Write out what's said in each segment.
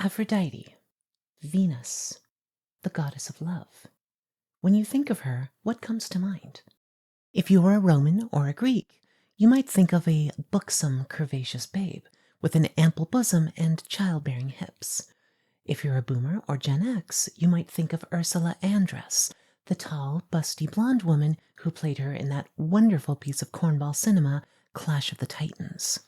Aphrodite, Venus, the goddess of love. When you think of her, what comes to mind? If you were a Roman or a Greek, you might think of a buxom, curvaceous babe with an ample bosom and childbearing hips. If you're a boomer or Gen X, you might think of Ursula Andress, the tall, busty blonde woman who played her in that wonderful piece of cornball cinema, Clash of the Titans.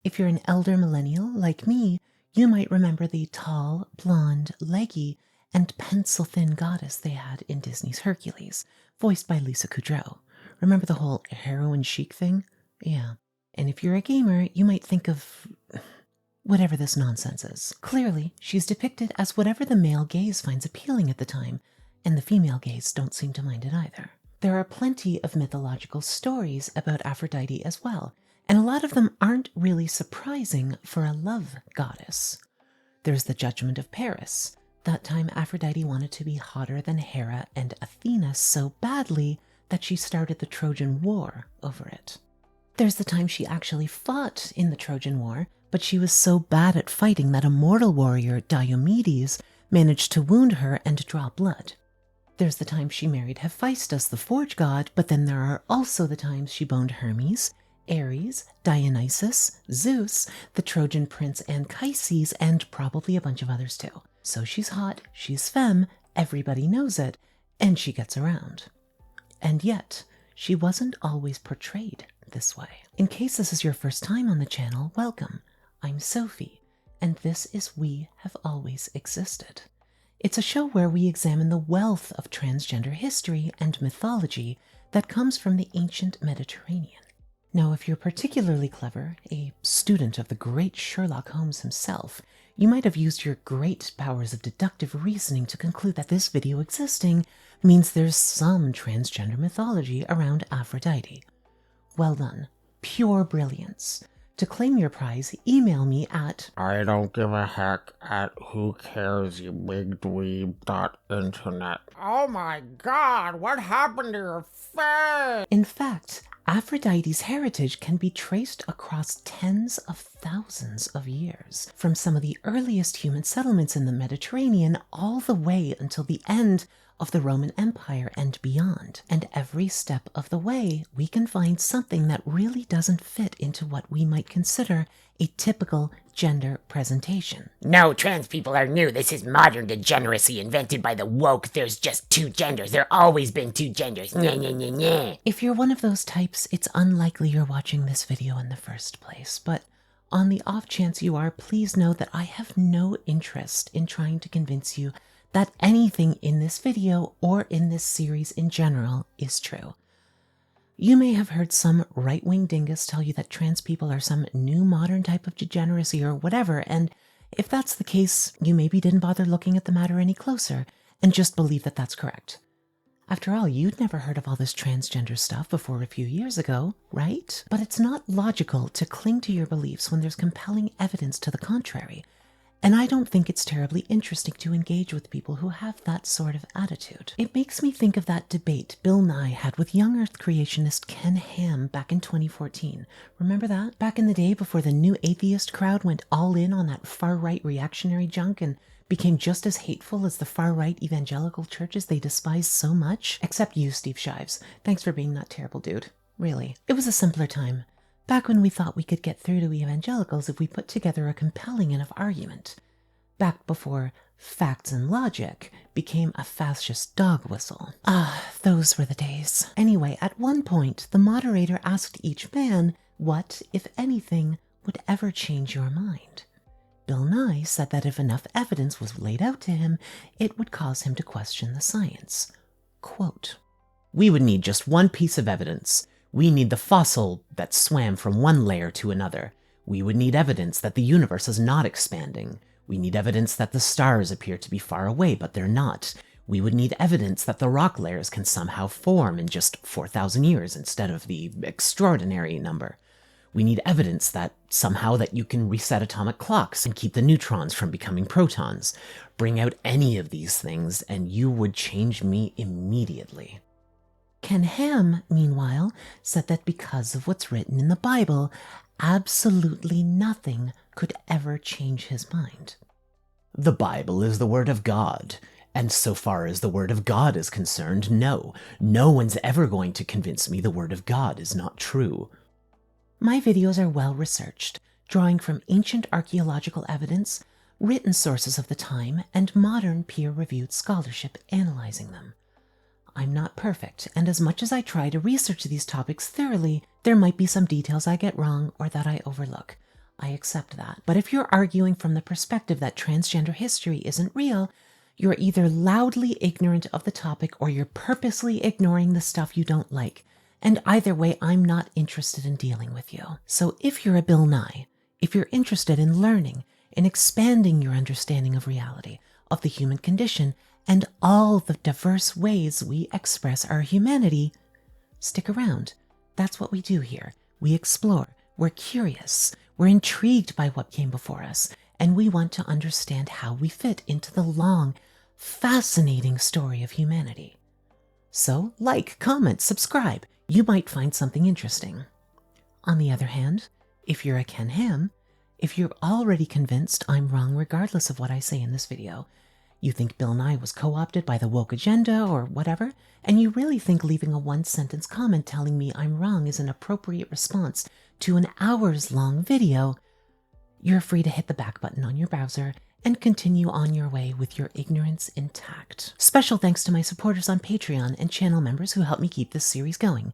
If you're an elder millennial like me, you might remember the tall, blonde, leggy, and pencil-thin goddess they had in Disney's Hercules, voiced by Lisa Kudrow. Remember the whole heroin chic thing? Yeah. And if you're a gamer, you might think of whatever this nonsense is. Clearly, she's depicted as whatever the male gaze finds appealing at the time, and the female gaze don't seem to mind it either. There are plenty of mythological stories about Aphrodite as well, and a lot of them aren't really surprising for a love goddess. There's the Judgment of Paris. That time Aphrodite wanted to be hotter than Hera and Athena so badly that she started the Trojan War over it. There's the time she actually fought in the Trojan War, but she was so bad at fighting that a mortal warrior, Diomedes, managed to wound her and draw blood. There's the time she married Hephaestus, the forge god, but then there are also the times she boned Hermes, Ares, Dionysus, Zeus, the Trojan prince Anchises, and probably a bunch of others too. So she's hot, she's femme, everybody knows it, and she gets around. And yet, she wasn't always portrayed this way. In case this is your first time on the channel, welcome. I'm Sophie, and this is We Have Always Existed. It's a show where we examine the wealth of transgender history and mythology that comes from the ancient Mediterranean. Now, if you're particularly clever, a student of the great Sherlock Holmes himself, you might have used your great powers of deductive reasoning to conclude that this video existing means there's some transgender mythology around Aphrodite. Well done. Pure brilliance. To claim your prize, email me at I don't give a heck at who cares, you big dweeb.internet. Oh my god, what happened to your face? In fact, Aphrodite's heritage can be traced across tens of thousands of years, from some of the earliest human settlements in the Mediterranean all the way until the end of the Roman Empire and beyond. And every step of the way, we can find something that really doesn't fit into what we might consider a typical gender presentation. No, trans people are new. This is modern degeneracy invented by the woke. There's just two genders. There always been two genders. Nyeh, nyeh, nyeh, nyeh. If you're one of those types, it's unlikely you're watching this video in the first place, but on the off chance you are, please know that I have no interest in trying to convince you that anything in this video or in this series in general is true. You may have heard some right-wing dingus tell you that trans people are some new modern type of degeneracy or whatever, and if that's the case, you maybe didn't bother looking at the matter any closer and just believe that that's correct. After all, you'd never heard of all this transgender stuff before a few years ago, right? But it's not logical to cling to your beliefs when there's compelling evidence to the contrary. And I don't think it's terribly interesting to engage with people who have that sort of attitude. It makes me think of that debate Bill Nye had with young Earth creationist Ken Ham back in 2014. Remember that? Back in the day before the new atheist crowd went all in on that far-right reactionary junk and became just as hateful as the far-right evangelical churches they despise so much? Except you, Steve Shives. Thanks for being that terrible dude. Really. It was a simpler time. Back when we thought we could get through to evangelicals if we put together a compelling enough argument. Back before facts and logic became a fascist dog whistle. Ah, those were the days. Anyway, at one point, the moderator asked each man what, if anything, would ever change your mind. Bill Nye said that if enough evidence was laid out to him, it would cause him to question the science. Quote, "We would need just one piece of evidence. We need the fossil that swam from one layer to another. We would need evidence that the universe is not expanding. We need evidence that the stars appear to be far away, but they're not. We would need evidence that the rock layers can somehow form in just 4,000 years instead of the extraordinary number. We need evidence that somehow that you can reset atomic clocks and keep the neutrons from becoming protons. Bring out any of these things and you would change me immediately." Ken Ham, meanwhile, said that because of what's written in the Bible, absolutely nothing could ever change his mind. The Bible is the Word of God. And so far as the Word of God is concerned, no one's ever going to convince me the Word of God is not true. My videos are well researched, drawing from ancient archaeological evidence, written sources of the time, and modern peer-reviewed scholarship analyzing them. I'm not perfect, and as much as I try to research these topics thoroughly, there might be some details I get wrong or that I overlook. I accept that. But if you're arguing from the perspective that transgender history isn't real, you're either loudly ignorant of the topic or you're purposely ignoring the stuff you don't like. And either way, I'm not interested in dealing with you. So if you're a Bill Nye, if you're interested in learning and expanding your understanding of reality, of the human condition, and all the diverse ways we express our humanity, stick around. That's what we do here. We explore. We're curious. We're intrigued by what came before us, and we want to understand how we fit into the long, fascinating story of humanity. So, like, comment, subscribe. You might find something interesting. On the other hand, if you're a Ken Ham, if you're already convinced I'm wrong regardless of what I say in this video, you think Bill Nye was co-opted by the woke agenda or whatever, and you really think leaving a one-sentence comment telling me I'm wrong is an appropriate response to an hours-long video, you're free to hit the back button on your browser and continue on your way with your ignorance intact. Special thanks to my supporters on Patreon and channel members who help me keep this series going.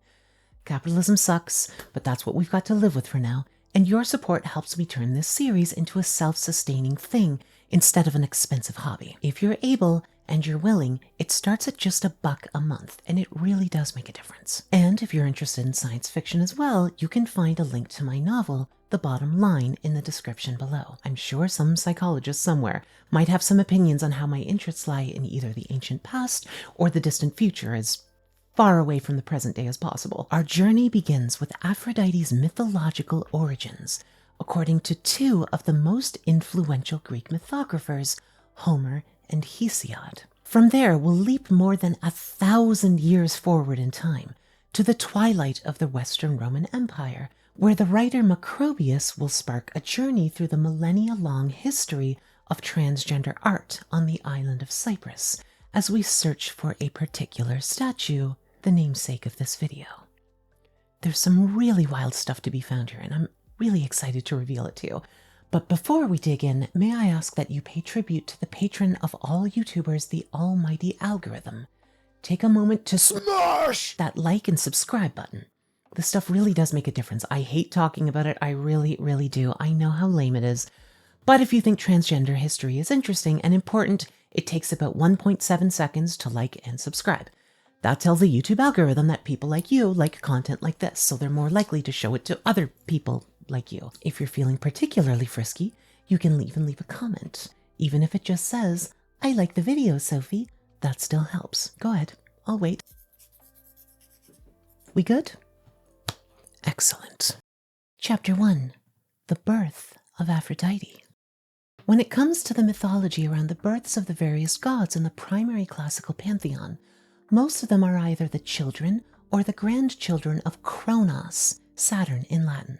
Capitalism sucks, but that's what we've got to live with for now, and your support helps me turn this series into a self-sustaining thing instead of an expensive hobby. If you're able and you're willing, it starts at just $1 a month, and it really does make a difference. And if you're interested in science fiction as well, you can find a link to my novel, The Bottom Line, in the description below. I'm sure some psychologist somewhere might have some opinions on how my interests lie in either the ancient past or the distant future, as far away from the present day as possible. Our journey begins with Aphrodite's mythological origins, according to two of the most influential Greek mythographers, Homer and Hesiod. From there, we'll leap more than 1,000 years forward in time to the twilight of the Western Roman Empire, where the writer Macrobius will spark a journey through the millennia-long history of transgender art on the island of Cyprus, as we search for a particular statue, the namesake of this video. There's some really wild stuff to be found here, and I'm really excited to reveal it to you. But before we dig in, may I ask that you pay tribute to the patron of all YouTubers, the almighty algorithm. Take a moment to smash that like and subscribe button. This stuff really does make a difference. I hate talking about it. I really, really do. I know how lame it is. But if you think transgender history is interesting and important, it takes about 1.7 seconds to like and subscribe. That tells the YouTube algorithm that people like you like content like this, so they're more likely to show it to other people like you. If you're feeling particularly frisky, you can even leave a comment. Even if it just says, "I like the video, Sophie," that still helps. Go ahead, I'll wait. We good? Excellent. Chapter 1. The Birth of Aphrodite. When it comes to the mythology around the births of the various gods in the primary classical pantheon, most of them are either the children or the grandchildren of Kronos, Saturn in Latin.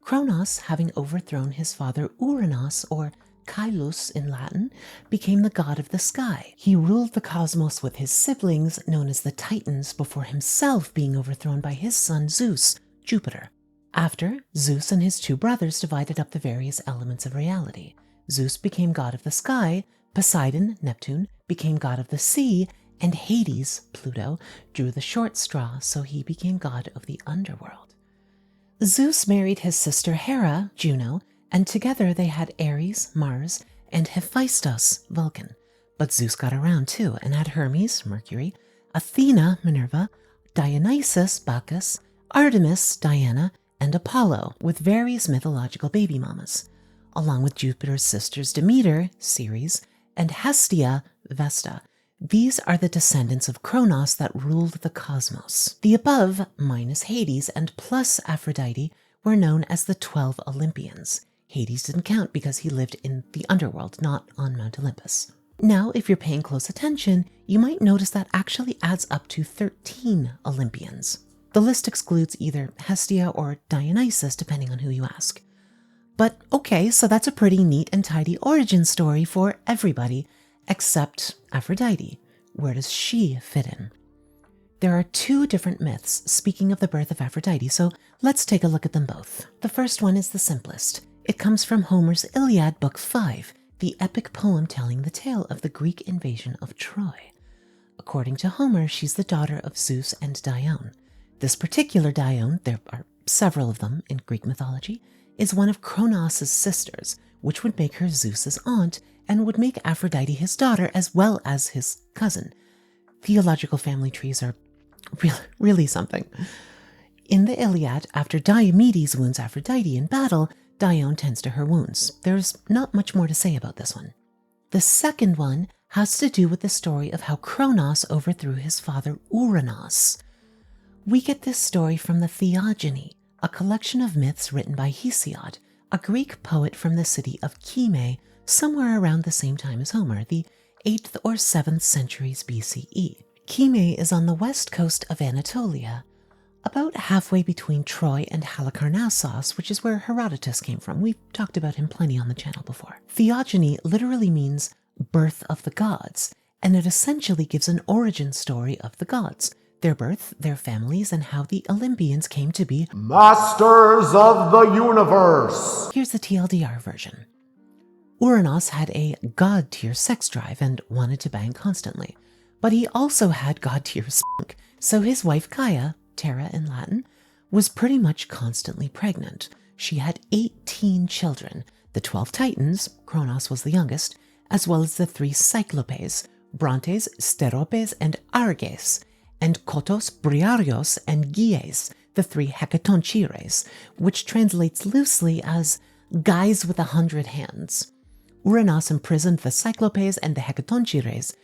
Kronos, having overthrown his father Uranos, or Caelus in Latin, became the god of the sky. He ruled the cosmos with his siblings, known as the Titans, before himself being overthrown by his son Zeus, Jupiter. After, Zeus and his two brothers divided up the various elements of reality. Zeus became god of the sky, Poseidon, Neptune, became god of the sea, and Hades, Pluto, drew the short straw, so he became god of the underworld. Zeus married his sister Hera, Juno, and together they had Ares, Mars, and Hephaestus, Vulcan. But Zeus got around too and had Hermes, Mercury, Athena, Minerva, Dionysus, Bacchus, Artemis, Diana, and Apollo, with various mythological baby mamas, along with Jupiter's sisters Demeter, Ceres, and Hestia, Vesta. These are the descendants of Kronos that ruled the cosmos. The above, minus Hades and plus Aphrodite, were known as the 12 Olympians. Hades didn't count because he lived in the underworld, not on Mount Olympus. Now, if you're paying close attention, you might notice that actually adds up to 13 Olympians. The list excludes either Hestia or Dionysus, depending on who you ask. But okay, so that's a pretty neat and tidy origin story for everybody except Aphrodite. Where does she fit in? There are two different myths speaking of the birth of Aphrodite, so let's take a look at them both. The first one is the simplest. It comes from Homer's Iliad, Book 5, the epic poem telling the tale of the Greek invasion of Troy. According to Homer, she's the daughter of Zeus and Dione. This particular Dione, there are several of them in Greek mythology, is one of Kronos' sisters, which would make her Zeus's aunt and would make Aphrodite his daughter as well as his cousin. Theological family trees are really something. In the Iliad, after Diomedes wounds Aphrodite in battle, Dione tends to her wounds. There's not much more to say about this one. The second one has to do with the story of how Kronos overthrew his father Ouranos. We get this story from the Theogony, a collection of myths written by Hesiod, a Greek poet from the city of Kyme, somewhere around the same time as Homer, the 8th or 7th centuries BCE. Kyme is on the west coast of Anatolia, about halfway between Troy and Halicarnassos, which is where Herodotus came from. We've talked about him plenty on the channel before. Theogony literally means birth of the gods, and it essentially gives an origin story of the gods, their birth, their families, and how the Olympians came to be masters of the universe. Here's the TLDR version. Ouranos had a god-tier sex drive and wanted to bang constantly, but he also had god-tier spunk, so his wife Gaia, Terra in Latin, was pretty much constantly pregnant. She had 18 children, the 12 Titans, Kronos was the youngest, as well as the 3 Cyclopes, Brontes, Steropes, and Arges, and Kotos, Briarios, and Gies, the 3 Hecatonchires, which translates loosely as guys with 100 hands. Ouranos imprisoned the Cyclopes and the Hecatonchires,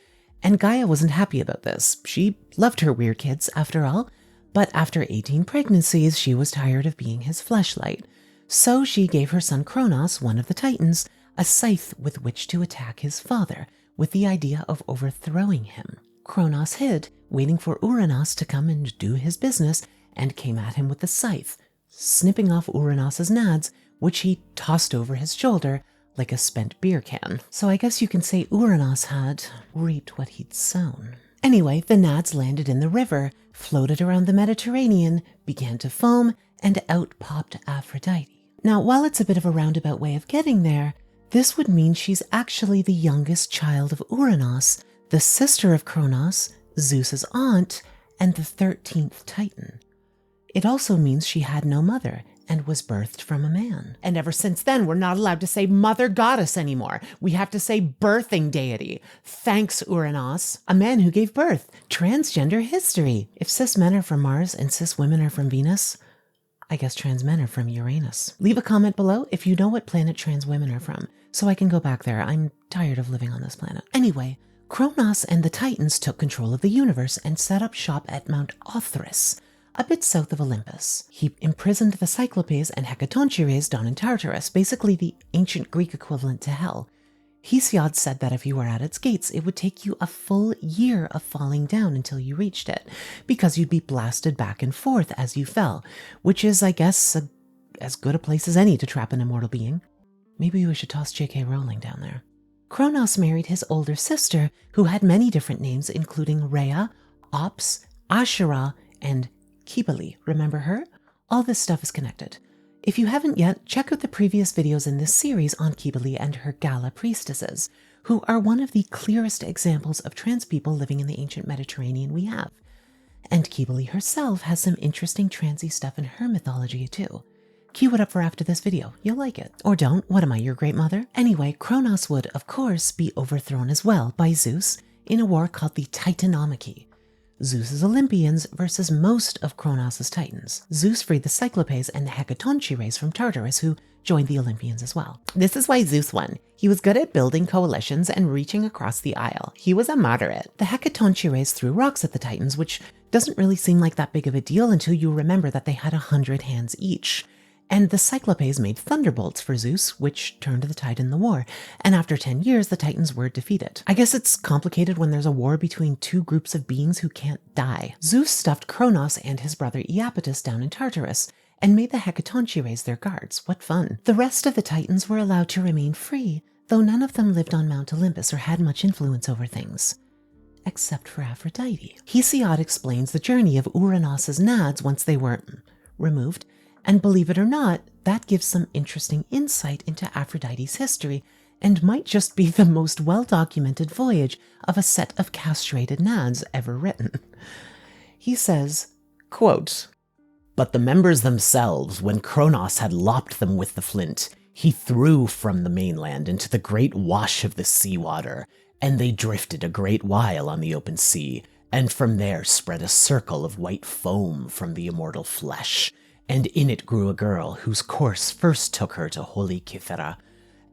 and Gaia wasn't happy about this. She loved her weird kids, after all, but after 18 pregnancies, she was tired of being his fleshlight. So she gave her son Kronos, one of the Titans, a scythe with which to attack his father, with the idea of overthrowing him. Kronos hid, waiting for Ouranos to come and do his business, and came at him with the scythe, snipping off Ouranos' nads, which he tossed over his shoulder like a spent beer can. So I guess you can say Ouranos had reaped what he'd sown. Anyway, the nads landed in the river, floated around the Mediterranean, began to foam, and out popped Aphrodite. Now, while it's a bit of a roundabout way of getting there, this would mean she's actually the youngest child of Ouranos, the sister of Kronos, Zeus's aunt, and the 13th Titan. It also means she had no mother and was birthed from a man. And ever since then, we're not allowed to say mother goddess anymore. We have to say birthing deity. Thanks, Ouranos, a man who gave birth. Transgender history. If cis men are from Mars and cis women are from Venus, I guess trans men are from Uranus. Leave a comment below if you know what planet trans women are from, so I can go back there. I'm tired of living on this planet. Anyway, Kronos and the Titans took control of the universe and set up shop at Mount Othrys, a bit south of Olympus. He imprisoned the Cyclopes and Hecatonchires down in Tartarus, basically the ancient Greek equivalent to hell. Hesiod said that if you were at its gates, it would take you a full year of falling down until you reached it, because you'd be blasted back and forth as you fell, which is, I guess, as good a place as any to trap an immortal being. Maybe we should toss J.K. Rowling down there. Kronos married his older sister, who had many different names, including Rhea, Ops, Asherah, and Cybele. Remember her? All this stuff is connected. If you haven't yet, check out the previous videos in this series on Cybele and her Gala priestesses, who are one of the clearest examples of trans people living in the ancient Mediterranean we have. And Cybele herself has some interesting transy stuff in her mythology too. Cue it up for after this video. You'll like it. Or don't. What am I, your great mother? Anyway, Kronos would, of course, be overthrown as well by Zeus in a war called the Titanomachy. Zeus's Olympians versus most of Kronos' Titans. Zeus freed the Cyclopes and the Hecatonchires from Tartarus, who joined the Olympians as well. This is why Zeus won. He was good at building coalitions and reaching across the aisle. He was a moderate. The Hecatonchires threw rocks at the Titans, which doesn't really seem like that big of a deal until you remember that they had 100 hands each. And the Cyclopes made thunderbolts for Zeus, which turned the tide in the war. And after 10 years, the Titans were defeated. I guess it's complicated when there's a war between two groups of beings who can't die. Zeus stuffed Kronos and his brother Iapetus down in Tartarus, and made the Hecatoncheires their guards. What fun. The rest of the Titans were allowed to remain free, though none of them lived on Mount Olympus or had much influence over things. Except for Aphrodite. Hesiod explains the journey of Uranos's nads once they were removed, and believe it or not, that gives some interesting insight into Aphrodite's history and might just be the most well-documented voyage of a set of castrated nads ever written. He says, quote, "But the members themselves, when Kronos had lopped them with the flint, he threw from the mainland into the great wash of the sea-water, and they drifted a great while on the open sea, and from there spread a circle of white foam from the immortal flesh, and in it grew a girl whose course first took her to holy Cythera,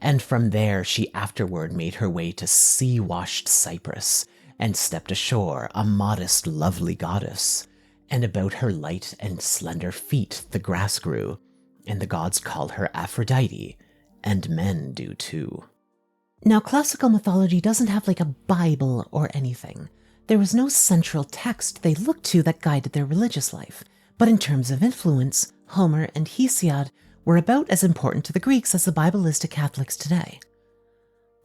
and from there she afterward made her way to sea-washed Cyprus, and stepped ashore a modest, lovely goddess, and about her light and slender feet the grass grew, and the gods call her Aphrodite, and men do too." Now, classical mythology doesn't have like a Bible or anything. There was no central text they looked to that guided their religious life. But in terms of influence, Homer and Hesiod were about as important to the Greeks as the Bible is to Catholics today.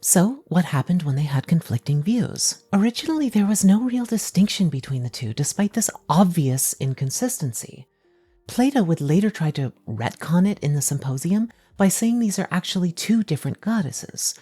So, what happened when they had conflicting views? Originally, there was no real distinction between the two, despite this obvious inconsistency. Plato would later try to retcon it in the Symposium by saying these are actually two different goddesses.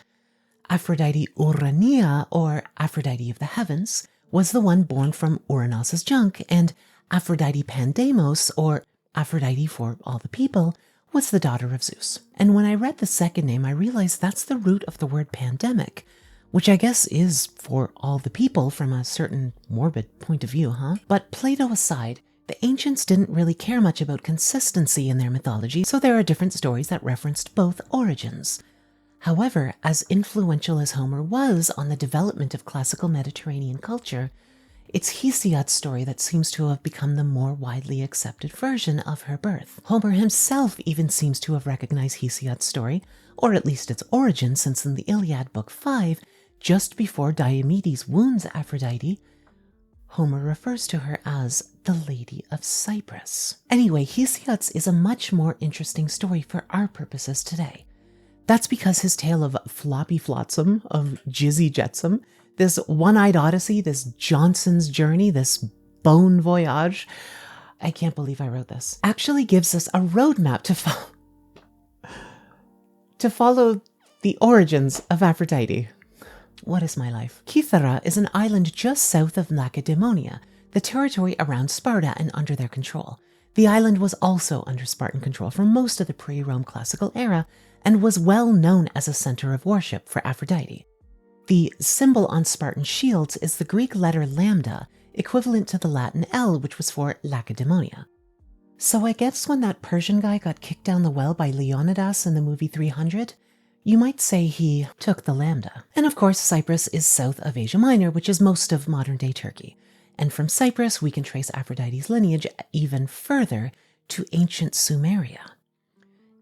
Aphrodite Urania, or Aphrodite of the heavens, was the one born from Uranos's junk, and Aphrodite Pandemos, or Aphrodite for all the people, was the daughter of Zeus. And when I read the second name, I realized that's the root of the word pandemic, which I guess is for all the people from a certain morbid point of view, huh? But Plato aside, the ancients didn't really care much about consistency in their mythology, so there are different stories that referenced both origins. However, as influential as Homer was on the development of classical Mediterranean culture, it's Hesiod's story that seems to have become the more widely accepted version of her birth. Homer himself even seems to have recognized Hesiod's story, or at least its origin, since in the Iliad Book 5, just before Diomedes wounds Aphrodite, Homer refers to her as the Lady of Cyprus. Anyway, Hesiod's is a much more interesting story for our purposes today. That's because his tale of Floppy Flotsam, of Jizzy Jetsam, this one-eyed Odyssey, this Johnson's Journey, this Bone Voyage, I can't believe I wrote this, actually gives us a roadmap to follow the origins of Aphrodite. What is my life? Cythera is an island just south of Lacedaemonia, the territory around Sparta and under their control. The island was also under Spartan control for most of the pre-Rome classical era, and was well known as a center of worship for Aphrodite. The symbol on Spartan shields is the Greek letter lambda, equivalent to the Latin L, which was for Lacedaemonia. So I guess when that Persian guy got kicked down the well by Leonidas in the movie 300, you might say he took the lambda. And of course, Cyprus is south of Asia Minor, which is most of modern-day Turkey. And from Cyprus, we can trace Aphrodite's lineage even further to ancient Sumeria.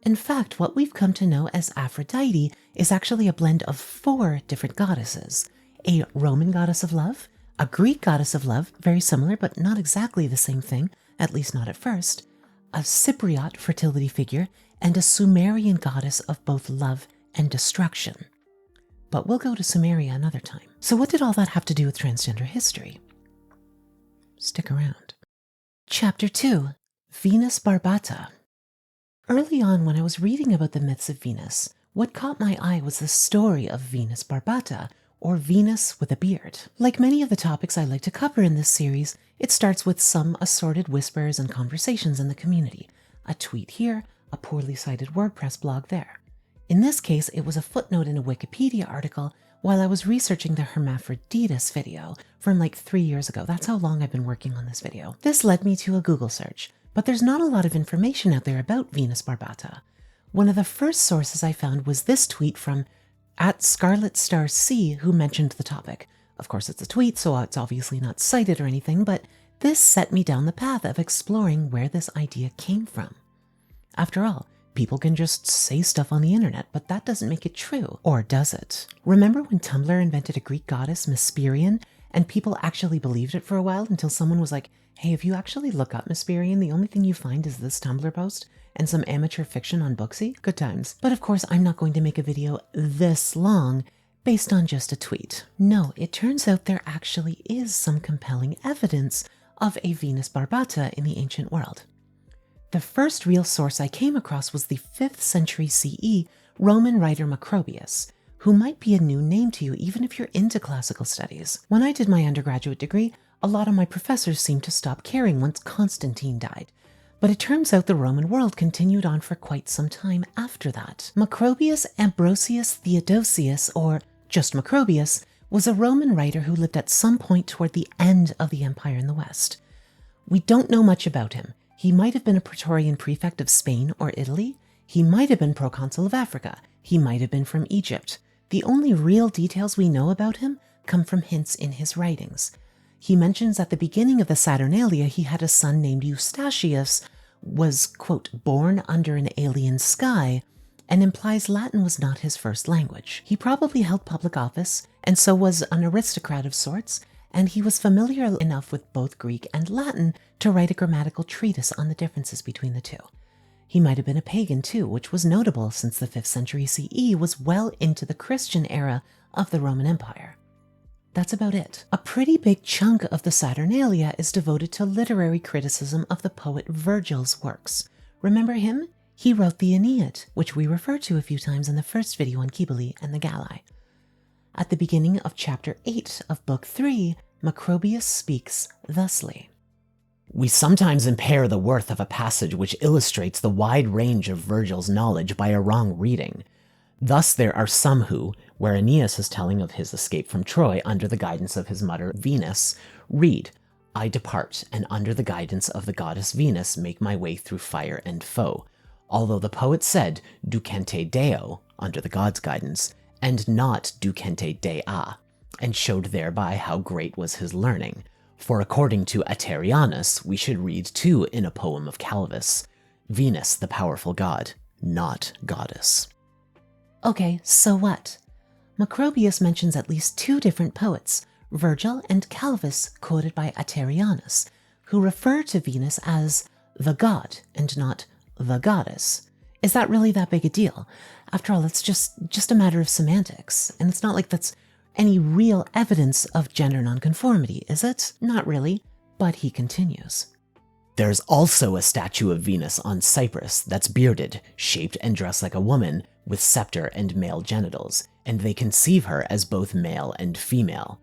In fact, what we've come to know as Aphrodite is actually a blend of 4 different goddesses. A Roman goddess of love, a Greek goddess of love, very similar but not exactly the same thing, at least not at first, a Cypriot fertility figure, and a Sumerian goddess of both love and destruction. But we'll go to Sumeria another time. So what did all that have to do with transgender history? Stick around. Chapter 2, Venus Barbata. Early on, when I was reading about the myths of Venus, what caught my eye was the story of Venus Barbata, or Venus with a beard. Like many of the topics I like to cover in this series, it starts with some assorted whispers and conversations in the community. A tweet here, a poorly cited WordPress blog there. In this case, it was a footnote in a Wikipedia article while I was researching the Hermaphroditus video from like 3 years ago. That's how long I've been working on this video. This led me to a Google search. But there's not a lot of information out there about Venus Barbata. One of the first sources I found was this tweet from @ScarletStarC, who mentioned the topic. Of course, it's a tweet, so it's obviously not cited or anything, but this set me down the path of exploring where this idea came from. After all, people can just say stuff on the internet, but that doesn't make it true. Or does it? Remember when Tumblr invented a Greek goddess, Mysperian, and people actually believed it for a while until someone was like, hey, if you actually look up Mysperian, the only thing you find is this Tumblr post and some amateur fiction on Booksy. Good times. But of course, I'm not going to make a video this long based on just a tweet. No, it turns out there actually is some compelling evidence of a Venus Barbata in the ancient world. The first real source I came across was the 5th century CE Roman writer Macrobius, who might be a new name to you even if you're into classical studies. When I did my undergraduate degree, a lot of my professors seemed to stop caring once Constantine died. But it turns out the Roman world continued on for quite some time after that. Macrobius Ambrosius Theodosius, or just Macrobius, was a Roman writer who lived at some point toward the end of the empire in the West. We don't know much about him. He might have been a praetorian prefect of Spain or Italy. He might have been proconsul of Africa. He might have been from Egypt. The only real details we know about him come from hints in his writings. He mentions at the beginning of the Saturnalia he had a son named Eustachius, was, quote, born under an alien sky, and implies Latin was not his first language. He probably held public office, and so was an aristocrat of sorts, and he was familiar enough with both Greek and Latin to write a grammatical treatise on the differences between the two. He might have been a pagan too, which was notable since the 5th century CE was well into the Christian era of the Roman Empire. That's about it. A pretty big chunk of the Saturnalia is devoted to literary criticism of the poet Virgil's works. Remember him? He wrote the Aeneid, which we referred to a few times in the first video on Cybele and the Galli. At the beginning of chapter 8 of book 3, Macrobius speaks thusly. We sometimes impair the worth of a passage which illustrates the wide range of Virgil's knowledge by a wrong reading. Thus there are some who, where Aeneas is telling of his escape from Troy under the guidance of his mother Venus, read, I depart, and under the guidance of the goddess Venus make my way through fire and foe, although the poet said, ducente Deo, under the god's guidance, and not ducente Dea, and showed thereby how great was his learning. For according to Aterianus, we should read too in a poem of Calvus, Venus the powerful god, not goddess. Okay, so what? Macrobius mentions at least 2 different poets, Virgil and Calvus, quoted by Aterianus, who refer to Venus as the god and not the goddess. Is that really that big a deal? After all, it's just a matter of semantics, and it's not like that's any real evidence of gender nonconformity, is it? Not really, but he continues. There's also a statue of Venus on Cyprus that's bearded, shaped and dressed like a woman, with scepter and male genitals, and they conceive her as both male and female.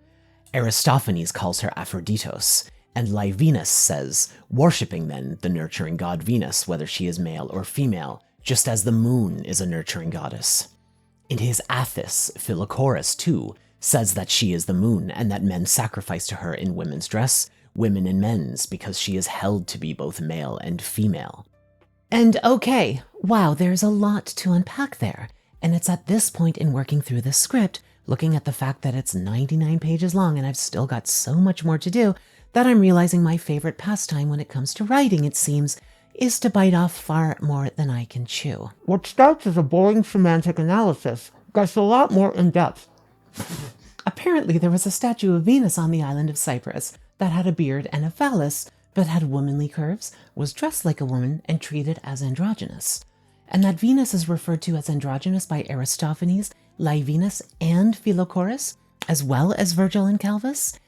Aristophanes calls her Aphroditos, and Livinus says, worshipping then the nurturing god Venus, whether she is male or female, just as the moon is a nurturing goddess. In his Athis, Philochorus, too, says that she is the moon, and that men sacrifice to her in women's dress, women in men's, because she is held to be both male and female. And okay, wow, there's a lot to unpack there. And it's at this point in working through this script, looking at the fact that it's 99 pages long and I've still got so much more to do, that I'm realizing my favorite pastime when it comes to writing, it seems, is to bite off far more than I can chew. What starts as a boring semantic analysis gets a lot more in-depth. Apparently there was a statue of Venus on the island of Cyprus that had a beard and a phallus, but had womanly curves, was dressed like a woman, and treated as androgynous. And that Venus is referred to as androgynous by Aristophanes, Livinus, and Philochorus, as well as Virgil and Calvus,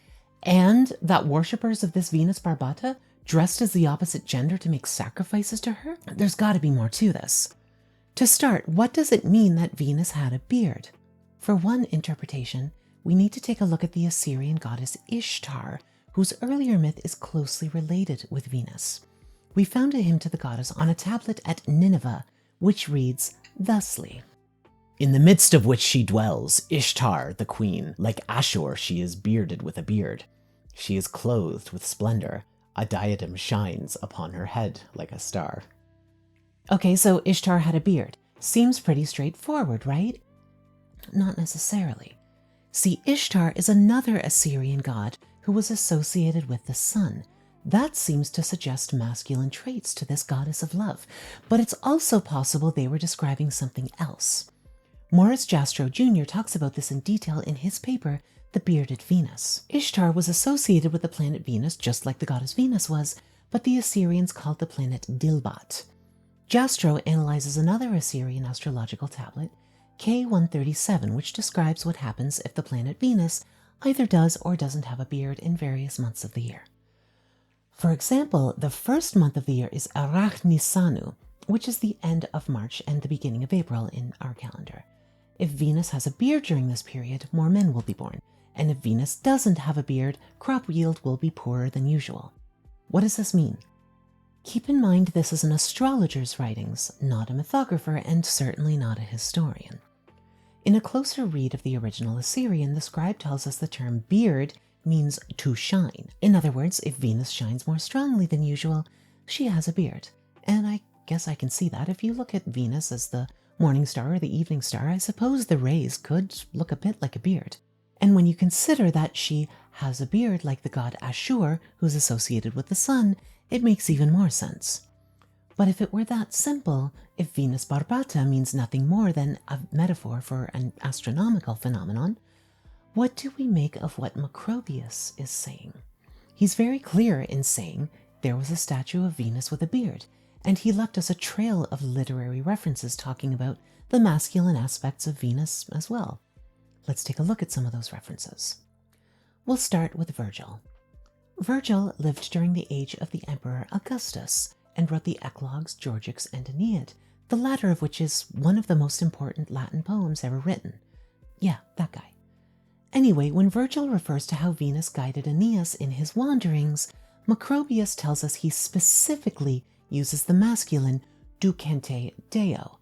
and that worshippers of this Venus Barbata dressed as the opposite gender to make sacrifices to her? There's got to be more to this. To start, what does it mean that Venus had a beard? For one interpretation, we need to take a look at the Assyrian goddess Ishtar, whose earlier myth is closely related with Venus. We found a hymn to the goddess on a tablet at Nineveh, which reads thusly. In the midst of which she dwells, Ishtar, the queen, like Ashur she is bearded with a beard. She is clothed with splendor, a diadem shines upon her head like a star. Okay, so Ishtar had a beard. Seems pretty straightforward, right? Not necessarily. See, Ishtar is another Assyrian god who was associated with the sun. That seems to suggest masculine traits to this goddess of love, but it's also possible they were describing something else. Morris Jastrow Jr. talks about this in detail in his paper, The Bearded Venus. Ishtar was associated with the planet Venus just like the goddess Venus was, but the Assyrians called the planet Dilbat. Jastrow analyzes another Assyrian astrological tablet, K137, which describes what happens if the planet Venus either does or doesn't have a beard in various months of the year. For example, the first month of the year is Arachnisanu, which is the end of March and the beginning of April in our calendar. If Venus has a beard during this period, more men will be born, and if Venus doesn't have a beard, crop yield will be poorer than usual. What does this mean? Keep in mind this is an astrologer's writings, not a mythographer, and certainly not a historian. In a closer read of the original Assyrian, the scribe tells us the term beard means to shine. In other words, if Venus shines more strongly than usual, she has a beard. And I guess I can see that. If you look at Venus as the morning star or the evening star, I suppose the rays could look a bit like a beard. And when you consider that she has a beard like the god Ashur, who's associated with the sun, it makes even more sense. But if it were that simple, if Venus Barbata means nothing more than a metaphor for an astronomical phenomenon, what do we make of what Macrobius is saying? He's very clear in saying there was a statue of Venus with a beard, and he left us a trail of literary references talking about the masculine aspects of Venus as well. Let's take a look at some of those references. We'll start with Virgil. Virgil lived during the age of the Emperor Augustus and wrote the Eclogues, Georgics, and Aeneid, the latter of which is one of the most important Latin poems ever written. Yeah, that guy. Anyway, when Virgil refers to how Venus guided Aeneas in his wanderings, Macrobius tells us he specifically uses the masculine ducente deo.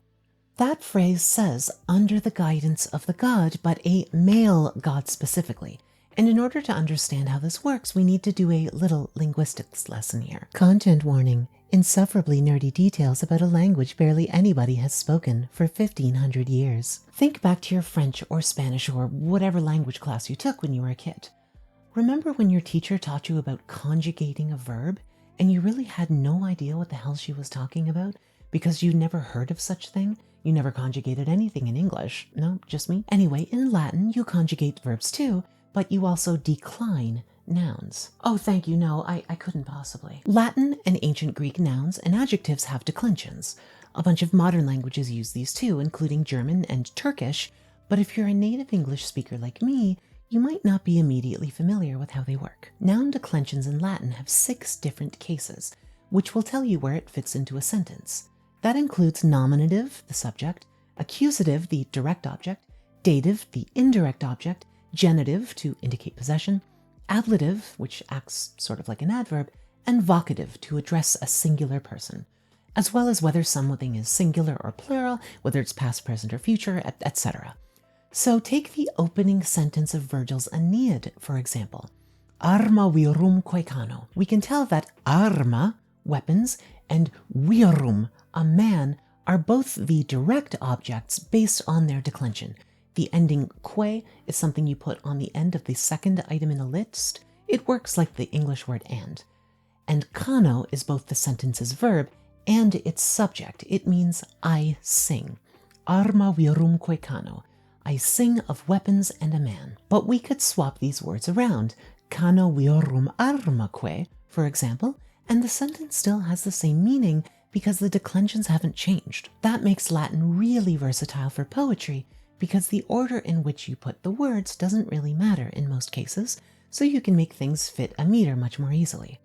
That phrase says under the guidance of the god, but a male god specifically. And in order to understand how this works, we need to do a little linguistics lesson here. Content warning: insufferably nerdy details about a language barely anybody has spoken for 1,500 years. Think back to your French or Spanish or whatever language class you took when you were a kid. Remember when your teacher taught you about conjugating a verb and you really had no idea what the hell she was talking about because you'd never heard of such thing? You never conjugated anything in English. No, just me. Anyway, in Latin, you conjugate verbs too, but you also decline nouns. Oh, thank you. No, I couldn't possibly. Latin and ancient Greek nouns and adjectives have declensions. A bunch of modern languages use these too, including German and Turkish, but if you're a native English speaker like me, you might not be immediately familiar with how they work. Noun declensions in Latin have 6 different cases, which will tell you where it fits into a sentence. That includes nominative, the subject, accusative, the direct object, dative, the indirect object, genitive, to indicate possession, ablative, which acts sort of like an adverb, and vocative, to address a singular person, as well as whether something is singular or plural, whether it's past, present, or future, etc. So take the opening sentence of Virgil's Aeneid, for example. Arma virum quaecano. We can tell that arma, weapons, and virum, a man, are both the direct objects based on their declension. The ending que is something you put on the end of the second item in a list. It works like the English word and. And cano is both the sentence's verb and its subject. It means I sing. Arma virum quaecano. I sing of weapons and a man. But we could swap these words around. Cano virum armaque, for example, and the sentence still has the same meaning because the declensions haven't changed. That makes Latin really versatile for poetry because the order in which you put the words doesn't really matter in most cases, so you can make things fit a meter much more easily.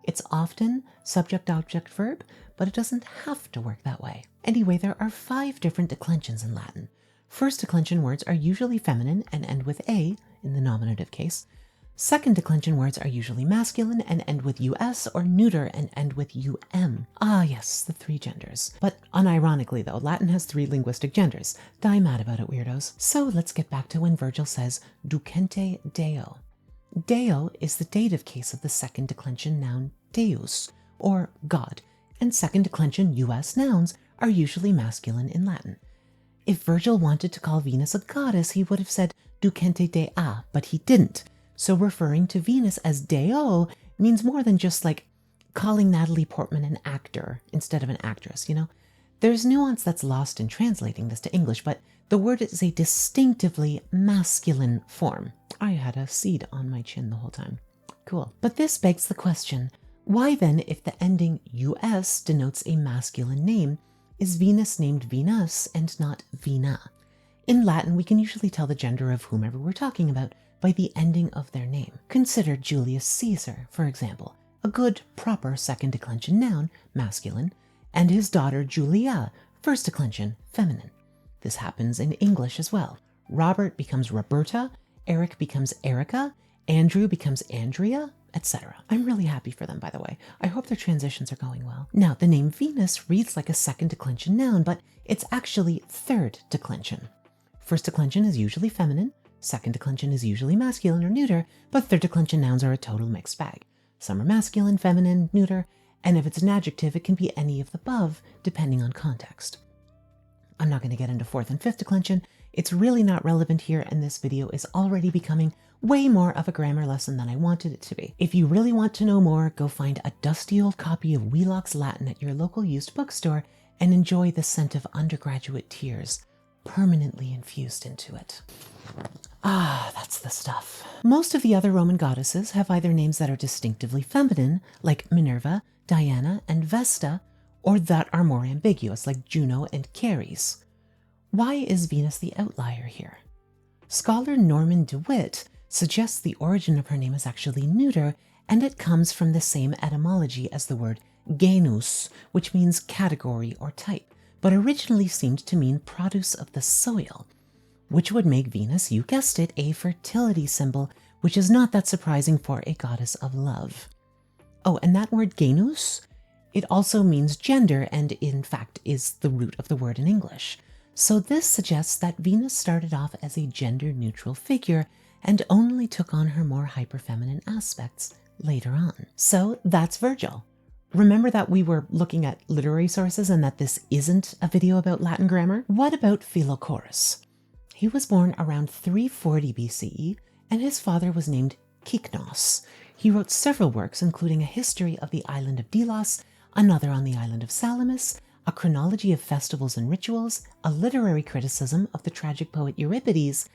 It's often subject-object-verb, but it doesn't have to work that way. Anyway, there are 5 different declensions in Latin. First declension words are usually feminine and end with a, in the nominative case. Second declension words are usually masculine and end with us, or neuter and end with um. Ah yes, the 3 genders. But unironically though, Latin has 3 linguistic genders. Die mad about it, weirdos. So let's get back to when Virgil says ducente deo. Deo is the dative case of the second declension noun deus, or God, and second declension us nouns are usually masculine in Latin. If Virgil wanted to call Venus a goddess, he would have said ducente dea, but he didn't. So referring to Venus as deo means more than just like calling Natalie Portman an actor instead of an actress, you know? There's nuance that's lost in translating this to English, but the word is a distinctively masculine form. I had a seed on my chin the whole time. Cool. But this begs the question, why then, if the ending US denotes a masculine name, is Venus named Venus and not Vina? In Latin, we can usually tell the gender of whomever we're talking about by the ending of their name. Consider Julius Caesar, for example, a good, proper second declension noun, masculine, and his daughter Julia, first declension, feminine. This happens in English as well. Robert becomes Roberta, Eric becomes Erica, Andrew becomes Andrea, etc. I'm really happy for them, by the way. I hope their transitions are going well. Now, the name Venus reads like a second declension noun, but it's actually third declension. First declension is usually feminine, second declension is usually masculine or neuter, but third declension nouns are a total mixed bag. Some are masculine, feminine, neuter, and if it's an adjective, it can be any of the above, depending on context. I'm not going to get into fourth and fifth declension. It's really not relevant here, and this video is already becoming way more of a grammar lesson than I wanted it to be. If you really want to know more, go find a dusty old copy of Wheelock's Latin at your local used bookstore and enjoy the scent of undergraduate tears permanently infused into it. Ah, that's the stuff. Most of the other Roman goddesses have either names that are distinctively feminine, like Minerva, Diana, and Vesta, or that are more ambiguous, like Juno and Ceres. Why is Venus the outlier here? Scholar Norman DeWitt suggests the origin of her name is actually neuter, and it comes from the same etymology as the word genus, which means category or type, but originally seemed to mean produce of the soil, which would make Venus, you guessed it, a fertility symbol, which is not that surprising for a goddess of love. Oh, and that word genus, it also means gender and in fact is the root of the word in English. So this suggests that Venus started off as a gender-neutral figure and only took on her more hyperfeminine aspects later on. So that's Virgil. Remember that we were looking at literary sources and that this isn't a video about Latin grammar? What about Philochorus? He was born around 340 BCE, and his father was named Kyknos. He wrote several works, including a history of the island of Delos, another on the island of Salamis, a chronology of festivals and rituals, a literary criticism of the tragic poet Euripides,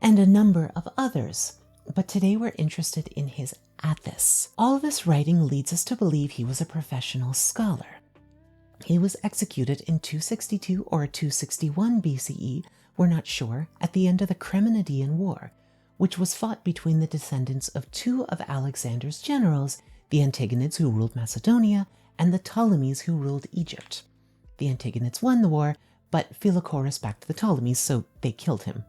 and a number of others. But today we're interested in his Atthis. All this writing leads us to believe he was a professional scholar. He was executed in 262 or 261 BCE, we're not sure, at the end of the Cremonidean War, which was fought between the descendants of two of Alexander's generals, the Antigonids who ruled Macedonia and the Ptolemies who ruled Egypt. The Antigonids won the war, but Philochorus backed the Ptolemies, so they killed him.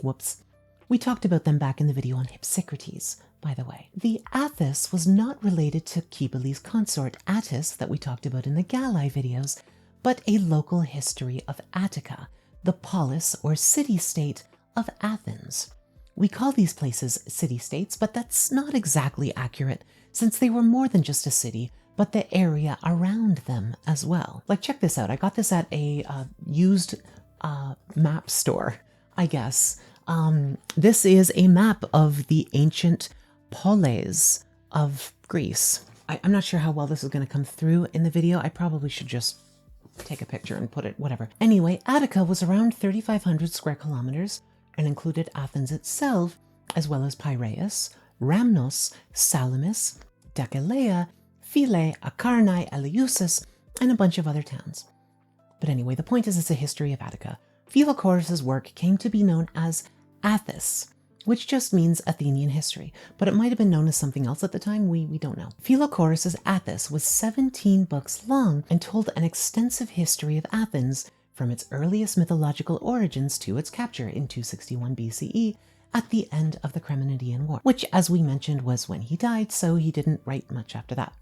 Whoops. We talked about them back in the video on Hypsicrates, by the way. The Atthis was not related to Cybele's consort Attis that we talked about in the Galli videos, but a local history of Attica, the polis or city-state of Athens. We call these places city-states, but that's not exactly accurate, since they were more than just a city, but the area around them as well. Like, check this out. I got this at a used map store, I guess. This is a map of the ancient polis of Greece. I'm not sure how well this is going to come through in the video. I probably should just take a picture and put it, whatever. Anyway, Attica was around 3,500 square kilometers and included Athens itself, as well as Piraeus, Rhamnos, Salamis, Decelea, Philae, Acharnae, Eleusis, and a bunch of other towns. But anyway, the point is it's a history of Attica. Philochorus' work came to be known as Atthis, which just means Athenian history, but it might have been known as something else at the time, we don't know. Philochorus' Atthis was 17 books long and told an extensive history of Athens, from its earliest mythological origins to its capture in 261 BCE at the end of the Cremonidean War, which, as we mentioned, was when he died, so he didn't write much after that.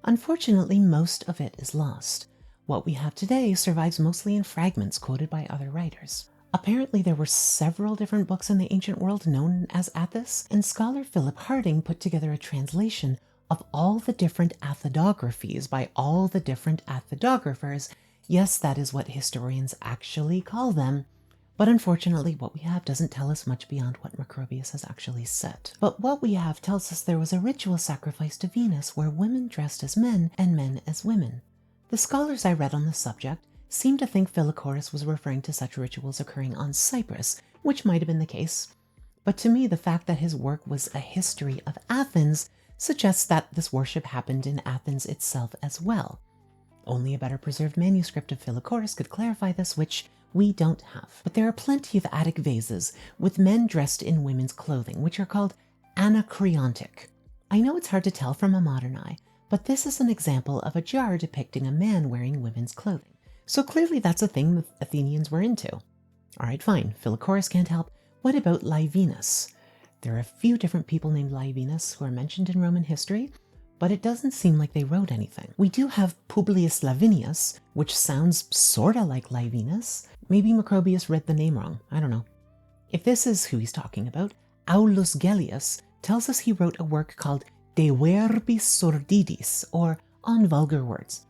Unfortunately, most of it is lost. What we have today survives mostly in fragments quoted by other writers. Apparently, there were several different books in the ancient world known as Atthis, and scholar Philip Harding put together a translation of all the different athidographies by all the different athidographers. Yes, that is what historians actually call them, but unfortunately what we have doesn't tell us much beyond what Macrobius has actually said. But what we have tells us there was a ritual sacrifice to Venus where women dressed as men and men as women. The scholars I read on the subject seem to think Philochorus was referring to such rituals occurring on Cyprus, which might have been the case. But to me, the fact that his work was a history of Athens suggests that this worship happened in Athens itself as well. Only a better preserved manuscript of Philochorus could clarify this, which we don't have. But there are plenty of Attic vases with men dressed in women's clothing, which are called anacreontic. I know it's hard to tell from a modern eye, but this is an example of a jar depicting a man wearing women's clothing. So clearly that's a thing the Athenians were into. All right, fine, Philochorus can't help. What about Livinus? There are a few different people named Livinus who are mentioned in Roman history, but it doesn't seem like they wrote anything. We do have Publius Lavinius, which sounds sorta like Livinus. Maybe Macrobius read the name wrong, I don't know. If this is who he's talking about, Aulus Gellius tells us he wrote a work called De Verbis Sordidis, or On Vulgar Words,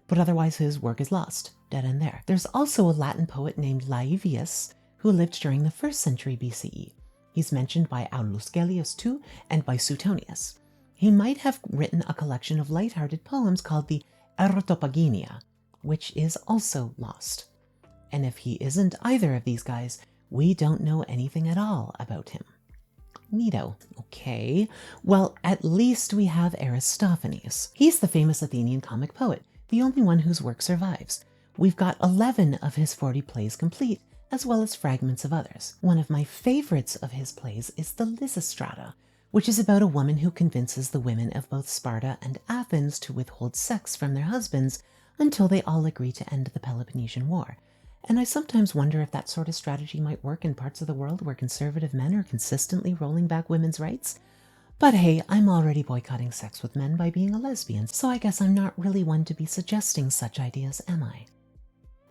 but otherwise his work is lost, dead end there. There's also a Latin poet named Laevius who lived during the 1st century BCE. He's mentioned by Aulus Gellius too, and by Suetonius. He might have written a collection of light-hearted poems called the Erotopaginia, which is also lost. And if he isn't either of these guys, we don't know anything at all about him. Neato. Okay, well, at least we have Aristophanes. He's the famous Athenian comic poet, the only one whose work survives. We've got 11 of his 40 plays complete, as well as fragments of others. One of my favorites of his plays is the Lysistrata, which is about a woman who convinces the women of both Sparta and Athens to withhold sex from their husbands until they all agree to end the Peloponnesian War. And I sometimes wonder if that sort of strategy might work in parts of the world where conservative men are consistently rolling back women's rights. But hey, I'm already boycotting sex with men by being a lesbian, so I guess I'm not really one to be suggesting such ideas, am I?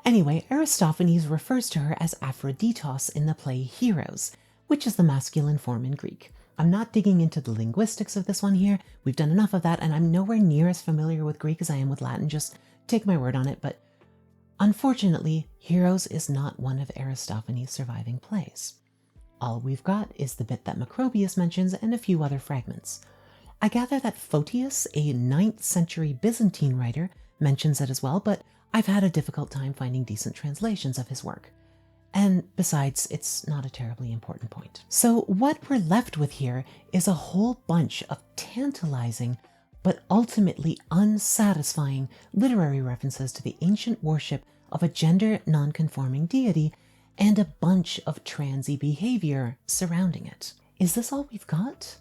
Anyway, Aristophanes refers to her as Aphroditos in the play Heroes, which is the masculine form in Greek. I'm not digging into the linguistics of this one here. We've done enough of that, and I'm nowhere near as familiar with Greek as I am with Latin. Just take my word on it. But unfortunately, Heroes is not one of Aristophanes' surviving plays. All we've got is the bit that Macrobius mentions and a few other fragments. I gather that Photius, a 9th century Byzantine writer, mentions it as well, but I've had a difficult time finding decent translations of his work. And besides, it's not a terribly important point. So what we're left with here is a whole bunch of tantalizing but ultimately unsatisfying literary references to the ancient worship of a gender non-conforming deity and a bunch of transy behavior surrounding it. Is this all we've got?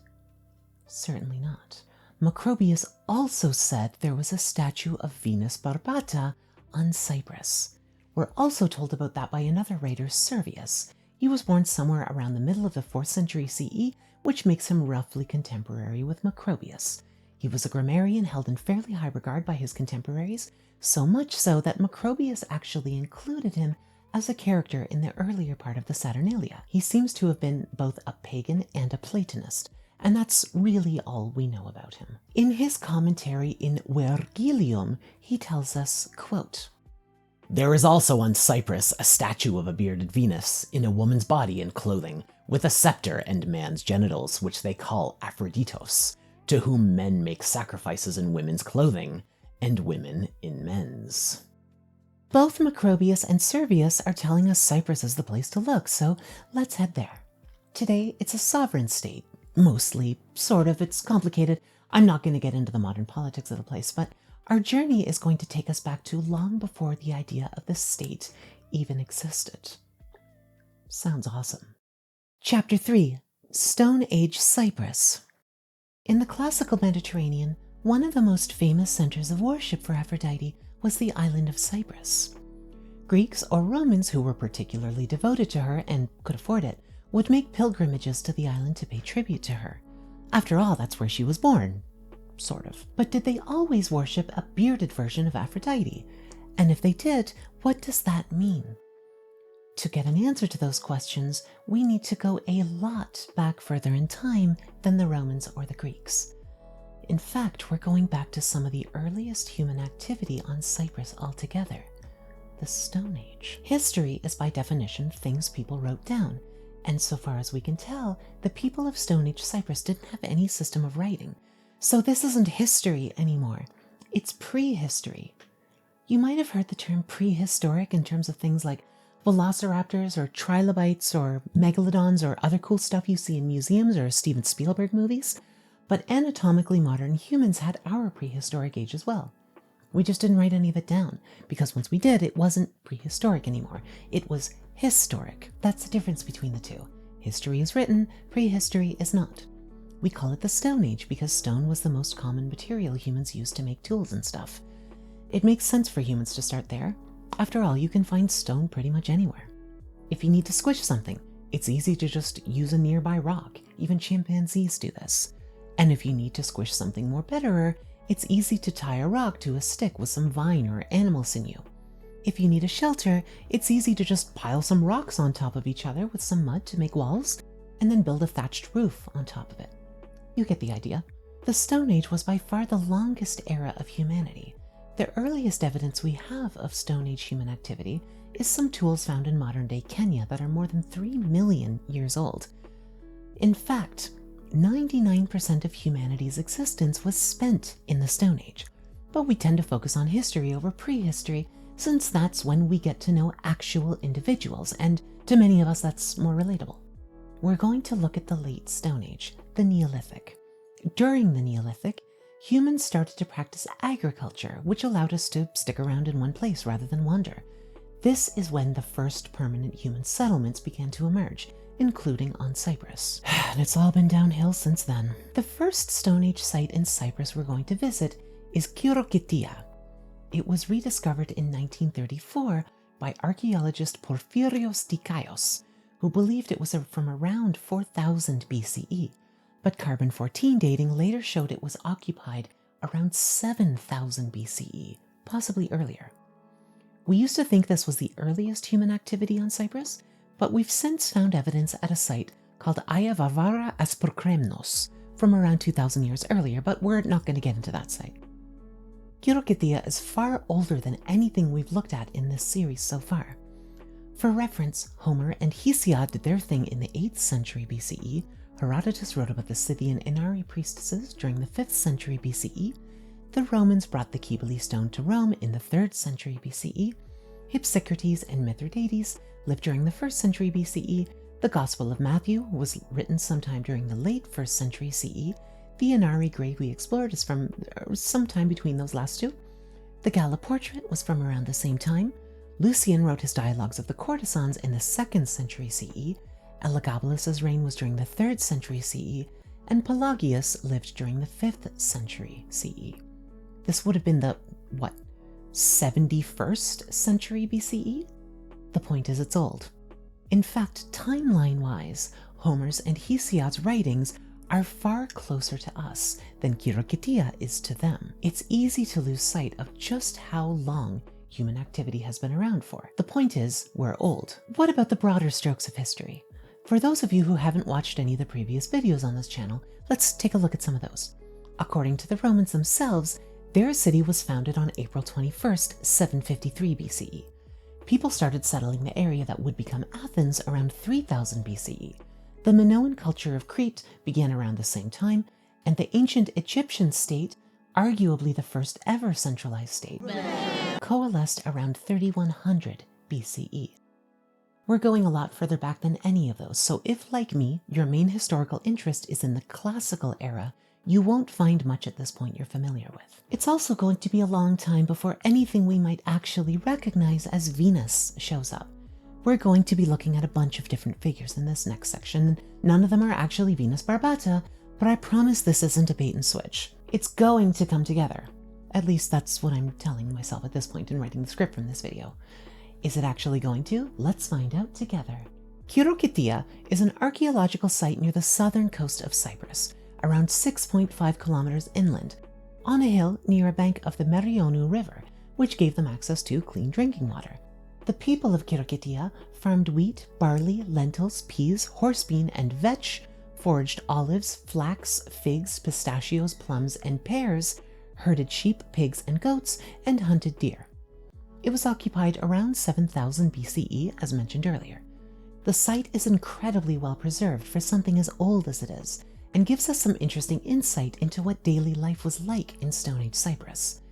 Certainly not. Macrobius also said there was a statue of Venus Barbata on Cyprus. We're also told about that by another writer, Servius. He was born somewhere around the middle of the 4th century CE, which makes him roughly contemporary with Macrobius. He was a grammarian held in fairly high regard by his contemporaries, so much so that Macrobius actually included him as a character in the earlier part of the Saturnalia. He seems to have been both a pagan and a Platonist, and that's really all we know about him. In his commentary in Vergilium, he tells us, quote, There is also on Cyprus a statue of a bearded Venus in a woman's body and clothing, with a scepter and man's genitals, which they call Aphroditos, to whom men make sacrifices in women's clothing, and women in men's. Both Macrobius and Servius are telling us Cyprus is the place to look, so let's head there. Today, it's a sovereign state. Mostly, sort of, it's complicated. I'm not going to get into the modern politics of the place, but our journey is going to take us back to long before the idea of the state even existed. Sounds awesome. Chapter 3. Stone Age Cyprus. In the classical Mediterranean, one of the most famous centers of worship for Aphrodite was the island of Cyprus. Greeks or Romans who were particularly devoted to her and could afford it would make pilgrimages to the island to pay tribute to her. After all, that's where she was born. Sort of. But did they always worship a bearded version of Aphrodite? And if they did, what does that mean? To get an answer to those questions, we need to go a lot back further in time than the Romans or the Greeks. In fact, we're going back to some of the earliest human activity on Cyprus altogether, the Stone Age. History is by definition things people wrote down, and so far as we can tell, the people of Stone Age Cyprus didn't have any system of writing. So this isn't history anymore, it's prehistory. You might have heard the term prehistoric in terms of things like velociraptors or trilobites or megalodons or other cool stuff you see in museums or Steven Spielberg movies, but anatomically modern humans had our prehistoric age as well. We just didn't write any of it down, because once we did, it wasn't prehistoric anymore. It was historic. That's the difference between the two. History is written, prehistory is not. We call it the Stone Age because stone was the most common material humans used to make tools and stuff. It makes sense for humans to start there. After all, you can find stone pretty much anywhere. If you need to squish something, it's easy to just use a nearby rock. Even chimpanzees do this. And if you need to squish something more betterer, it's easy to tie a rock to a stick with some vine or animal sinew. If you need a shelter, it's easy to just pile some rocks on top of each other with some mud to make walls, and then build a thatched roof on top of it. You get the idea. The Stone Age was by far the longest era of humanity. The earliest evidence we have of Stone Age human activity is some tools found in modern-day Kenya that are more than 3 million years old. In fact, 99% of humanity's existence was spent in the Stone Age, but we tend to focus on history over prehistory since that's when we get to know actual individuals, and to many of us that's more relatable. We're going to look at the late Stone Age, the Neolithic. During the Neolithic, humans started to practice agriculture, which allowed us to stick around in one place rather than wander. This is when the first permanent human settlements began to emerge, including on Cyprus. And it's all been downhill since then. The first Stone Age site in Cyprus we're going to visit is Kyrokitia. It was rediscovered in 1934 by archaeologist Porphyrios Dikaios, who believed it was from around 4000 BCE, but carbon-14 dating later showed it was occupied around 7000 BCE, possibly earlier. We used to think this was the earliest human activity on Cyprus, but we've since found evidence at a site called Aya Varvara Asprokremnos from around 2000 years earlier, but we're not going to get into that site. Kyrokitia is far older than anything we've looked at in this series so far. For reference, Homer and Hesiod did their thing in the 8th century BCE, Herodotus wrote about the Scythian Enaree priestesses during the 5th century BCE, the Romans brought the Kybele stone to Rome in the 3rd century BCE, Hypsicrates and Mithridates lived during the 1st century BCE, the Gospel of Matthew was written sometime during the late 1st century CE, the Enaree grave we explored is from sometime between those last two, the Gala portrait was from around the same time, Lucian wrote his dialogues of the courtesans in the 2nd century CE, Elagabalus's reign was during the 3rd century CE, and Pelagius lived during the 5th century CE. This would have been the, 71st century BCE? The point is it's old. In fact, timeline-wise, Homer's and Hesiod's writings are far closer to us than Kyrokitia is to them. It's easy to lose sight of just how long human activity has been around for. The point is, we're old. What about the broader strokes of history? For those of you who haven't watched any of the previous videos on this channel, let's take a look at some of those. According to the Romans themselves, their city was founded on April 21st, 753 BCE. People started settling the area that would become Athens around 3000 BCE. The Minoan culture of Crete began around the same time, and the ancient Egyptian state, arguably the first ever centralized state, coalesced around 3100 BCE. We're going a lot further back than any of those, so if, like me, your main historical interest is in the classical era, you won't find much at this point you're familiar with. It's also going to be a long time before anything we might actually recognize as Venus shows up. We're going to be looking at a bunch of different figures in this next section. None of them are actually Venus Barbata, but I promise this isn't a bait and switch. It's going to come together. At least that's what I'm telling myself at this point in writing the script from this video. Is it actually going to? Let's find out together. Kyrokitia is an archaeological site near the southern coast of Cyprus, around 6.5 kilometers inland, on a hill near a bank of the Merionu River, which gave them access to clean drinking water. The people of Kyrokitia farmed wheat, barley, lentils, peas, horsebean, and vetch, foraged olives, flax, figs, pistachios, plums, and pears, herded sheep, pigs, and goats, and hunted deer. It was occupied around 7000 BCE, as mentioned earlier. The site is incredibly well preserved for something as old as it is, and gives us some interesting insight into what daily life was like in Stone Age Cyprus.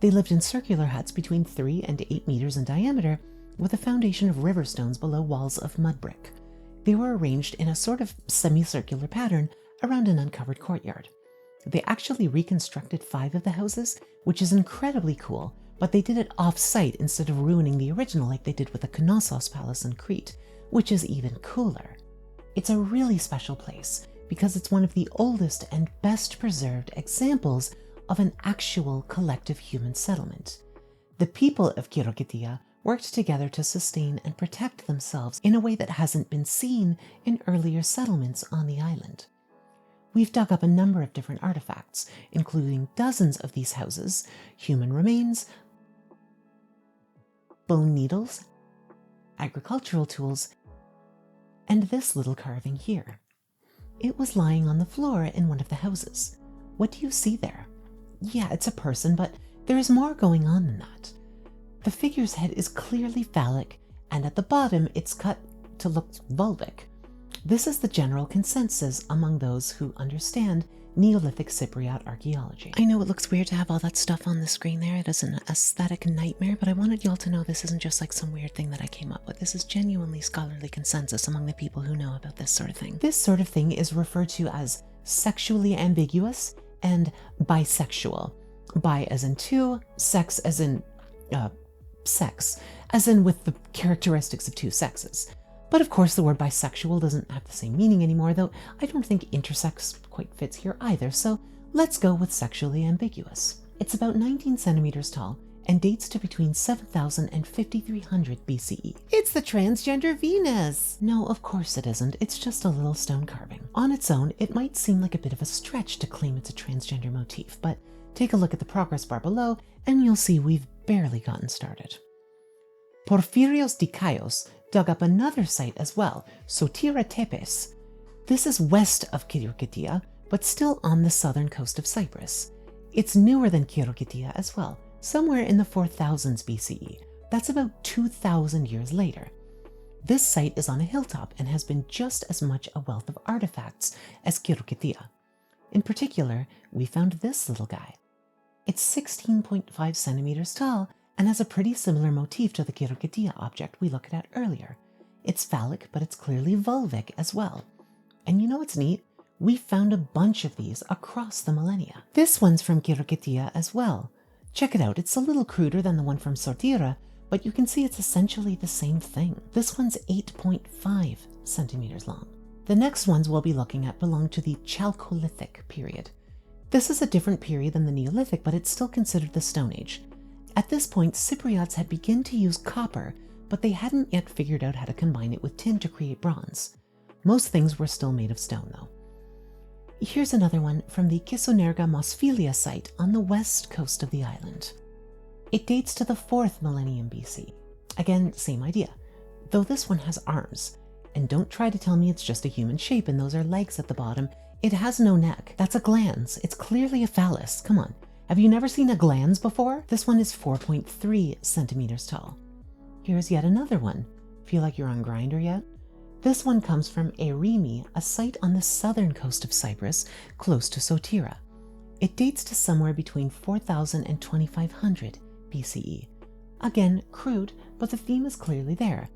They lived in circular huts between 3 and 8 meters in diameter, with a foundation of river stones below walls of mud brick. They were arranged in a sort of semicircular pattern around an uncovered courtyard. They actually reconstructed 5 of the houses, which is incredibly cool, but they did it off-site instead of ruining the original like they did with the Knossos Palace in Crete, which is even cooler. It's a really special place because it's one of the oldest and best preserved examples of an actual collective human settlement. The people of Kyrokitia worked together to sustain and protect themselves in a way that hasn't been seen in earlier settlements on the island. We've dug up a number of different artifacts, including dozens of these houses, human remains, bone needles, agricultural tools, and this little carving here. It was lying on the floor in one of the houses. What do you see there? Yeah, it's a person, but there is more going on than that. The figure's head is clearly phallic, and at the bottom it's cut to look vulvic. This is the general consensus among those who understand Neolithic Cypriot archaeology. I know it looks weird to have all that stuff on the screen there. It is an aesthetic nightmare, but I wanted y'all to know this isn't just like some weird thing that I came up with. This is genuinely scholarly consensus among the people who know about this sort of thing. This sort of thing is referred to as sexually ambiguous and bisexual. Bi as in two, sex as in sex, as in with the characteristics of two sexes. But of course the word bisexual doesn't have the same meaning anymore, though I don't think intersex quite fits here either, so let's go with sexually ambiguous. It's about 19 centimeters tall and dates to between 7000 and 5300 BCE. It's the transgender Venus! No, of course it isn't, it's just a little stone carving. On its own, it might seem like a bit of a stretch to claim it's a transgender motif, but take a look at the progress bar below and you'll see we've barely gotten started. Porphyrios Dikaios dug up another site as well, Sotira Tepes. This is west of Kyrokitia, but still on the southern coast of Cyprus. It's newer than Kyrokitia as well, somewhere in the 4000s BCE. That's about 2000 years later. This site is on a hilltop and has been just as much a wealth of artifacts as Kyrokitia. In particular, we found this little guy. It's 16.5 centimeters tall and has a pretty similar motif to the Kyrokitia object we looked at earlier. It's phallic, but it's clearly vulvic as well. And you know what's neat? We found a bunch of these across the millennia. This one's from Kyrokitia as well. Check it out, it's a little cruder than the one from Sotira, but you can see it's essentially the same thing. This one's 8.5 centimeters long. The next ones we'll be looking at belong to the Chalcolithic period. This is a different period than the Neolithic, but it's still considered the Stone Age. At this point, Cypriots had begun to use copper, but they hadn't yet figured out how to combine it with tin to create bronze. Most things were still made of stone, though. Here's another one from the Kisonerga Mosphilia site on the west coast of the island. It dates to the 4th millennium BC. Again, same idea, though this one has arms. And don't try to tell me it's just a human shape and those are legs at the bottom. It has no neck. That's a glans. It's clearly a phallus. Come on. Have you never seen a glans before? This one is 4.3 centimeters tall. Here's yet another one. Feel like you're on Grindr yet? This one comes from Erimi, a site on the southern coast of Cyprus, close to Sotira. It dates to somewhere between 4000 and 2500 BCE. Again, crude, but the theme is clearly there.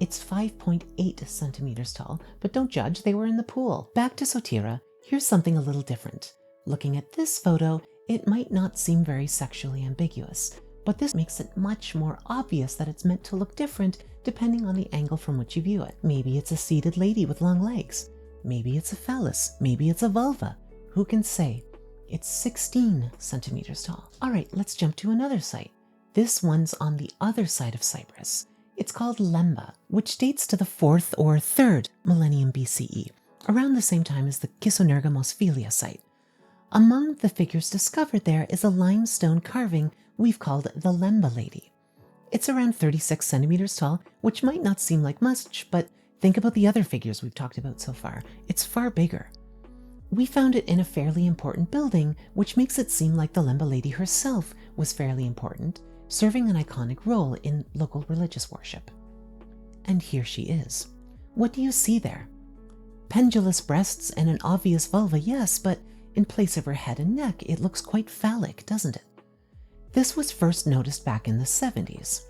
It's 5.8 centimeters tall, but don't judge, they were in the pool. Back to Sotira, here's something a little different. Looking at this photo, it might not seem very sexually ambiguous, but this makes it much more obvious that it's meant to look different depending on the angle from which you view it. Maybe it's a seated lady with long legs. Maybe it's a phallus. Maybe it's a vulva. Who can say? It's 16 centimeters tall. All right, let's jump to another site. This one's on the other side of Cyprus. It's called Lemba, which dates to the 4th or 3rd millennium BCE, around the same time as the Kisonerga Mosphilia site. Among the figures discovered there is a limestone carving we've called the Lemba Lady. It's around 36 centimeters tall, which might not seem like much, but think about the other figures we've talked about so far. It's far bigger. We found it in a fairly important building, which makes it seem like the Lemba Lady herself was fairly important, serving an iconic role in local religious worship. And here she is. What do you see there? Pendulous breasts and an obvious vulva, yes, but in place of her head and neck, it looks quite phallic, doesn't it? This was first noticed back in the 70s.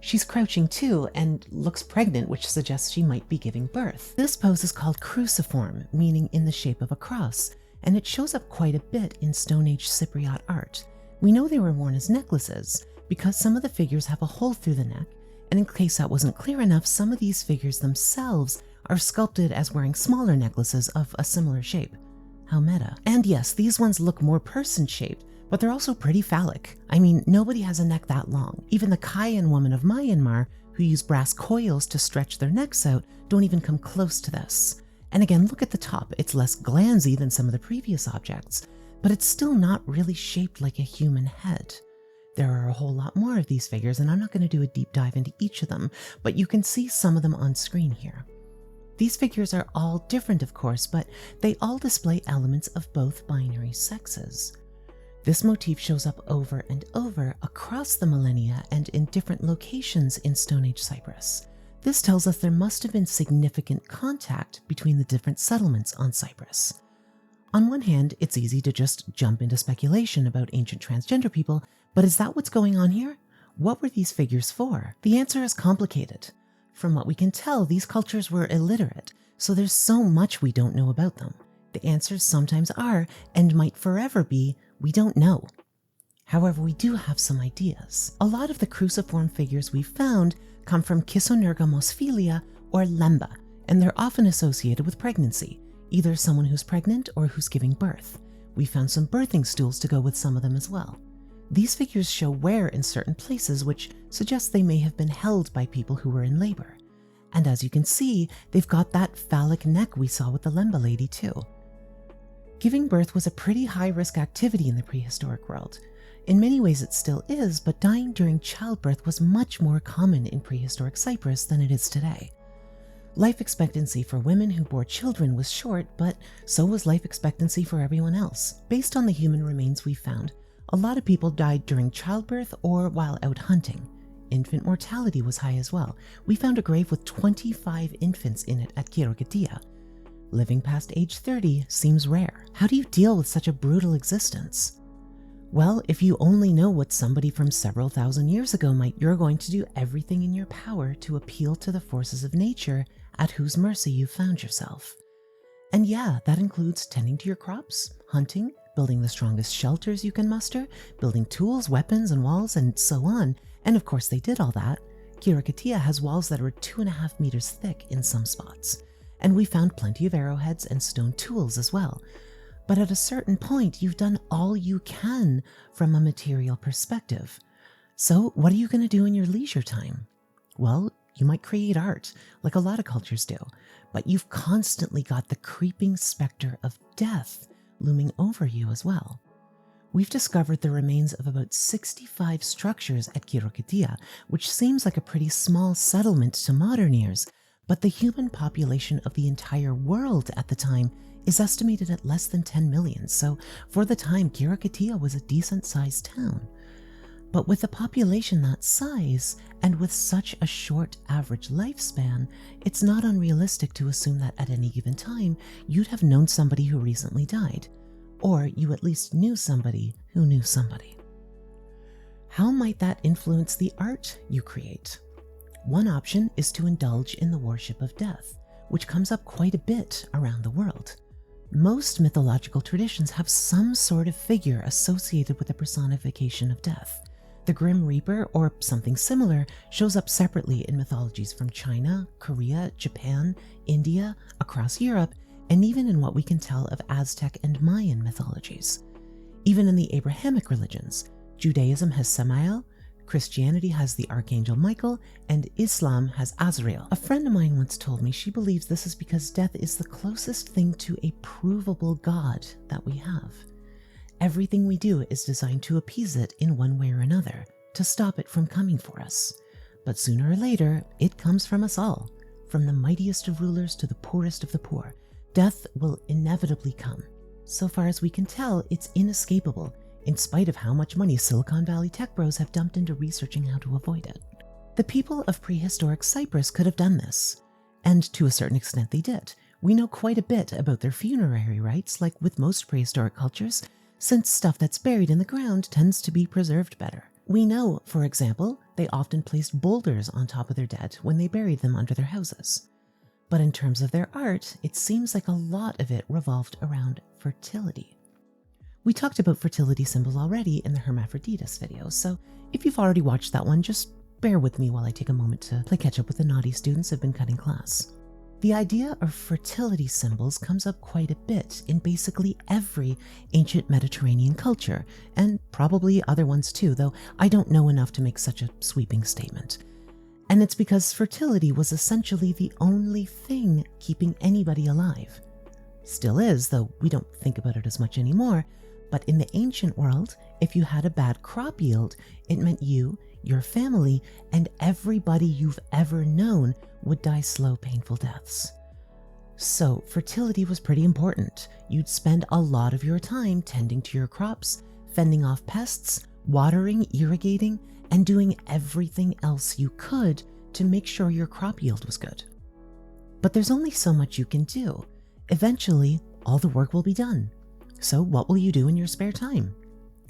She's crouching too and looks pregnant, which suggests she might be giving birth. This pose is called cruciform, meaning in the shape of a cross, and it shows up quite a bit in Stone Age Cypriot art. We know they were worn as necklaces because some of the figures have a hole through the neck, and in case that wasn't clear enough, some of these figures themselves are sculpted as wearing smaller necklaces of a similar shape. How meta. And yes, these ones look more person-shaped, but they're also pretty phallic. I mean, nobody has a neck that long. Even the Kayan women of Myanmar, who use brass coils to stretch their necks out, don't even come close to this. And again, look at the top. It's less glanzy than some of the previous objects, but it's still not really shaped like a human head. There are a whole lot more of these figures, and I'm not going to do a deep dive into each of them, but you can see some of them on screen here. These figures are all different, of course, but they all display elements of both binary sexes. This motif shows up over and over across the millennia and in different locations in Stone Age Cyprus. This tells us there must have been significant contact between the different settlements on Cyprus. On one hand, it's easy to just jump into speculation about ancient transgender people, but is that what's going on here? What were these figures for? The answer is complicated. From what we can tell, these cultures were illiterate, so there's so much we don't know about them. The answers sometimes are, and might forever be, we don't know. However, we do have some ideas. A lot of the cruciform figures we've found come from Kisonergamophilia or Lemba, and they're often associated with pregnancy, either someone who's pregnant or who's giving birth. We found some birthing stools to go with some of them as well. These figures show wear in certain places, which suggests they may have been held by people who were in labor. And as you can see, they've got that phallic neck we saw with the Lemba lady too. Giving birth was a pretty high-risk activity in the prehistoric world. In many ways it still is, but dying during childbirth was much more common in prehistoric Cyprus than it is today. Life expectancy for women who bore children was short, but so was life expectancy for everyone else. Based on the human remains we found, a lot of people died during childbirth or while out hunting. Infant mortality was high as well. We found a grave with 25 infants in it at Kyrogatia. Living past age 30 seems rare. How do you deal with such a brutal existence? Well, if you only know what somebody from several thousand years ago might, you're going to do everything in your power to appeal to the forces of nature at whose mercy you've found yourself. And yeah, that includes tending to your crops, hunting, building the strongest shelters you can muster, building tools, weapons, and walls, and so on. And of course they did all that. Kyrogatia has walls that are 2.5 meters thick in some spots. And we found plenty of arrowheads and stone tools as well. But at a certain point, you've done all you can from a material perspective. So what are you going to do in your leisure time? Well, you might create art, like a lot of cultures do, but you've constantly got the creeping specter of death looming over you as well. We've discovered the remains of about 65 structures at Kyrogatia, which seems like a pretty small settlement to modern ears, but the human population of the entire world at the time is estimated at less than 10 million, so for the time, Kyrogatia was a decent-sized town. But with a population that size, and with such a short average lifespan, it's not unrealistic to assume that at any given time, you'd have known somebody who recently died, or you at least knew somebody who knew somebody. How might that influence the art you create? One option is to indulge in the worship of death, which comes up quite a bit around the world. Most mythological traditions have some sort of figure associated with the personification of death. The Grim Reaper, or something similar, shows up separately in mythologies from China, Korea, Japan, India, across Europe, and even in what we can tell of Aztec and Mayan mythologies. Even in the Abrahamic religions, Judaism has Samael, Christianity has the Archangel Michael, and Islam has Azrael. A friend of mine once told me she believes this is because death is the closest thing to a provable God that we have. Everything we do is designed to appease it in one way or another, to stop it from coming for us. But sooner or later, it comes from us all, from the mightiest of rulers to the poorest of the poor. Death will inevitably come. So far as we can tell, it's inescapable, in spite of how much money Silicon Valley tech bros have dumped into researching how to avoid it. The people of prehistoric Cyprus could have done this, and to a certain extent they did. We know quite a bit about their funerary rites, like with most prehistoric cultures. since stuff that's buried in the ground tends to be preserved better. We know, for example, they often placed boulders on top of their dead when they buried them under their houses. But in terms of their art, it seems like a lot of it revolved around fertility. We talked about fertility symbols already in the Hermaphroditus video, so if you've already watched that one, just bear with me while I take a moment to play catch up with the naughty students who've been cutting class. The idea of fertility symbols comes up quite a bit in basically every ancient Mediterranean culture, and probably other ones too, though I don't know enough to make such a sweeping statement. And it's because fertility was essentially the only thing keeping anybody alive. Still is, though we don't think about it as much anymore, but in the ancient world, if you had a bad crop yield, it meant you, your family, and everybody you've ever known would die slow, painful deaths. So fertility was pretty important. You'd spend a lot of your time tending to your crops, fending off pests, watering, irrigating, and doing everything else you could to make sure your crop yield was good. But there's only so much you can do. Eventually, all the work will be done. So what will you do in your spare time?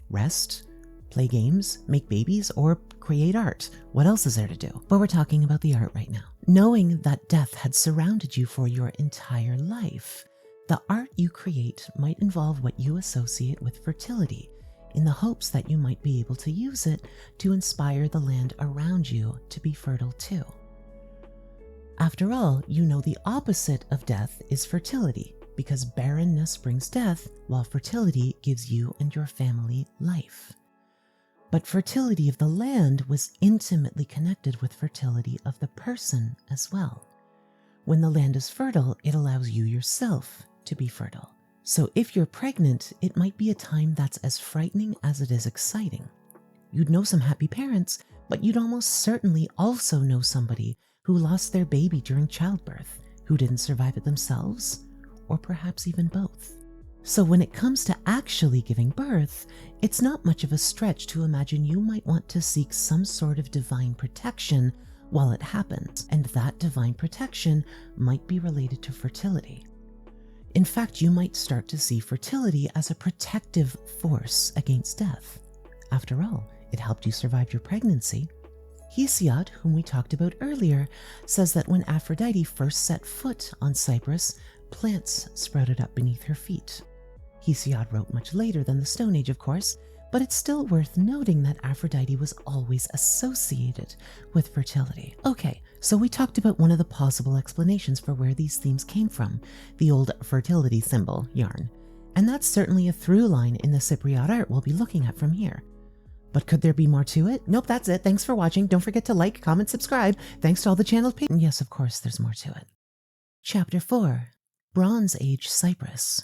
Rest? Play games? Make babies? Or create art? What else is there to do? But we're talking about the art right now. Knowing that death had surrounded you for your entire life, the art you create might involve what you associate with fertility, in the hopes that you might be able to use it to inspire the land around you to be fertile too. After all, you know the opposite of death is fertility, because barrenness brings death, while fertility gives you and your family life. But fertility of the land was intimately connected with fertility of the person as well. When the land is fertile, it allows you yourself to be fertile. So if you're pregnant, it might be a time that's as frightening as it is exciting. You'd know some happy parents, but you'd almost certainly also know somebody who lost their baby during childbirth, who didn't survive it themselves, or perhaps even both. So when it comes to actually giving birth, it's not much of a stretch to imagine you might want to seek some sort of divine protection while it happens, and that divine protection might be related to fertility. In fact, you might start to see fertility as a protective force against death. After all, it helped you survive your pregnancy. Hesiod, whom we talked about earlier, says that when Aphrodite first set foot on Cyprus, plants sprouted up beneath her feet. Hesiod wrote much later than the Stone Age, of course, but it's still worth noting that Aphrodite was always associated with fertility. Okay, so we talked about one of the possible explanations for where these themes came from, the old fertility symbol yarn. And that's certainly a through line in the Cypriot art we'll be looking at from here. But could there be more to it? Nope, that's it. Thanks for watching. Don't forget to like, comment, subscribe. Thanks to all the channel patrons. Yes, of course, there's more to it. Chapter 4. Bronze Age Cyprus.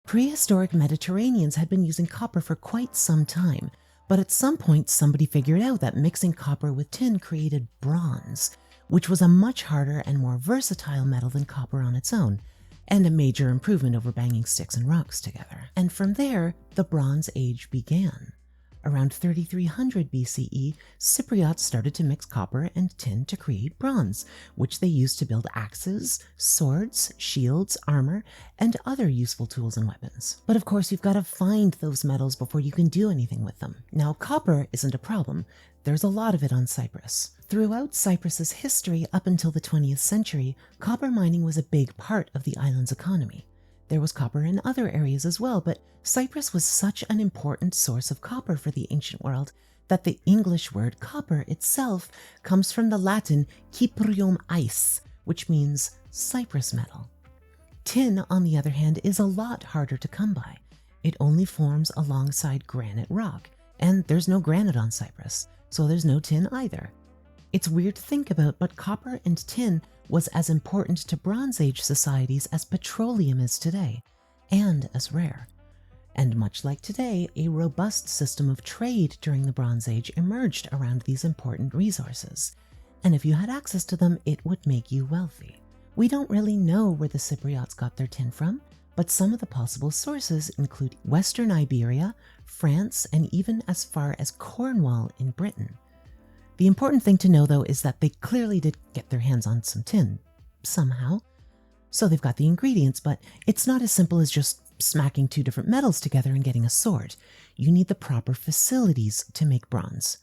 Prehistoric Mediterraneans had been using copper for quite some time, but at some point somebody figured out that mixing copper with tin created bronze, which was a much harder and more versatile metal than copper on its own, and a major improvement over banging sticks and rocks together. And from there, the Bronze Age began. Around 3300 BCE, Cypriots started to mix copper and tin to create bronze, which they used to build axes, swords, shields, armor, and other useful tools and weapons. But of course, you've got to find those metals before you can do anything with them. Now, copper isn't a problem. There's a lot of it on Cyprus. Throughout Cyprus's history up until the 20th century, copper mining was a big part of the island's economy. There was copper in other areas as well, but Cyprus was such an important source of copper for the ancient world that the English word copper itself comes from the Latin cyprium ice, which means Cyprus metal. Tin, on the other hand, is a lot harder to come by. It only forms alongside granite rock, and there's no granite on Cyprus, so there's no tin either. It's weird to think about, but copper and tin was as important to Bronze Age societies as petroleum is today, and as rare. And much like today, a robust system of trade during the Bronze Age emerged around these important resources, and if you had access to them, it would make you wealthy. We don't really know where the Cypriots got their tin from, but some of the possible sources include Western Iberia, France, and even as far as Cornwall in Britain. The important thing to know, though, is that they clearly did get their hands on some tin, somehow. So they've got the ingredients, but it's not as simple as just smacking two different metals together and getting a sword. You need the proper facilities to make bronze.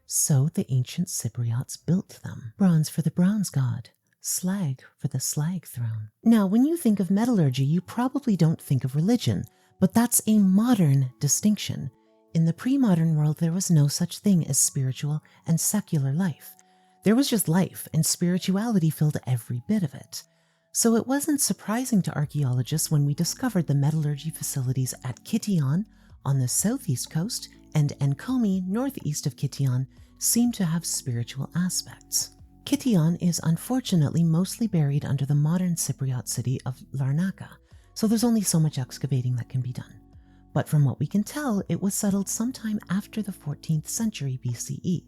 So the ancient Cypriots built them. Bronze for the bronze god, slag for the slag throne. Now, when you think of metallurgy, you probably don't think of religion, but that's a modern distinction. In the pre-modern world, there was no such thing as spiritual and secular life. There was just life, and spirituality filled every bit of it. So it wasn't surprising to archaeologists when we discovered the metallurgy facilities at Kition on the southeast coast and Enkomi northeast of Kition seem to have spiritual aspects. Kition is unfortunately mostly buried under the modern Cypriot city of Larnaca, so there's only so much excavating that can be done. But from what we can tell, it was settled sometime after the 14th century BCE.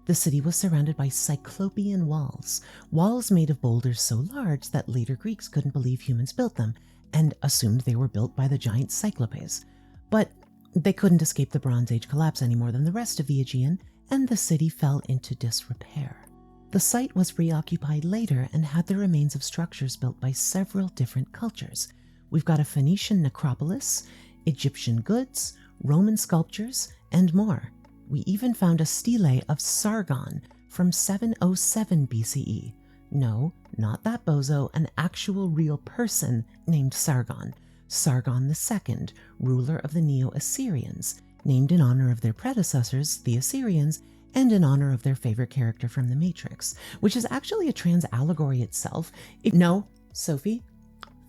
The city was surrounded by cyclopean walls made of boulders so large that later Greeks couldn't believe humans built them and assumed they were built by the giant Cyclopes. But they couldn't escape the Bronze Age collapse any more than the rest of the Aegean, and the city fell into disrepair. The site was reoccupied later and had the remains of structures built by several different cultures. We've got a Phoenician necropolis, Egyptian goods, Roman sculptures, and more. We even found a stele of Sargon from 707 BCE. No, not that bozo, an actual real person named Sargon. Sargon II, ruler of the Neo-Assyrians, named in honor of their predecessors, the Assyrians, and in honor of their favorite character from The Matrix, which is actually a trans allegory itself. No, Sophie,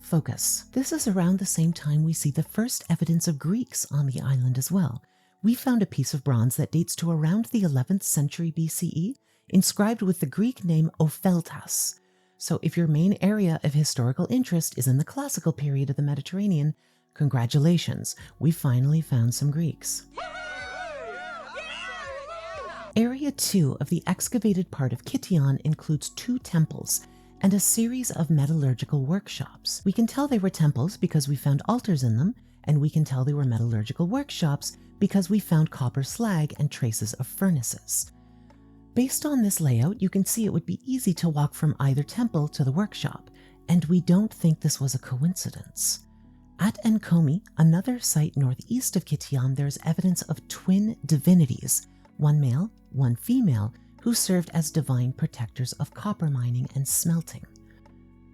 focus. This is around the same time we see the first evidence of Greeks on the island as well. We found a piece of bronze that dates to around the 11th century BCE, inscribed with the Greek name Opheltas. So if your main area of historical interest is in the classical period of the Mediterranean, congratulations, we finally found some Greeks. Area 2 of the excavated part of Kition includes 2 temples and a series of metallurgical workshops. We can tell they were temples because we found altars in them, and we can tell they were metallurgical workshops because we found copper slag and traces of furnaces. Based on this layout, you can see it would be easy to walk from either temple to the workshop, and we don't think this was a coincidence. At Enkomi, another site northeast of Kition, there's evidence of twin divinities, one male, one female, who served as divine protectors of copper mining and smelting.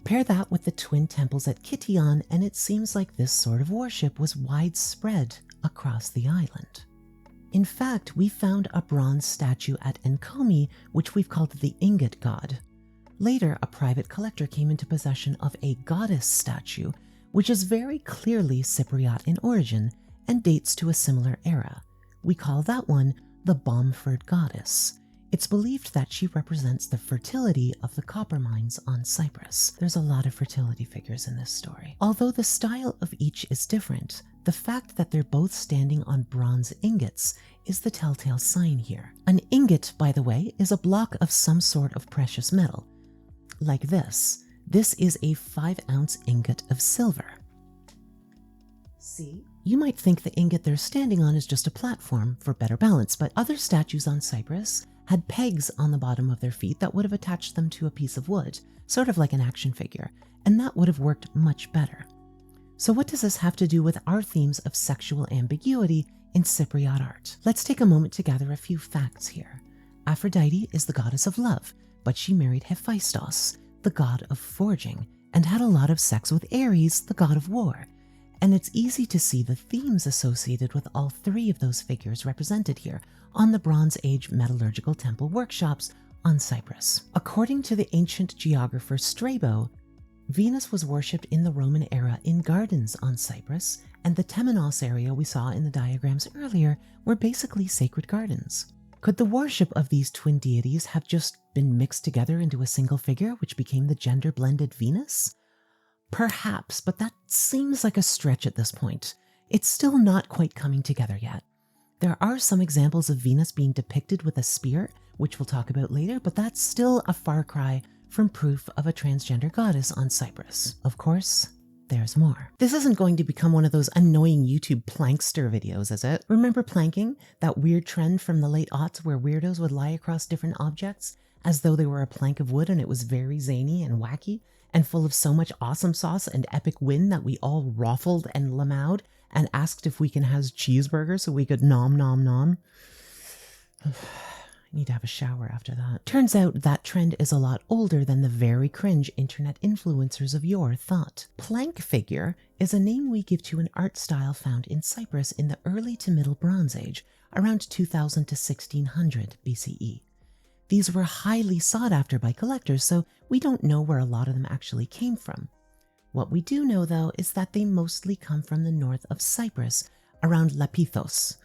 Pair that with the twin temples at Kition, and it seems like this sort of worship was widespread across the island. In fact, we found a bronze statue at Enkomi, which we've called the ingot god. Later, a private collector came into possession of a goddess statue, which is very clearly Cypriot in origin and dates to a similar era. We call that one the Bomford goddess. It's believed that she represents the fertility of the copper mines on Cyprus. There's a lot of fertility figures in this story. Although the style of each is different, the fact that they're both standing on bronze ingots is the telltale sign here. An ingot, by the way, is a block of some sort of precious metal. Like this. This is a 5-ounce ingot of silver. See? You might think the ingot they're standing on is just a platform for better balance, but other statues on Cyprus had pegs on the bottom of their feet that would have attached them to a piece of wood, sort of like an action figure, and that would have worked much better. So what does this have to do with our themes of sexual ambiguity in Cypriot art? Let's take a moment to gather a few facts here. Aphrodite is the goddess of love, but she married Hephaestus, the god of forging, and had a lot of sex with Ares, the god of war. And it's easy to see the themes associated with all 3 of those figures represented here on the Bronze Age metallurgical temple workshops on Cyprus. According to the ancient geographer Strabo, Venus was worshipped in the Roman era in gardens on Cyprus, and the Temenos area we saw in the diagrams earlier were basically sacred gardens. Could the worship of these twin deities have just been mixed together into a single figure, which became the gender-blended Venus? Perhaps, but that seems like a stretch at this point. It's still not quite coming together yet. There are some examples of Venus being depicted with a spear, which we'll talk about later, but that's still a far cry from proof of a transgender goddess on Cyprus. Of course, there's more. This isn't going to become one of those annoying YouTube plankster videos, is it? Remember planking? That weird trend from the late aughts where weirdos would lie across different objects as though they were a plank of wood and it was very zany and wacky? and full of so much awesome sauce and epic win that we all raffled and lamowed and asked if we can have cheeseburgers so we could nom nom nom. I need to have a shower after that. Turns out that trend is a lot older than the very cringe internet influencers of yore thought. Plank figure is a name we give to an art style found in Cyprus in the early to middle Bronze Age, around 2000 to 1600 BCE. These were highly sought after by collectors, so we don't know where a lot of them actually came from. What we do know, though, is that they mostly come from the north of Cyprus, around Paphos.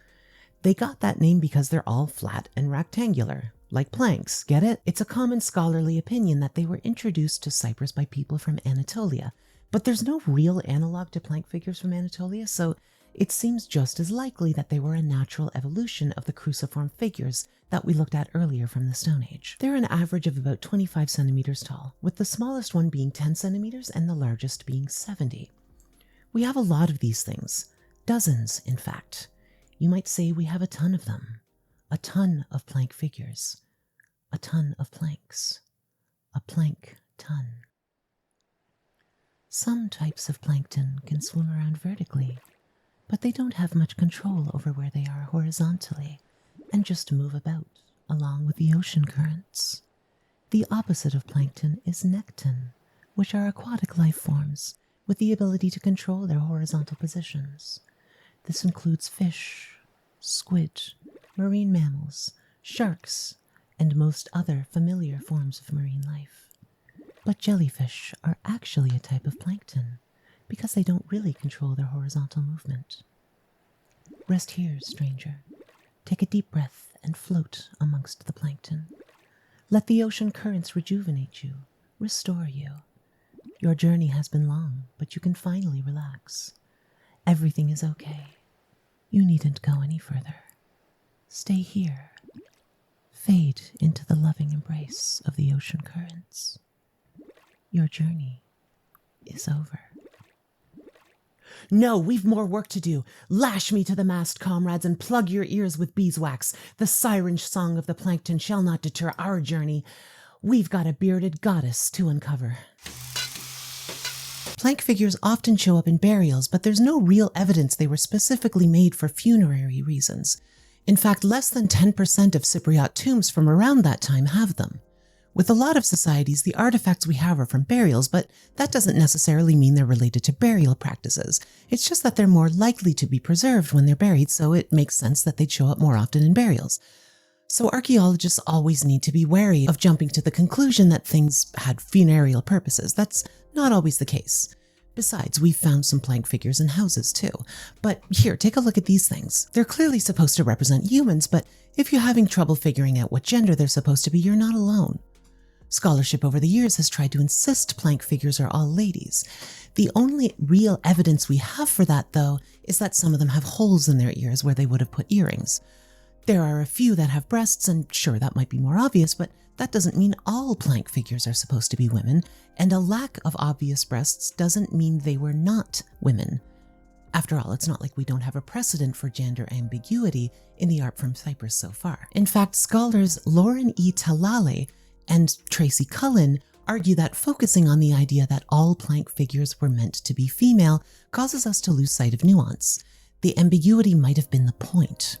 They got that name because they're all flat and rectangular, like planks, get it? It's a common scholarly opinion that they were introduced to Cyprus by people from Anatolia, but there's no real analog to plank figures from Anatolia, so it seems just as likely that they were a natural evolution of the cruciform figures that we looked at earlier from the Stone Age. They're an average of about 25 centimeters tall, with the smallest one being 10 centimeters and the largest being 70. We have a lot of these things, dozens in fact. You might say we have a ton of them, a ton of plank figures, a ton of planks, a plank ton. Some types of plankton can swim around vertically, but they don't have much control over where they are horizontally and just move about along with the ocean currents. The opposite of plankton is nekton, which are aquatic life forms with the ability to control their horizontal positions. This includes fish, squid, marine mammals, sharks, and most other familiar forms of marine life. But jellyfish are actually a type of plankton because they don't really control their horizontal movement. Rest here, stranger. Take a deep breath and float amongst the plankton. Let the ocean currents rejuvenate you, restore you. Your journey has been long, but you can finally relax. Everything is okay. You needn't go any further. Stay here. Fade into the loving embrace of the ocean currents. Your journey is over. No, we've more work to do. Lash me to the mast, comrades, and plug your ears with beeswax. The siren song of the plankton shall not deter our journey. We've got a bearded goddess to uncover. Plank figures often show up in burials, but there's no real evidence they were specifically made for funerary reasons. In fact, less than 10% of Cypriot tombs from around that time have them. With a lot of societies, the artifacts we have are from burials, but that doesn't necessarily mean they're related to burial practices. It's just that they're more likely to be preserved when they're buried, so it makes sense that they'd show up more often in burials. So archaeologists always need to be wary of jumping to the conclusion that things had funereal purposes. That's not always the case. Besides, we've found some plank figures in houses too. But here, take a look at these things. They're clearly supposed to represent humans, but if you're having trouble figuring out what gender they're supposed to be, you're not alone. Scholarship over the years has tried to insist plank figures are all ladies. The only real evidence we have for that, though, is that some of them have holes in their ears where they would have put earrings. There are a few that have breasts, and sure, that might be more obvious, but that doesn't mean all plank figures are supposed to be women, and a lack of obvious breasts doesn't mean they were not women. After all, it's not like we don't have a precedent for gender ambiguity in the art from Cyprus so far. In fact, scholars Lauren E. Talale and Tracy Cullen argue that focusing on the idea that all plank figures were meant to be female causes us to lose sight of nuance. The ambiguity might have been the point.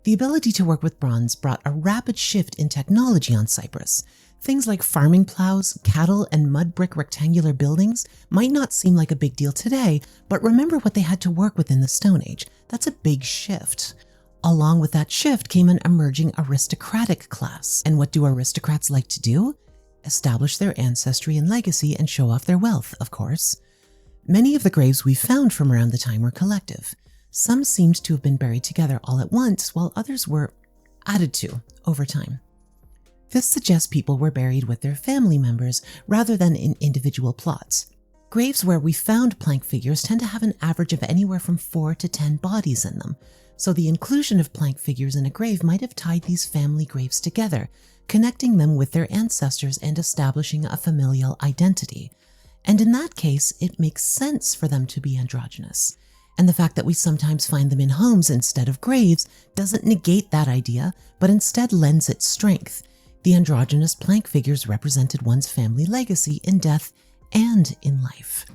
The ability to work with bronze brought a rapid shift in technology on Cyprus. Things like farming plows, cattle, and mud brick rectangular buildings might not seem like a big deal today, but remember what they had to work with in the Stone Age. That's a big shift. Along with that shift came an emerging aristocratic class. And what do aristocrats like to do? Establish their ancestry and legacy and show off their wealth, of course. Many of the graves we found from around the time were collective. Some seemed to have been buried together all at once, while others were added to over time. This suggests people were buried with their family members rather than in individual plots. Graves where we found plank figures tend to have an average of anywhere from 4 to 10 bodies in them, so the inclusion of plank figures in a grave might have tied these family graves together, connecting them with their ancestors and establishing a familial identity. And in that case, it makes sense for them to be androgynous. And the fact that we sometimes find them in homes instead of graves doesn't negate that idea, but instead lends it strength. The androgynous plank figures represented one's family legacy in death and in life.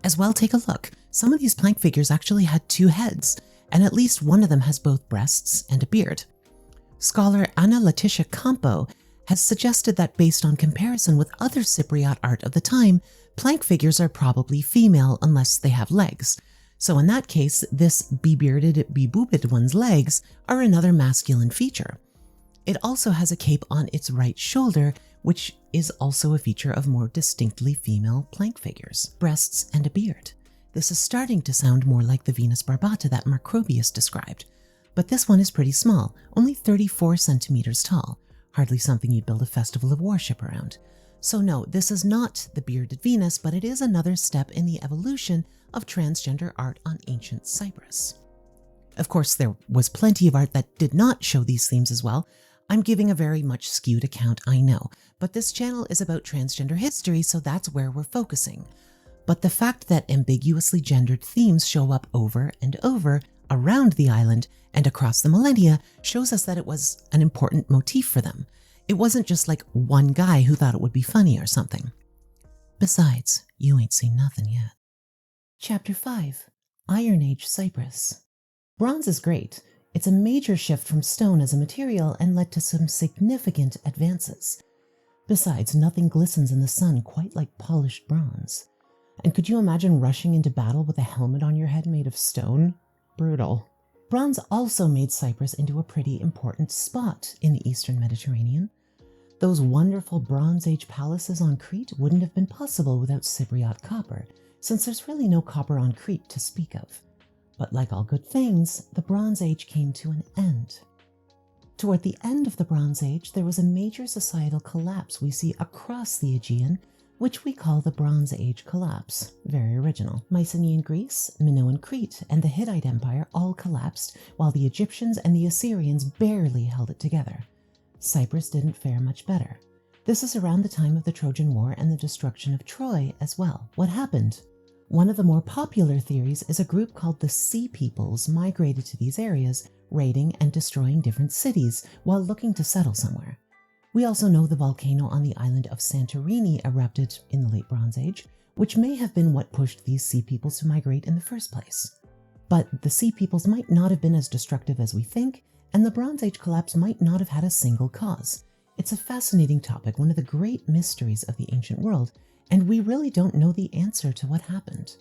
As well, take a look. Some of these plank figures actually had 2 heads, and at least one of them has both breasts and a beard. Scholar Anna Letitia Campo has suggested that based on comparison with other Cypriot art of the time, plank figures are probably female unless they have legs. So in that case, this be-bearded, be-boobed one's legs are another masculine feature. It also has a cape on its right shoulder, which is also a feature of more distinctly female plank figures. Breasts and a beard. This is starting to sound more like the Venus Barbata that Macrobius described, but this one is pretty small, only 34 centimeters tall, hardly something you'd build a festival of worship around. So no, this is not the bearded Venus, but it is another step in the evolution of transgender art on ancient Cyprus. Of course, there was plenty of art that did not show these themes as well. I'm giving a very much skewed account, I know, but this channel is about transgender history, so that's where we're focusing. But the fact that ambiguously gendered themes show up over and over around the island and across the millennia shows us that it was an important motif for them. It wasn't just like one guy who thought it would be funny or something. Besides, you ain't seen nothing yet. Chapter 5. Iron Age Cyprus. Bronze is great. It's a major shift from stone as a material and led to some significant advances. Besides, nothing glistens in the sun quite like polished bronze. And could you imagine rushing into battle with a helmet on your head made of stone? Brutal. Bronze also made Cyprus into a pretty important spot in the Eastern Mediterranean. Those wonderful Bronze Age palaces on Crete wouldn't have been possible without Cypriot copper, since there's really no copper on Crete to speak of. But like all good things, the Bronze Age came to an end. Toward the end of the Bronze Age, there was a major societal collapse we see across the Aegean, which we call the Bronze Age collapse. Very original. Mycenaean Greece, Minoan Crete, and the Hittite Empire all collapsed, while the Egyptians and the Assyrians barely held it together. Cyprus didn't fare much better. This is around the time of the Trojan War and the destruction of Troy as well. What happened? One of the more popular theories is a group called the Sea Peoples migrated to these areas, raiding and destroying different cities while looking to settle somewhere. We also know the volcano on the island of Santorini erupted in the late Bronze Age, which may have been what pushed these Sea Peoples to migrate in the first place. But the Sea Peoples might not have been as destructive as we think, and the Bronze Age collapse might not have had a single cause. It's a fascinating topic, one of the great mysteries of the ancient world, and we really don't know the answer to what happened.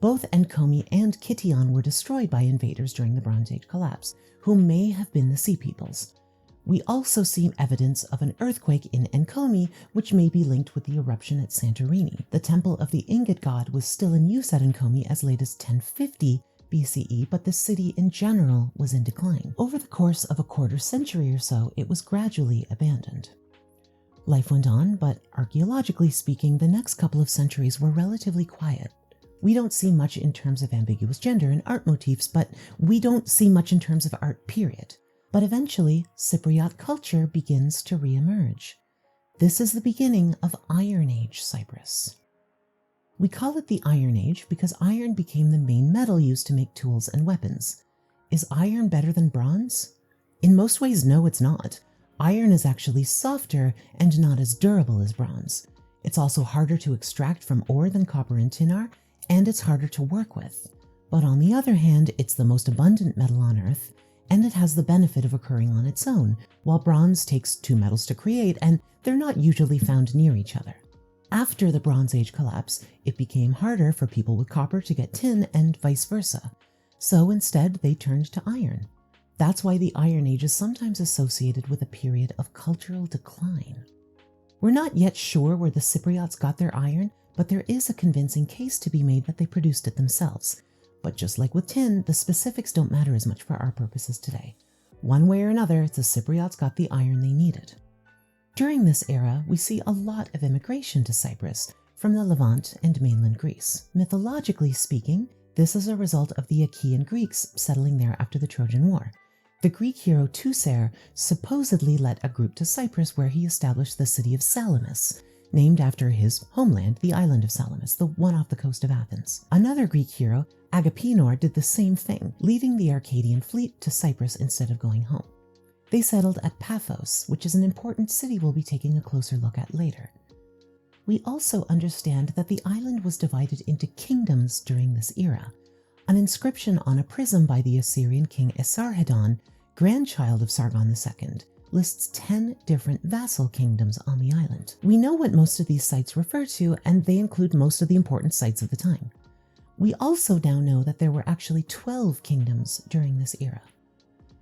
Both Enkomi and Kition were destroyed by invaders during the Bronze Age collapse, who may have been the Sea Peoples. We also see evidence of an earthquake in Enkomi, which may be linked with the eruption at Santorini. The temple of the ingot god was still in use at Enkomi as late as 1050 BCE, but the city in general was in decline. Over the course of a quarter century or so, it was gradually abandoned. Life went on, but archaeologically speaking, the next couple of centuries were relatively quiet. We don't see much in terms of ambiguous gender and art motifs, but we don't see much in terms of art, period. But eventually, Cypriot culture begins to re-emerge. This is the beginning of Iron Age Cyprus. We call it the Iron Age because iron became the main metal used to make tools and weapons. Is iron better than bronze? In most ways, no, it's not. Iron is actually softer and not as durable as bronze. It's also harder to extract from ore than copper and tin are, and it's harder to work with. But on the other hand, it's the most abundant metal on Earth, and it has the benefit of occurring on its own, while bronze takes 2 metals to create, and they're not usually found near each other. After the Bronze Age collapse, it became harder for people with copper to get tin and vice versa. So instead, they turned to iron. That's why the Iron Age is sometimes associated with a period of cultural decline. We're not yet sure where the Cypriots got their iron, but there is a convincing case to be made that they produced it themselves. But just like with tin, the specifics don't matter as much for our purposes today. One way or another, the Cypriots got the iron they needed. During this era, we see a lot of immigration to Cyprus from the Levant and mainland Greece. Mythologically speaking, this is a result of the Achaean Greeks settling there after the Trojan War. The Greek hero Teucer supposedly led a group to Cyprus where he established the city of Salamis, named after his homeland, the island of Salamis, the one off the coast of Athens. Another Greek hero, Agapenor, did the same thing, leading the Arcadian fleet to Cyprus instead of going home. They settled at Paphos, which is an important city we'll be taking a closer look at later. We also understand that the island was divided into kingdoms during this era. An inscription on a prism by the Assyrian king Esarhaddon, grandchild of Sargon II, lists 10 different vassal kingdoms on the island. We know what most of these sites refer to, and they include most of the important sites of the time. We also now know that there were actually 12 kingdoms during this era.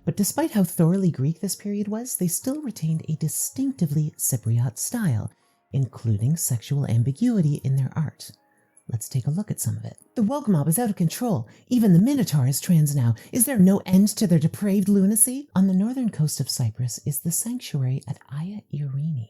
But despite how thoroughly Greek this period was, they still retained a distinctively Cypriot style, including sexual ambiguity in their art. Let's take a look at some of it. The woke mob is out of control. Even the Minotaur is trans now. Is there no end to their depraved lunacy? On the northern coast of Cyprus is the sanctuary at Enarees.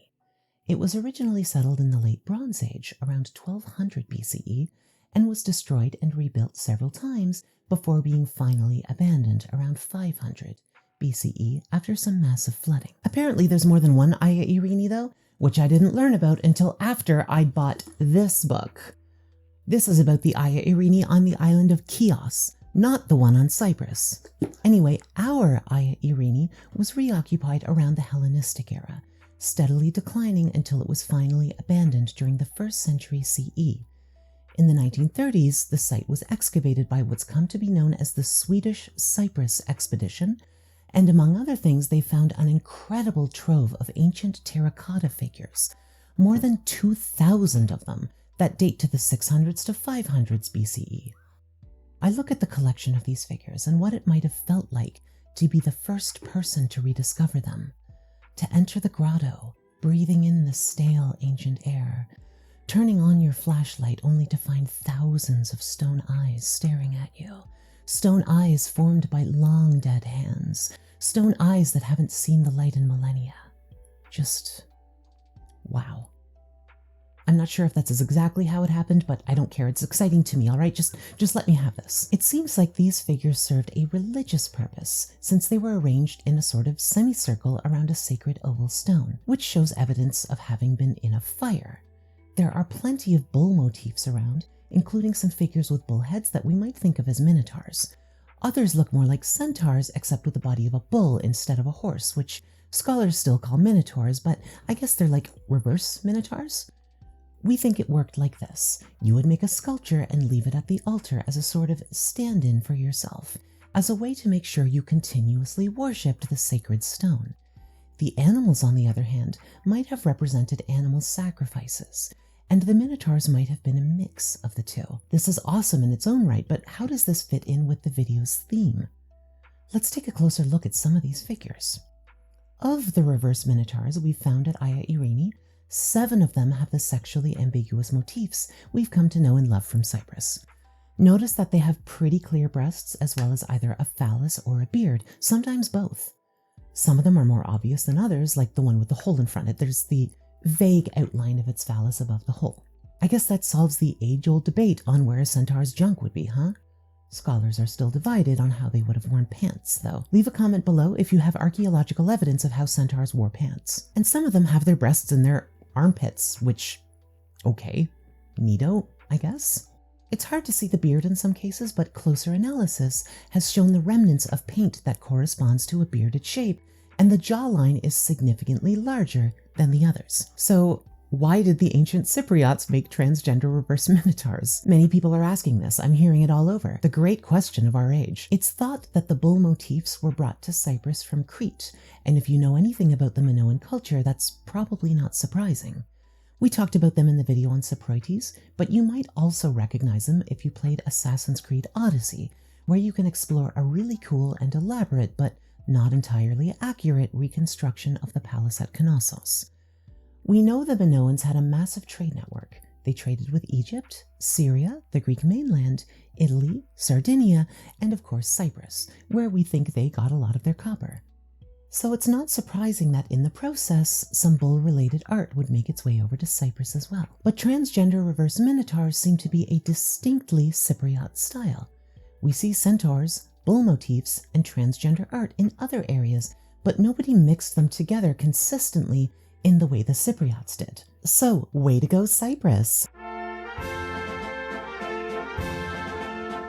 It was originally settled in the late Bronze Age, around 1200 BCE, and was destroyed and rebuilt several times before being finally abandoned around 500 BCE after some massive flooding. Apparently there's more than one Enarees though, which I didn't learn about until after I'd bought this book. This is about the Enarees on the island of Chios, not the one on Cyprus. Anyway, our Enarees was reoccupied around the Hellenistic era, steadily declining until it was finally abandoned during the 1st century CE. In the 1930s, the site was excavated by what's come to be known as the Swedish Cyprus expedition, and among other things, they found an incredible trove of ancient terracotta figures, more than 2,000 of them, that date to the 600s to 500s BCE. I look at the collection of these figures and what it might have felt like to be the first person to rediscover them, to enter the grotto, breathing in the stale ancient air, turning on your flashlight only to find thousands of stone eyes staring at you, stone eyes formed by long dead hands, stone eyes that haven't seen the light in millennia. Just wow. I'm not sure if that's exactly how it happened, but I don't care. It's exciting to me, all right? Just let me have this. It seems like these figures served a religious purpose, since they were arranged in a sort of semicircle around a sacred oval stone, which shows evidence of having been in a fire. There are plenty of bull motifs around, including some figures with bull heads that we might think of as minotaurs. Others look more like centaurs, except with the body of a bull instead of a horse, which scholars still call minotaurs, but I guess they're like reverse minotaurs. We think it worked like this. You would make a sculpture and leave it at the altar as a sort of stand-in for yourself, as a way to make sure you continuously worshipped the sacred stone. The animals, on the other hand, might have represented animal sacrifices, and the minotaurs might have been a mix of the two. This is awesome in its own right, but how does this fit in with the video's theme? Let's take a closer look at some of these figures. Of the reverse minotaurs we found at Enarees, 7 of them have the sexually ambiguous motifs we've come to know and love from Cyprus. Notice that they have pretty clear breasts as well as either a phallus or a beard, sometimes both. Some of them are more obvious than others, like the one with the hole in front. There's the vague outline of its phallus above the hole. I guess that solves the age-old debate on where a centaur's junk would be, huh? Scholars are still divided on how they would have worn pants, though. Leave a comment below if you have archaeological evidence of how centaurs wore pants. And some of them have their breasts in their armpits, which, okay, neato, I guess. It's hard to see the beard in some cases, but closer analysis has shown the remnants of paint that corresponds to a bearded shape, and the jawline is significantly larger than the others. So why did the ancient Cypriots make transgender reverse minotaurs? Many people are asking this. I'm hearing it all over. The great question of our age. It's thought that the bull motifs were brought to Cyprus from Crete, and if you know anything about the Minoan culture, that's probably not surprising. We talked about them in the video on Cypriotes, but you might also recognize them if you played Assassin's Creed Odyssey, where you can explore a really cool and elaborate, but not entirely accurate reconstruction of the palace at Knossos. We know the Minoans had a massive trade network. They traded with Egypt, Syria, the Greek mainland, Italy, Sardinia, and of course Cyprus, where we think they got a lot of their copper. So it's not surprising that in the process, some bull-related art would make its way over to Cyprus as well. But transgender reverse minotaurs seem to be a distinctly Cypriot style. We see centaurs, bull motifs, and transgender art in other areas, but nobody mixed them together consistently in the way the Cypriots did. So, way to go, Cyprus!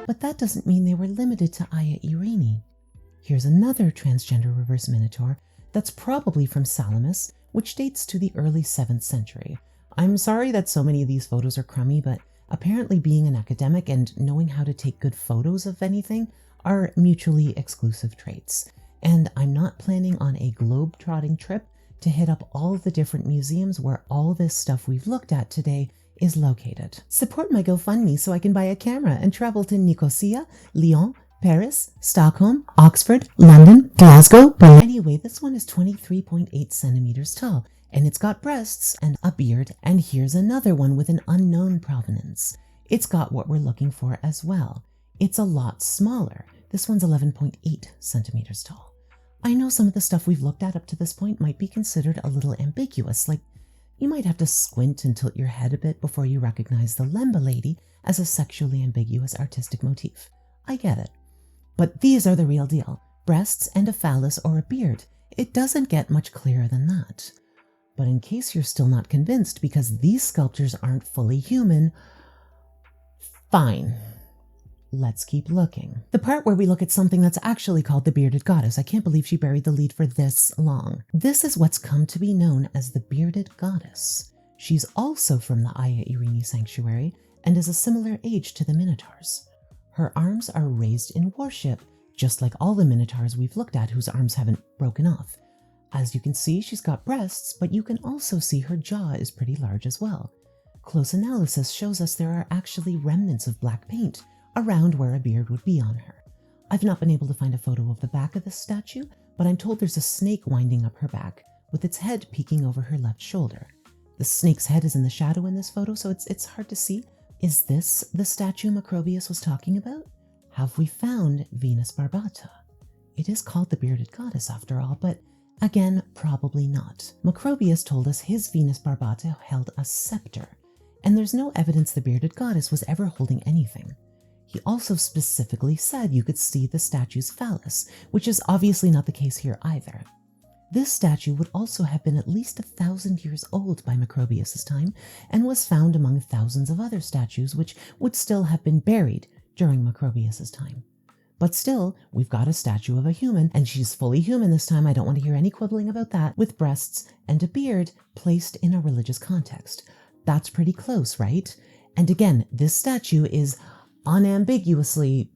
But that doesn't mean they were limited to Enarees. Here's another transgender reverse minotaur that's probably from Salamis, which dates to the early 7th century. I'm sorry that so many of these photos are crummy, but apparently being an academic and knowing how to take good photos of anything are mutually exclusive traits. And I'm not planning on a globe-trotting trip to hit up all the different museums where all this stuff we've looked at today is located. Support my GoFundMe so I can buy a camera and travel to Nicosia, Lyon, Paris, Stockholm, Oxford, London, Glasgow, Berlin. Anyway, this one is 23.8 centimeters tall, and it's got breasts and a beard, and here's another one with an unknown provenance. It's got what we're looking for as well. It's a lot smaller. This one's 11.8 centimeters tall. I know some of the stuff we've looked at up to this point might be considered a little ambiguous, like you might have to squint and tilt your head a bit before you recognize the Lemba lady as a sexually ambiguous artistic motif. I get it. But these are the real deal. Breasts and a phallus or a beard. It doesn't get much clearer than that. But in case you're still not convinced because these sculptures aren't fully human, fine. Let's keep looking. The part where we look at something that's actually called the bearded goddess. I can't believe she buried the lead for this long. This is what's come to be known as the bearded goddess. She's also from the Enarees sanctuary and is a similar age to the Minotaurs. Her arms are raised in worship, just like all the Minotaurs we've looked at whose arms haven't broken off. As you can see, she's got breasts, but you can also see her jaw is pretty large as well. Close analysis shows us there are actually remnants of black paint around where a beard would be on her. I've not been able to find a photo of the back of this statue, but I'm told there's a snake winding up her back, with its head peeking over her left shoulder. The snake's head is in the shadow in this photo, so it's hard to see. Is this the statue Macrobius was talking about? Have we found Venus Barbata? It is called the bearded goddess after all, but again, probably not. Macrobius told us his Venus Barbata held a scepter, and there's no evidence the bearded goddess was ever holding anything. He also specifically said you could see the statue's phallus, which is obviously not the case here either. This statue would also have been at least 1,000 years old by Macrobius's time and was found among thousands of other statues which would still have been buried during Macrobius's time. But still, we've got a statue of a human, and she's fully human this time. I don't want to hear any quibbling about that, with breasts and a beard placed in a religious context. That's pretty close, right? And again, this statue is ambiguously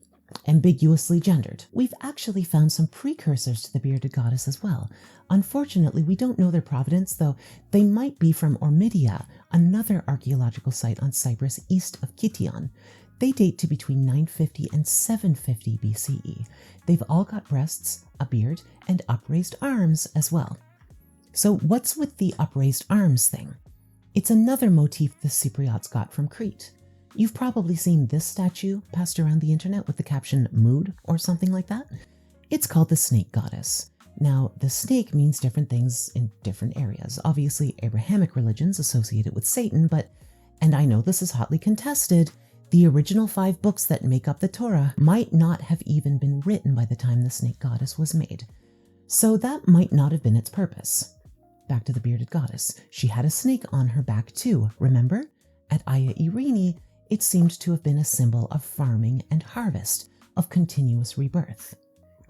gendered. We've actually found some precursors to the bearded goddess as well. Unfortunately, we don't know their provenance, though they might be from Ormidia, another archaeological site on Cyprus east of Kition. They date to between 950 and 750 BCE. They've all got breasts, a beard, and upraised arms as well. So what's with the upraised arms thing? It's another motif the Cypriots got from Crete. You've probably seen this statue passed around the internet with the caption mood or something like that. It's called the snake goddess. Now, the snake means different things in different areas. Obviously, Abrahamic religions associate it with Satan, but, and I know this is hotly contested, the original 5 books that make up the Torah might not have even been written by the time the snake goddess was made. So that might not have been its purpose. Back to the bearded goddess. She had a snake on her back too, remember? At Enarees, it seemed to have been a symbol of farming and harvest, of continuous rebirth.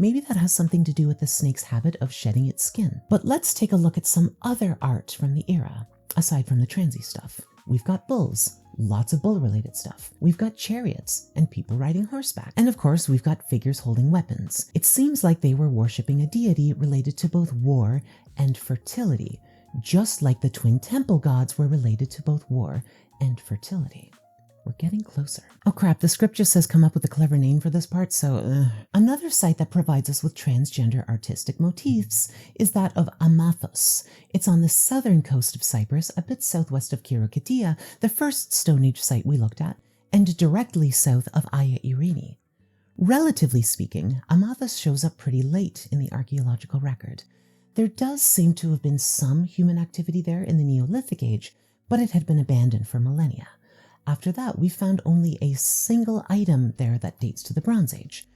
Maybe that has something to do with the snake's habit of shedding its skin. But let's take a look at some other art from the era, aside from the transy stuff. We've got bulls, lots of bull-related stuff. We've got chariots and people riding horseback. And of course, we've got figures holding weapons. It seems like they were worshipping a deity related to both war and fertility, just like the twin temple gods were related to both war and fertility. We're getting closer. Oh crap, the script just says come up with a clever name for this part, so Another site that provides us with transgender artistic motifs is that of Amathos. It's on the southern coast of Cyprus, a bit southwest of Kyrokitia, the first Stone Age site we looked at, and directly south of Enarees. Relatively speaking, Amathos shows up pretty late in the archaeological record. There does seem to have been some human activity there in the Neolithic age, but it had been abandoned for millennia. After that, we found only a single item there that dates to the Bronze Age.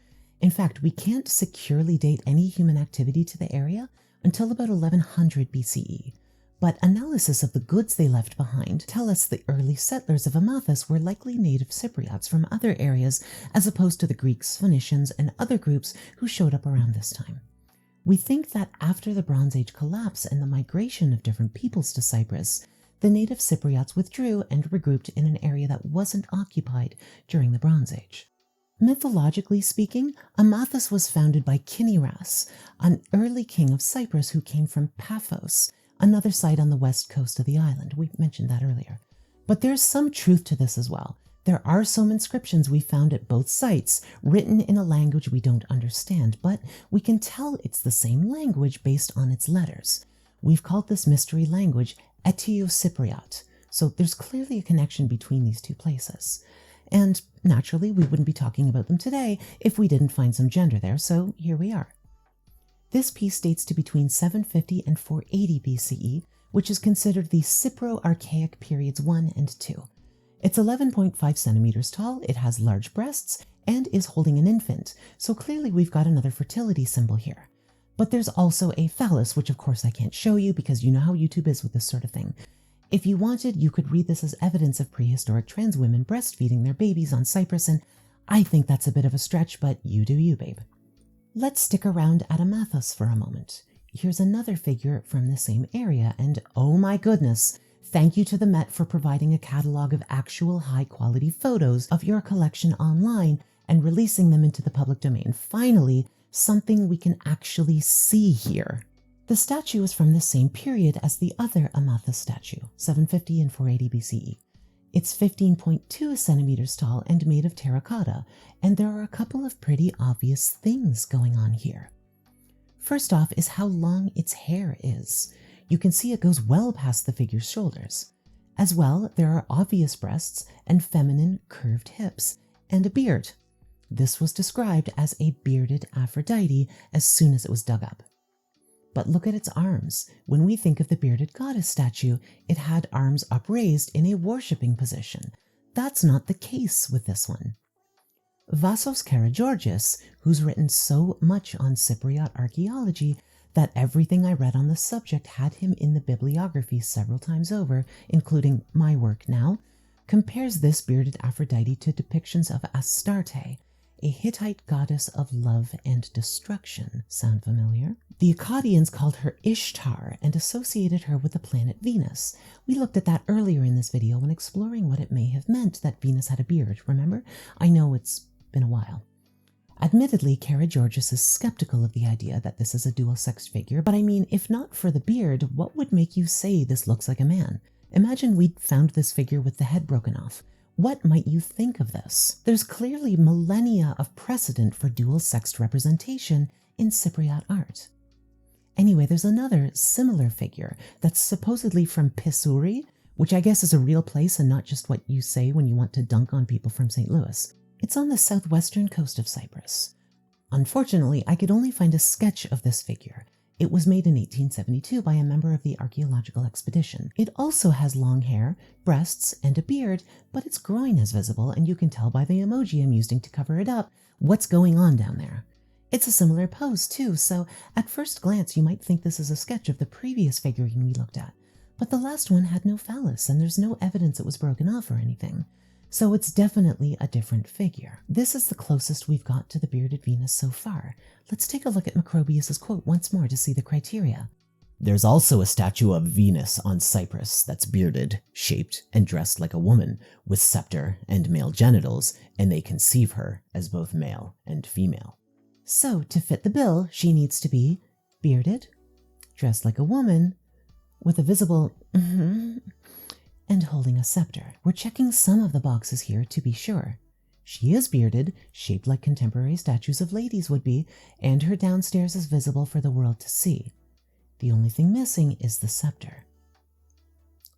In fact, we can't securely date any human activity to the area until about 1100 BCE. But analysis of the goods they left behind tell us the early settlers of Amathos were likely native Cypriots from other areas as opposed to the Greeks, Phoenicians, and other groups who showed up around this time. We think that after the Bronze Age collapse and the migration of different peoples to Cyprus, the native Cypriots withdrew and regrouped in an area that wasn't occupied during the Bronze Age. Mythologically speaking, Amathus was founded by Kiniras, an early king of Cyprus who came from Paphos, another site on the west coast of the island. We mentioned that earlier. But there's some truth to this as well. There are some inscriptions we found at both sites, written in a language we don't understand, but we can tell it's the same language based on its letters. We've called this mystery language Etio-Cypriot, so there's clearly a connection between these two places. And naturally, we wouldn't be talking about them today if we didn't find some gender there, so here we are. This piece dates to between 750 and 480 BCE, which is considered the Cypro-Archaic periods 1 and 2. It's 11.5 centimeters tall, it has large breasts, and is holding an infant, so clearly we've got another fertility symbol here. But there's also a phallus, which of course I can't show you because you know how YouTube is with this sort of thing. If you wanted, you could read this as evidence of prehistoric trans women breastfeeding their babies on Cyprus, and I think that's a bit of a stretch, but you do you, babe. Let's stick around at Amathus for a moment. Here's another figure from the same area, and oh my goodness, thank you to the Met for providing a catalog of actual high-quality photos of your collection online and releasing them into the public domain. Finally, something we can actually see here. The statue is from the same period as the other Amathus statue, 750 and 480 BCE. It's 15.2 centimeters tall and made of terracotta, and there are a couple of pretty obvious things going on here. First off is how long its hair is. You can see it goes well past the figure's shoulders. As well, there are obvious breasts and feminine curved hips, and a beard. This was described as a bearded Aphrodite as soon as it was dug up. But look at its arms. When we think of the bearded goddess statue, it had arms upraised in a worshipping position. That's not the case with this one. Vassos Karageorgis, who's written so much on Cypriot archaeology that everything I read on the subject had him in the bibliography several times over, including my work now, compares this bearded Aphrodite to depictions of Astarte, a Hittite goddess of love and destruction. Sound familiar? The Akkadians called her Ishtar and associated her with the planet Venus. We looked at that earlier in this video when exploring what it may have meant that Venus had a beard, remember? I know it's been a while. Admittedly, Karageorgis is skeptical of the idea that this is a dual-sexed figure, but I mean, if not for the beard, what would make you say this looks like a man? Imagine we'd found this figure with the head broken off. What might you think of this? There's clearly millennia of precedent for dual-sexed representation in Cypriot art. Anyway, there's another similar figure that's supposedly from Pissouri, which I guess is a real place and not just what you say when you want to dunk on people from St. Louis. It's on the southwestern coast of Cyprus. Unfortunately, I could only find a sketch of this figure. It was made in 1872 by a member of the archaeological expedition. It also has long hair, breasts, and a beard, but its groin is visible, and you can tell by the emoji I'm using to cover it up what's going on down there. It's a similar pose too, so at first glance you might think this is a sketch of the previous figurine we looked at, but the last one had no phallus and there's no evidence it was broken off or anything, so it's definitely a different figure. This is the closest we've got to the bearded Venus so far. Let's take a look at Macrobius's quote once more to see the criteria. There's also a statue of Venus on Cyprus that's bearded, shaped, and dressed like a woman, with scepter and male genitals, and they conceive her as both male and female. So, to fit the bill, she needs to be bearded, dressed like a woman, with a visible and holding a scepter. We're checking some of the boxes here to be sure. She is bearded, shaped like contemporary statues of ladies would be, and her downstairs is visible for the world to see. The only thing missing is the scepter.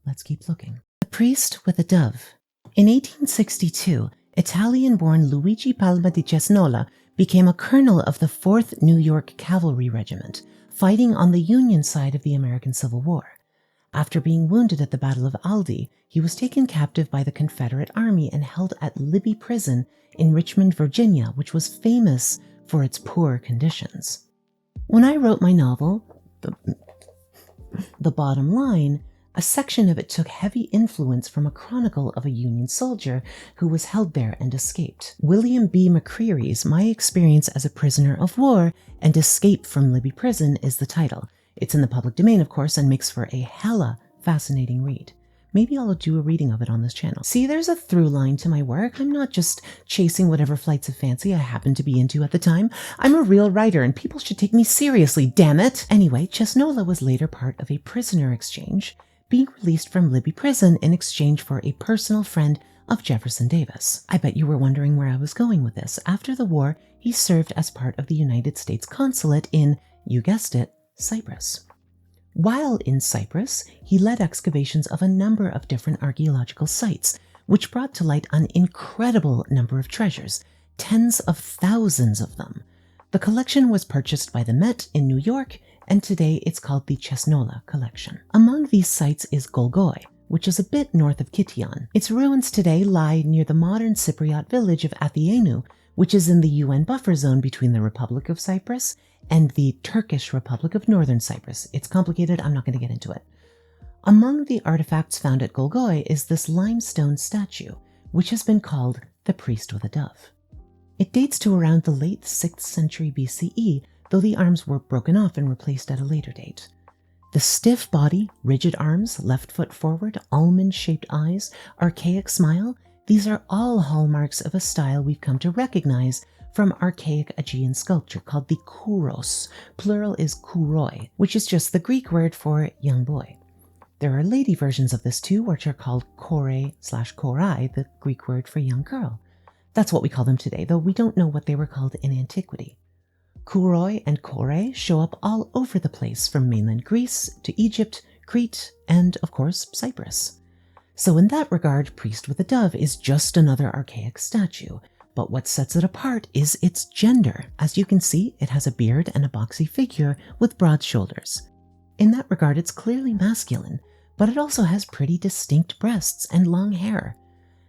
Let's keep looking. The priest with a dove. In 1862, Italian-born Luigi Palma di Cesnola became a colonel of the 4th New York Cavalry Regiment, fighting on the Union side of the American Civil War. After being wounded at the Battle of Aldie, he was taken captive by the Confederate Army and held at Libby Prison in Richmond, Virginia, which was famous for its poor conditions. When I wrote my novel, The Bottom Line, a section of it took heavy influence from a chronicle of a Union soldier who was held there and escaped. William B. McCreary's My Experience as a Prisoner of War and Escape from Libby Prison is the title. It's in the public domain, of course, and makes for a hella fascinating read. Maybe I'll do a reading of it on this channel. See, there's a through line to my work. I'm not just chasing whatever flights of fancy I happen to be into at the time. I'm a real writer, and people should take me seriously, damn it! Anyway, Cesnola was later part of a prisoner exchange, being released from Libby prison in exchange for a personal friend of Jefferson Davis. I bet you were wondering where I was going with this. After the war, he served as part of the United States consulate in, you guessed it, Cyprus. While in Cyprus, he led excavations of a number of different archaeological sites, which brought to light an incredible number of treasures, tens of thousands of them. The collection was purchased by the Met in New York, and today it's called the Cesnola Collection. Among these sites is Golgoi, which is a bit north of Kition. Its ruins today lie near the modern Cypriot village of Athienou, which is in the UN buffer zone between the Republic of Cyprus and the Turkish Republic of Northern Cyprus. It's complicated, I'm not going to get into it. Among the artifacts found at Golgoi is this limestone statue, which has been called the Priest with a Dove. It dates to around the late 6th century BCE, though the arms were broken off and replaced at a later date. The stiff body, rigid arms, left foot forward, almond-shaped eyes, archaic smile, these are all hallmarks of a style we've come to recognize from archaic Aegean sculpture called the kouros. Plural is kouroi, which is just the Greek word for young boy. There are lady versions of this too, which are called kore/korai, the Greek word for young girl. That's what we call them today, though we don't know what they were called in antiquity. Kouroi and kore show up all over the place, from mainland Greece to Egypt, Crete, and, of course, Cyprus. So in that regard, Priest with a Dove is just another archaic statue, but what sets it apart is its gender. As you can see, it has a beard and a boxy figure with broad shoulders. In that regard, it's clearly masculine, but it also has pretty distinct breasts and long hair.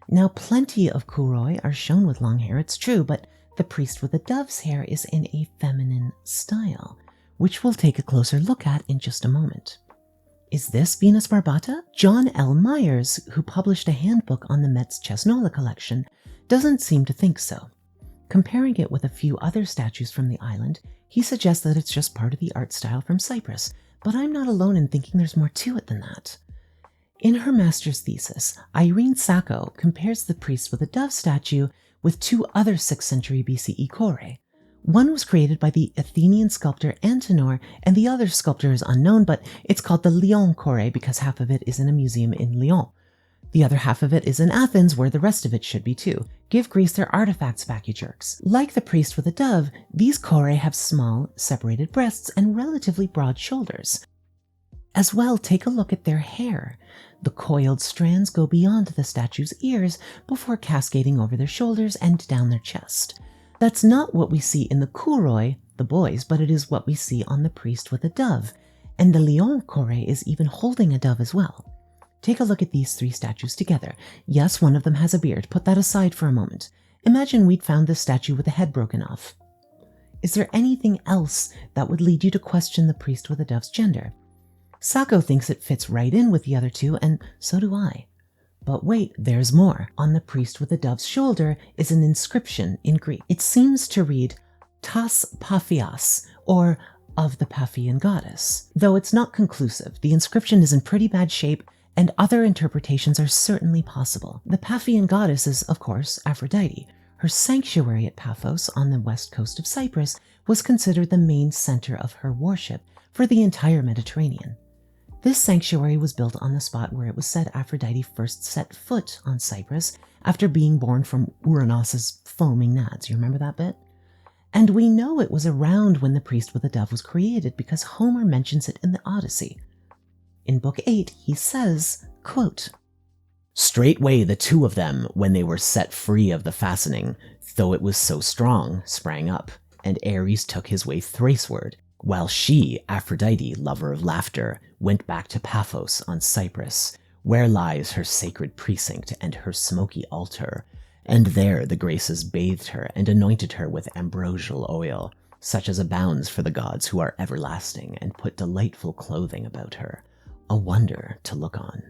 Now, plenty of kouroi are shown with long hair, it's true, but the Priest with a Dove's hair is in a feminine style, which we'll take a closer look at in just a moment. Is this Venus Barbata? John L. Myers, who published a handbook on the Met's Cesnola collection, doesn't seem to think so. Comparing it with a few other statues from the island, he suggests that it's just part of the art style from Cyprus, but I'm not alone in thinking there's more to it than that. In her master's thesis, Irene Sacco compares the Priest with a Dove statue with two other 6th century BCE kore. One was created by the Athenian sculptor Antenor, and the other sculptor is unknown, but it's called the Lyon kore because half of it is in a museum in Lyon. The other half of it is in Athens, where the rest of it should be too. Give Greece their artifacts back, you jerks. Like the Priest with a Dove, these kore have small, separated breasts and relatively broad shoulders. As well, take a look at their hair. The coiled strands go beyond the statue's ears before cascading over their shoulders and down their chest. That's not what we see in the kouroi, the boys, but it is what we see on the Priest with a Dove, and the Lyon kore is even holding a dove as well. Take a look at these three statues together. Yes, one of them has a beard. Put that aside for a moment. Imagine we'd found this statue with the head broken off. Is there anything else that would lead you to question the Priest with a Dove's gender? Sacco thinks it fits right in with the other two, and so do I. But wait, there's more. On the Priest with a Dove's shoulder is an inscription in Greek. It seems to read Tas Paphias, or of the Paphian goddess. Though it's not conclusive, the inscription is in pretty bad shape, and other interpretations are certainly possible. The Paphian goddess is, of course, Aphrodite. Her sanctuary at Paphos on the west coast of Cyprus was considered the main center of her worship for the entire Mediterranean. This sanctuary was built on the spot where it was said Aphrodite first set foot on Cyprus after being born from Uranus's foaming nads. You remember that bit? And we know it was around when the Priest with a Dove was created because Homer mentions it in the Odyssey. In Book 8, he says, quote, "Straightway the two of them, when they were set free of the fastening, though it was so strong, sprang up, and Ares took his way Thraceward, while she, Aphrodite, lover of laughter, went back to Paphos on Cyprus, where lies her sacred precinct and her smoky altar, and there the Graces bathed her and anointed her with ambrosial oil, such as abounds for the gods who are everlasting, and put delightful clothing about her, a wonder to look on."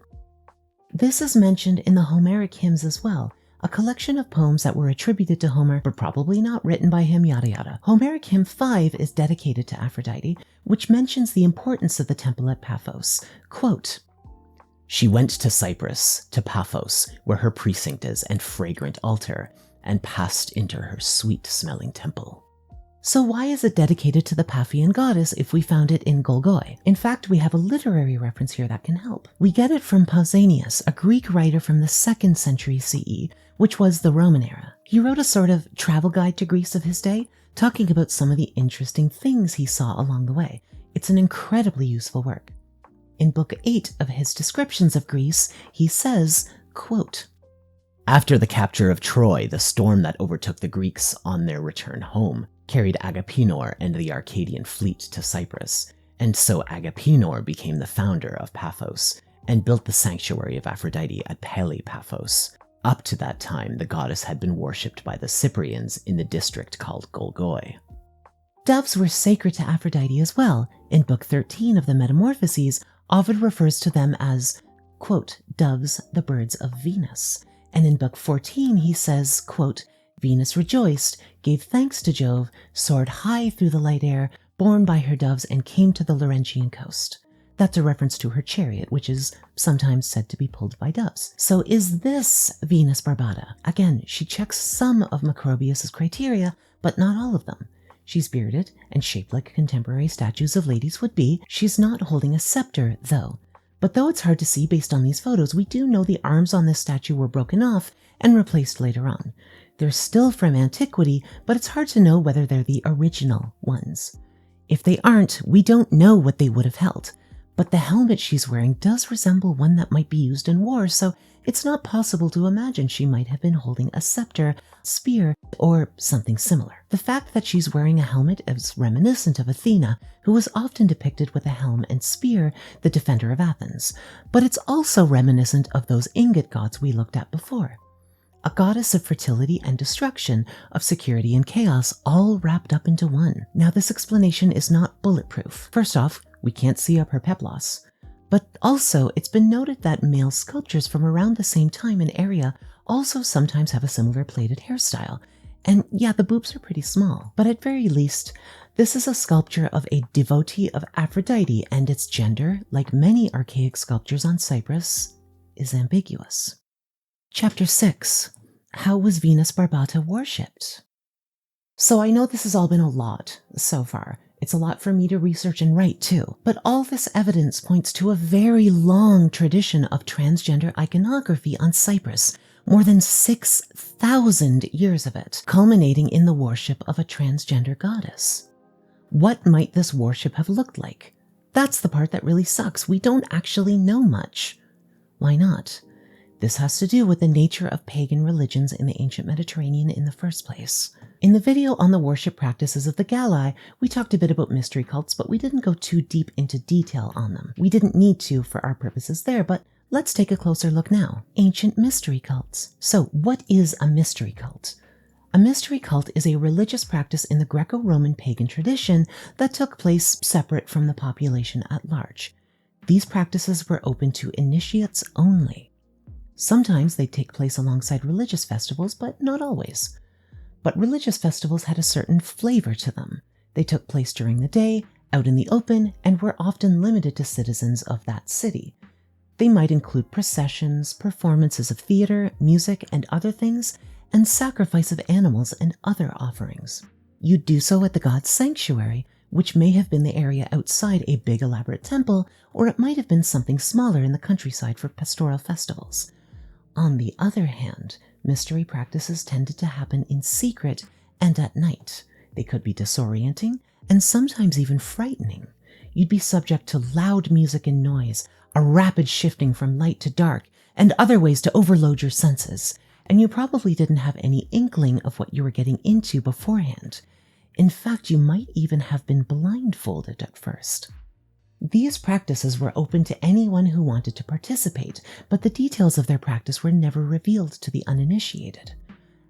This is mentioned in the Homeric hymns as well, a collection of poems that were attributed to Homer but probably not written by him, yada yada. Homeric hymn 5 is dedicated to Aphrodite, which mentions the importance of the temple at Paphos. Quote, She went to Cyprus, to Paphos, where her precinct is and fragrant altar, and passed into her sweet-smelling temple. So why is it dedicated to the Paphian goddess if we found it in Golgoi? In fact, we have a literary reference here that can help. We get it from Pausanias, a Greek writer from the 2nd century CE, which was the Roman era. He wrote a sort of travel guide to Greece of his day, talking about some of the interesting things he saw along the way. It's an incredibly useful work. In Book 8 of his descriptions of Greece, he says, quote, "After the capture of Troy, the storm that overtook the Greeks on their return home carried Agapinor and the Arcadian fleet to Cyprus, and so Agapinor became the founder of Paphos and built the sanctuary of Aphrodite at Paphos. Up to that time, the goddess had been worshipped by the Cyprians in the district called Golgoi." Doves were sacred to Aphrodite as well. In Book 13 of the Metamorphoses, Ovid refers to them as, quote, "doves, the birds of Venus." And in Book 14, he says, quote, "Venus rejoiced, gave thanks to Jove, soared high through the light air, borne by her doves, and came to the Laurentian coast." That's a reference to her chariot, which is sometimes said to be pulled by doves. So is this Venus Barbata? Again, she checks some of Macrobius's criteria, but not all of them. She's bearded and shaped like contemporary statues of ladies would be. She's not holding a scepter, though. But though it's hard to see based on these photos, we do know the arms on this statue were broken off and replaced later on. They're still from antiquity, but it's hard to know whether they're the original ones. If they aren't, we don't know what they would have held. But the helmet she's wearing does resemble one that might be used in war, so it's not possible to imagine she might have been holding a scepter, spear, or something similar. The fact that she's wearing a helmet is reminiscent of Athena, who was often depicted with a helm and spear, the defender of Athens. But it's also reminiscent of those ingot gods we looked at before. A goddess of fertility and destruction, of security and chaos, all wrapped up into one. Now, this explanation is not bulletproof. First off, we can't see up her peplos. But also, it's been noted that male sculptures from around the same time and area also sometimes have a similar plaited hairstyle. And yeah, the boobs are pretty small, but at very least, this is a sculpture of a devotee of Aphrodite, and its gender, like many archaic sculptures on Cyprus, is ambiguous. Chapter 6. How was Venus Barbata worshipped? So I know this has all been a lot so far. It's a lot for me to research and write too. But all this evidence points to a very long tradition of transgender iconography on Cyprus, more than 6,000 years of it, culminating in the worship of a transgender goddess. What might this worship have looked like? That's the part that really sucks. We don't actually know much. Why not? This has to do with the nature of pagan religions in the ancient Mediterranean in the first place. In the video on the worship practices of the Galli, we talked a bit about mystery cults, but we didn't go too deep into detail on them. We didn't need to for our purposes there, but let's take a closer look now. Ancient mystery cults. So what is a mystery cult? A mystery cult is a religious practice in the Greco-Roman pagan tradition that took place separate from the population at large. These practices were open to initiates only. Sometimes they take place alongside religious festivals, but not always. But religious festivals had a certain flavor to them. They took place during the day, out in the open, and were often limited to citizens of that city. They might include processions, performances of theater, music, and other things, and sacrifice of animals and other offerings. You'd do so at the god's sanctuary, which may have been the area outside a big elaborate temple, or it might have been something smaller in the countryside for pastoral festivals. On the other hand, mystery practices tended to happen in secret and at night. They could be disorienting and sometimes even frightening. You'd be subject to loud music and noise, a rapid shifting from light to dark, and other ways to overload your senses. And you probably didn't have any inkling of what you were getting into beforehand. In fact, you might even have been blindfolded at first. These practices were open to anyone who wanted to participate, but the details of their practice were never revealed to the uninitiated.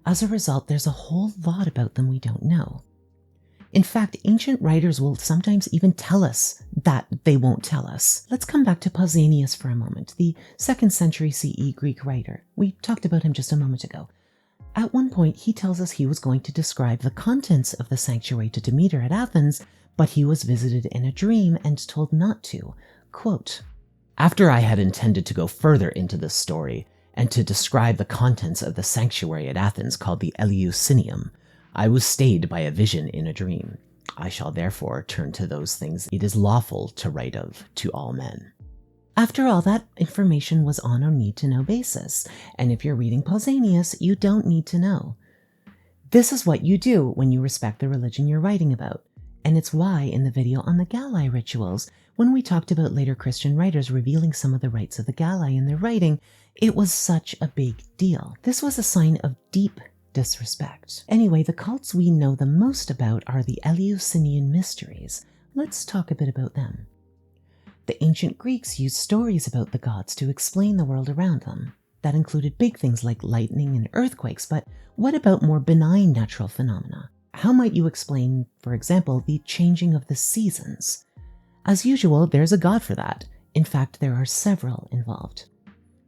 As a result, there's a whole lot about them we don't know. In fact, ancient writers will sometimes even tell us that they won't tell us. Let's come back to Pausanias for a moment, the 2nd century CE Greek writer. We talked about him just a moment ago. At one point, he tells us he was going to describe the contents of the sanctuary to Demeter at Athens, but he was visited in a dream and told not to. Quote, After I had intended to go further into this story and to describe the contents of the sanctuary at Athens called the Eleusinium, I was stayed by a vision in a dream. I shall therefore turn to those things it is lawful to write of to all men. After all, that information was on a need-to-know basis, and if you're reading Pausanias, you don't need to know. This is what you do when you respect the religion you're writing about, and it's why in the video on the Galli rituals, when we talked about later Christian writers revealing some of the rites of the Galli in their writing, it was such a big deal. This was a sign of deep disrespect. Anyway, the cults we know the most about are the Eleusinian mysteries. Let's talk a bit about them. The ancient Greeks used stories about the gods to explain the world around them. That included big things like lightning and earthquakes, but what about more benign natural phenomena? How might you explain, for example, the changing of the seasons? As usual, there's a god for that. In fact, there are several involved.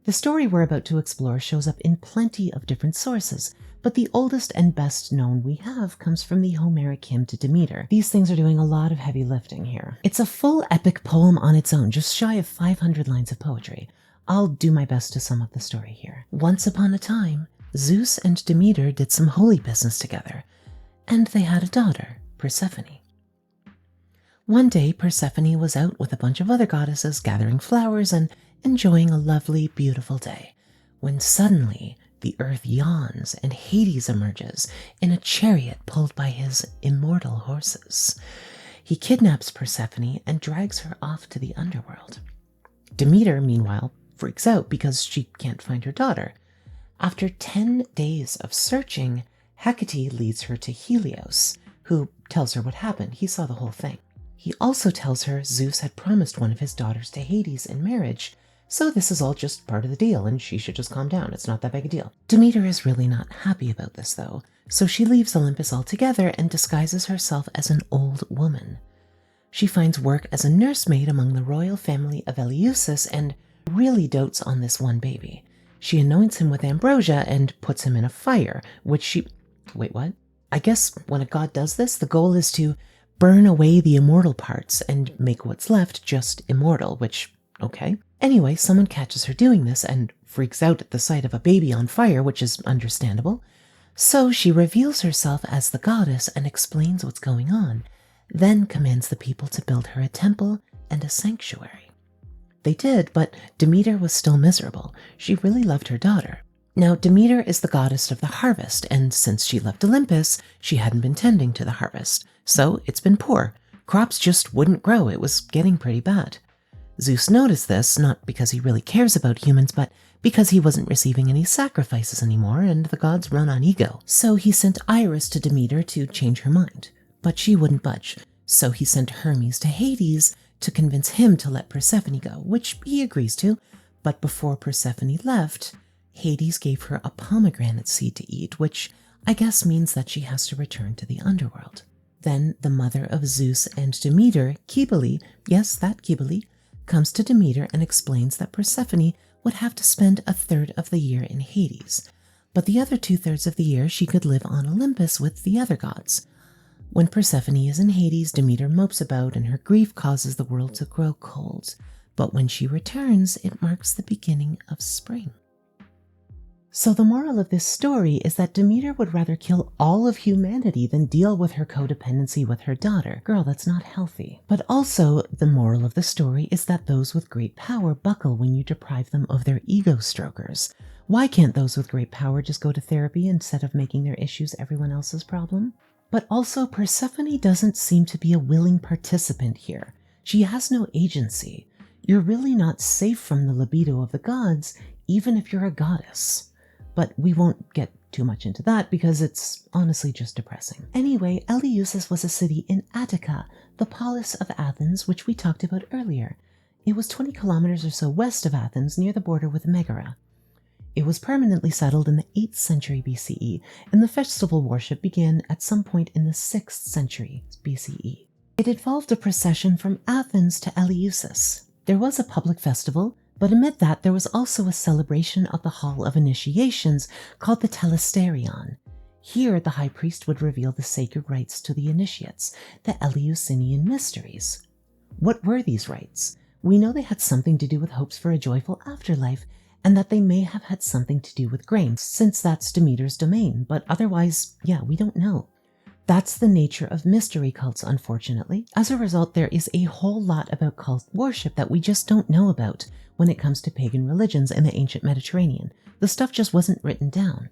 The story we're about to explore shows up in plenty of different sources, but the oldest and best known we have comes from the Homeric hymn to Demeter. These things are doing a lot of heavy lifting here. It's a full epic poem on its own, just shy of 500 lines of poetry. I'll do my best to sum up the story here. Once upon a time, Zeus and Demeter did some holy business together, and they had a daughter, Persephone. One day, Persephone was out with a bunch of other goddesses gathering flowers and enjoying a lovely, beautiful day, when suddenly the earth yawns and Hades emerges in a chariot pulled by his immortal horses. He kidnaps Persephone and drags her off to the underworld. Demeter, meanwhile, freaks out because she can't find her daughter. After 10 days of searching, Hecate leads her to Helios, who tells her what happened. He saw the whole thing. He also tells her Zeus had promised one of his daughters to Hades in marriage, so this is all just part of the deal, and she should just calm down. It's not that big a deal. Demeter is really not happy about this, though, so she leaves Olympus altogether and disguises herself as an old woman. She finds work as a nursemaid among the royal family of Eleusis and really dotes on this one baby. She anoints him with ambrosia and puts him in a fire, which she... Wait, what? I guess when a god does this, the goal is to burn away the immortal parts and make what's left just immortal, which, okay. Anyway, someone catches her doing this and freaks out at the sight of a baby on fire, which is understandable. So she reveals herself as the goddess and explains what's going on, then commands the people to build her a temple and a sanctuary. They did, but Demeter was still miserable. She really loved her daughter. Now, Demeter is the goddess of the harvest, and since she left Olympus, she hadn't been tending to the harvest. So it's been poor. Crops just wouldn't grow. It was getting pretty bad. Zeus noticed this, not because he really cares about humans, but because he wasn't receiving any sacrifices anymore, and the gods run on ego. So he sent Iris to Demeter to change her mind. But she wouldn't budge. So he sent Hermes to Hades to convince him to let Persephone go, which he agrees to. But before Persephone left, Hades gave her a pomegranate seed to eat, which I guess means that she has to return to the underworld. Then the mother of Zeus and Demeter, Cybele, yes, that Cybele, comes to Demeter and explains that Persephone would have to spend a third of the year in Hades, but the other 2/3 of the year she could live on Olympus with the other gods. When Persephone is in Hades, Demeter mopes about and her grief causes the world to grow cold, but when she returns, it marks the beginning of spring. So the moral of this story is that Demeter would rather kill all of humanity than deal with her codependency with her daughter. Girl, that's not healthy. But also, the moral of the story is that those with great power buckle when you deprive them of their ego strokers. Why can't those with great power just go to therapy instead of making their issues everyone else's problem? But also, Persephone doesn't seem to be a willing participant here. She has no agency. You're really not safe from the libido of the gods, even if you're a goddess. But we won't get too much into that because it's honestly just depressing. Anyway, Eleusis was a city in Attica, the polis of Athens, which we talked about earlier. It was 20 kilometers or so west of Athens, near the border with Megara. It was permanently settled in the 8th century BCE, and the festival worship began at some point in the 6th century BCE. It involved a procession from Athens to Eleusis. There was a public festival, but amid that there was also a celebration of the Hall of Initiations called the Telesterion. Here the high priest would reveal the sacred rites to the initiates, the Eleusinian mysteries. What were these rites? We know they had something to do with hopes for a joyful afterlife, and that they may have had something to do with grain, since that's Demeter's domain, but otherwise, we don't know. That's the nature of mystery cults, unfortunately. As a result, there is a whole lot about cult worship that we just don't know about when it comes to pagan religions in the ancient Mediterranean. The stuff just wasn't written down.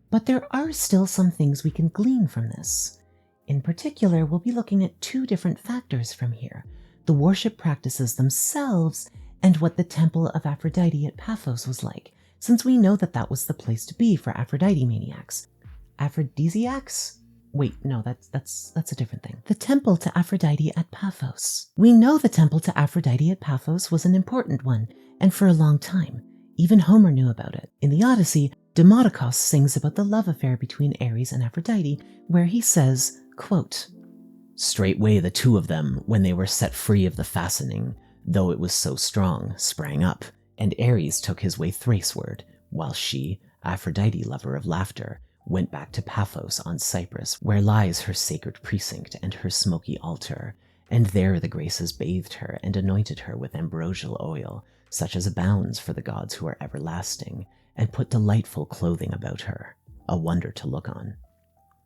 But there are still some things we can glean from this. In particular, we'll be looking at two different factors from here: the worship practices themselves and what the temple of Aphrodite at Paphos was like, since we know that that was the place to be for Aphrodite maniacs. Aphrodisiacs? Wait, no, that's a different thing. The temple to Aphrodite at Paphos. We know the temple to Aphrodite at Paphos was an important one, and for a long time. Even Homer knew about it. In the Odyssey, Demodocus sings about the love affair between Ares and Aphrodite, where he says, quote, "Straightway the two of them, when they were set free of the fastening, though it was so strong, sprang up, and Ares took his way Thraceward, while she, Aphrodite, lover of laughter, went back to Paphos on Cyprus, where lies her sacred precinct and her smoky altar, and there the Graces bathed her and anointed her with ambrosial oil, such as abounds for the gods who are everlasting, and put delightful clothing about her, a wonder to look on."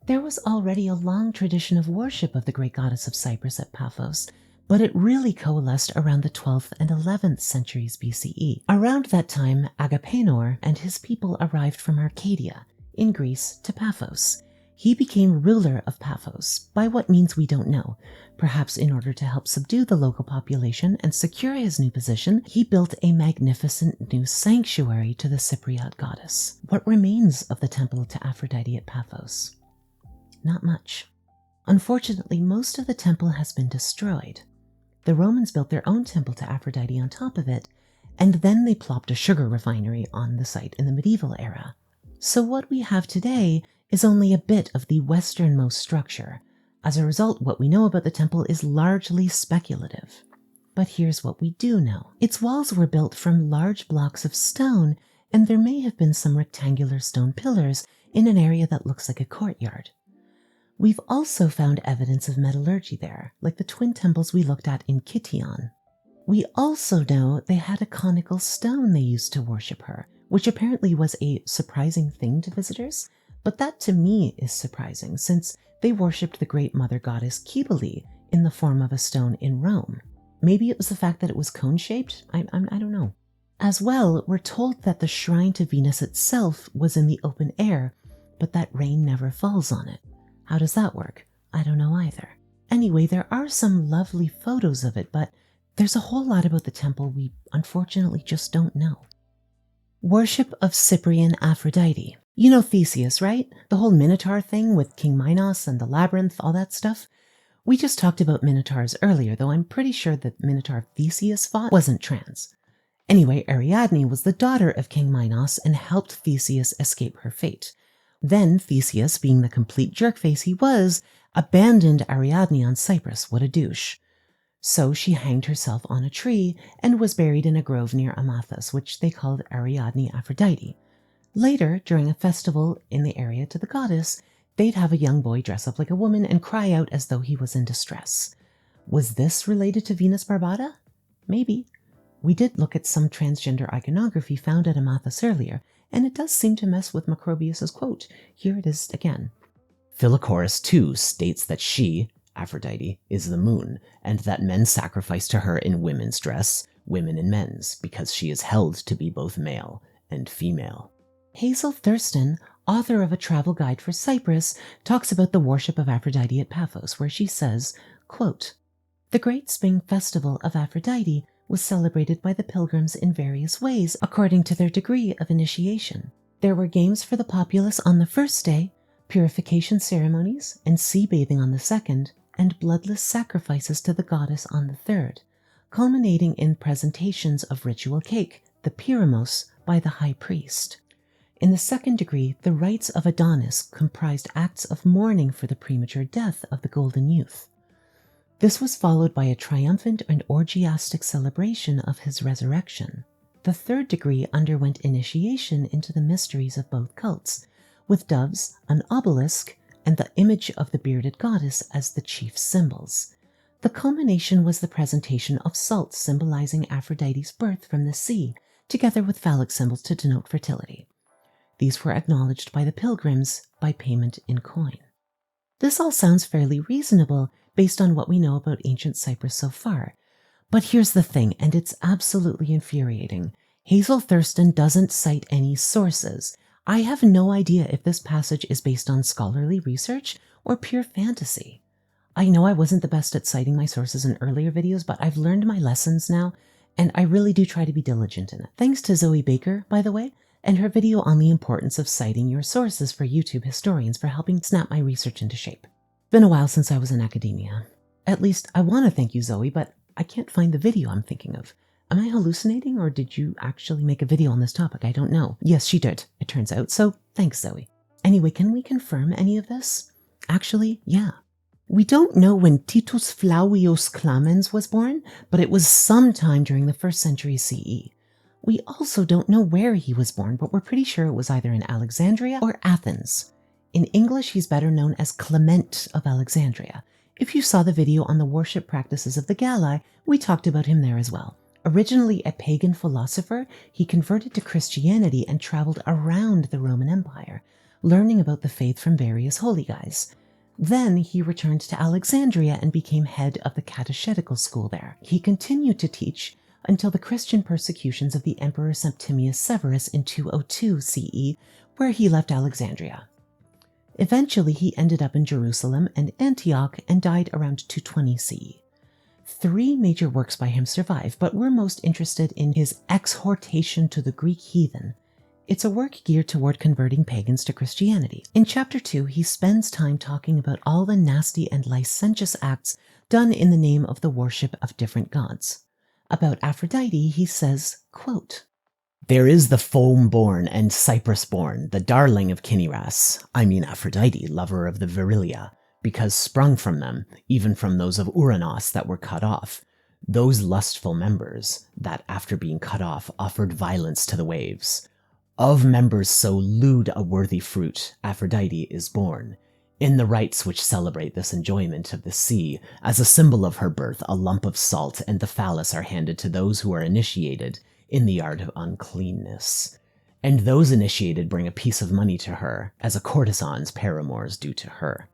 There was already a long tradition of worship of the great goddess of Cyprus at Paphos, but it really coalesced around the 12th and 11th centuries BCE. Around that time, Agapenor and his people arrived from Arcadia, in Greece, to Paphos. He became ruler of Paphos, by what means we don't know. Perhaps in order to help subdue the local population and secure his new position, he built a magnificent new sanctuary to the Cypriot goddess. What remains of the temple to Aphrodite at Paphos? Not much. Unfortunately, most of the temple has been destroyed. The Romans built their own temple to Aphrodite on top of it, and then they plopped a sugar refinery on the site in the medieval era. So what we have today is only a bit of the westernmost structure. As a result, what we know about the temple is largely speculative. But here's what we do know. Its walls were built from large blocks of stone, and there may have been some rectangular stone pillars in an area that looks like a courtyard. We've also found evidence of metallurgy there, like the twin temples we looked at in Kition. We also know they had a conical stone they used to worship her, which apparently was a surprising thing to visitors, but that to me is surprising since they worshipped the great mother goddess Cybele in the form of a stone in Rome. Maybe it was the fact that it was cone-shaped? I don't know. As well, we're told that the shrine to Venus itself was in the open air, but that rain never falls on it. How does that work? I don't know either. Anyway, there are some lovely photos of it, but there's a whole lot about the temple we unfortunately just don't know. Worship of Cyprian Aphrodite. You know Theseus, right? The whole Minotaur thing with King Minos and the labyrinth, all that stuff. We just talked about Minotaurs earlier, though I'm pretty sure that Minotaur Theseus fought wasn't trans. Anyway, Ariadne was the daughter of King Minos and helped Theseus escape her fate. Then Theseus, being the complete jerkface he was, abandoned Ariadne on Cyprus. What a douche. So she hanged herself on a tree and was buried in a grove near Amathus, which they called Ariadne Aphrodite. Later, during a festival in the area to the goddess, they'd have a young boy dress up like a woman and cry out as though he was in distress. Was this related to Venus Barbata? Maybe. We did look at some transgender iconography found at Amathus earlier, and it does seem to mess with Macrobius' quote. Here it is again. Philochorus too states that she, Aphrodite, is the moon, and that men sacrifice to her in women's dress, women in men's, because she is held to be both male and female. Hazel Thurston, author of a travel guide for Cyprus, talks about the worship of Aphrodite at Paphos, where she says, quote, "The great spring festival of Aphrodite was celebrated by the pilgrims in various ways according to their degree of initiation. There were games for the populace on the first day, purification ceremonies and sea bathing on the second, and bloodless sacrifices to the goddess on the third, culminating in presentations of ritual cake, the pyramos, by the high priest. In the second degree, the rites of Adonis comprised acts of mourning for the premature death of the golden youth. This was followed by a triumphant and orgiastic celebration of his resurrection. The third degree underwent initiation into the mysteries of both cults, with doves, an obelisk, and the image of the bearded goddess as the chief symbols. The culmination was the presentation of salts symbolizing Aphrodite's birth from the sea, together with phallic symbols to denote fertility. These were acknowledged by the pilgrims by payment in coin. This all sounds fairly reasonable based on what we know about ancient Cyprus so far. But here's the thing, and it's absolutely infuriating. Hazel Thurston doesn't cite any sources. I have no idea if this passage is based on scholarly research or pure fantasy. I know I wasn't the best at citing my sources in earlier videos, but I've learned my lessons now, and I really do try to be diligent in it. Thanks to Zoe Baker, by the way, and her video on the importance of citing your sources for YouTube historians for helping snap my research into shape. Been a while since I was in academia. At least I want to thank you, Zoe, but I can't find the video I'm thinking of. Am I hallucinating, or did you actually make a video on this topic? I don't know. Yes, she did, it turns out, so thanks, Zoe. Anyway, can we confirm any of this? Actually, yeah. We don't know when Titus Flavius Clamens was born, but it was sometime during the 1st century CE. We also don't know where he was born, but we're pretty sure it was either in Alexandria or Athens. In English, he's better known as Clement of Alexandria. If you saw the video on the worship practices of the Galli, we talked about him there as well. Originally a pagan philosopher, he converted to Christianity and traveled around the Roman Empire, learning about the faith from various holy guys. Then he returned to Alexandria and became head of the catechetical school there. He continued to teach until the Christian persecutions of the Emperor Septimius Severus in 202 CE, where he left Alexandria. Eventually, he ended up in Jerusalem and Antioch and died around 220 CE. 3 major works by him survive, but we're most interested in his Exhortation to the Greek Heathen. It's a work geared toward converting pagans to Christianity. In chapter 2, he spends time talking about all the nasty and licentious acts done in the name of the worship of different gods. About Aphrodite, he says, quote, "There is the foam-born and Cyprus-born, the darling of Cinyras, I mean Aphrodite, lover of the virilia, because sprung from them, even from those of Uranos that were cut off, those lustful members, that after being cut off offered violence to the waves. Of members so lewd a worthy fruit, Aphrodite is born. In the rites which celebrate this enjoyment of the sea, as a symbol of her birth, a lump of salt and the phallus are handed to those who are initiated in the art of uncleanness. And those initiated bring a piece of money to her, as a courtesan's paramours do to her."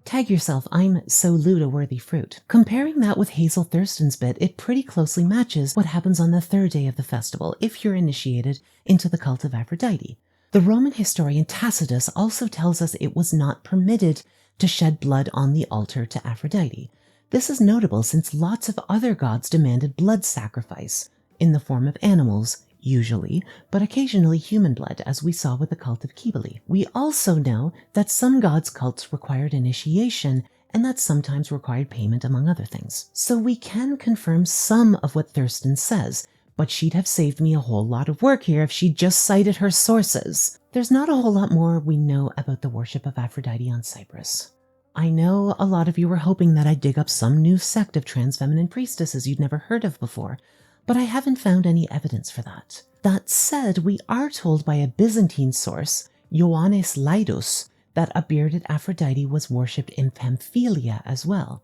Tag yourself, I'm so lewd a worthy fruit. Comparing that with Hazel Thurston's bit, it pretty closely matches what happens on the 3rd day of the festival if you're initiated into the cult of Aphrodite. The Roman historian Tacitus also tells us it was not permitted to shed blood on the altar to Aphrodite. This is notable since lots of other gods demanded blood sacrifice, in the form of animals, usually, but occasionally human blood, as we saw with the cult of Cybele. We also know that some gods' cults required initiation, and that sometimes required payment, among other things. So we can confirm some of what Thurston says, but she'd have saved me a whole lot of work here if she'd just cited her sources. There's not a whole lot more we know about the worship of Aphrodite on Cyprus. I know a lot of you were hoping that I'd dig up some new sect of trans-feminine priestesses you'd never heard of before, but I haven't found any evidence for that. That said, we are told by a Byzantine source, Ioannis Laidus, that a bearded Aphrodite was worshipped in Pamphylia as well.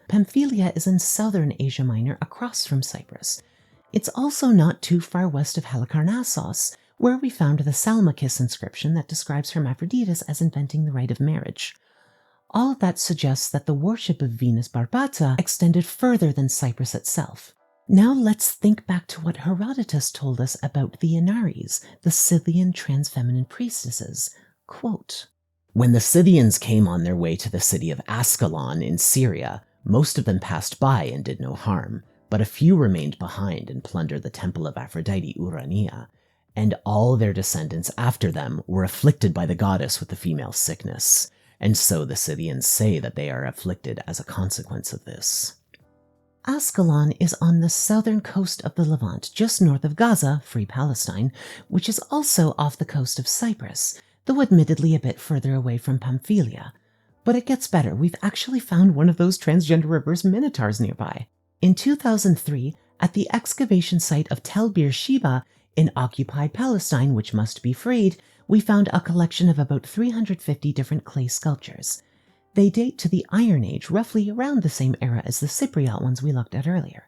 Pamphylia is in southern Asia Minor across from Cyprus. It's also not too far west of Halicarnassos, where we found the Salmachus inscription that describes Hermaphroditus as inventing the rite of marriage. All of that suggests that the worship of Venus Barbata extended further than Cyprus itself. Now let's think back to what Herodotus told us about the Enarees, the Scythian trans-feminine priestesses. Quote, "When the Scythians came on their way to the city of Ascalon in Syria, most of them passed by and did no harm, but a few remained behind and plundered the temple of Aphrodite Urania, and all their descendants after them were afflicted by the goddess with the female sickness, and so the Scythians say that they are afflicted as a consequence of this." Ascalon is on the southern coast of the Levant, just north of Gaza, Free Palestine, which is also off the coast of Cyprus, though admittedly a bit further away from Pamphylia. But it gets better. We've actually found one of those transgender reverse Minotaurs nearby. In 2003, at the excavation site of Tel Beersheba in occupied Palestine, which must be freed, we found a collection of about 350 different clay sculptures. They date to the Iron Age, roughly around the same era as the Cypriot ones we looked at earlier.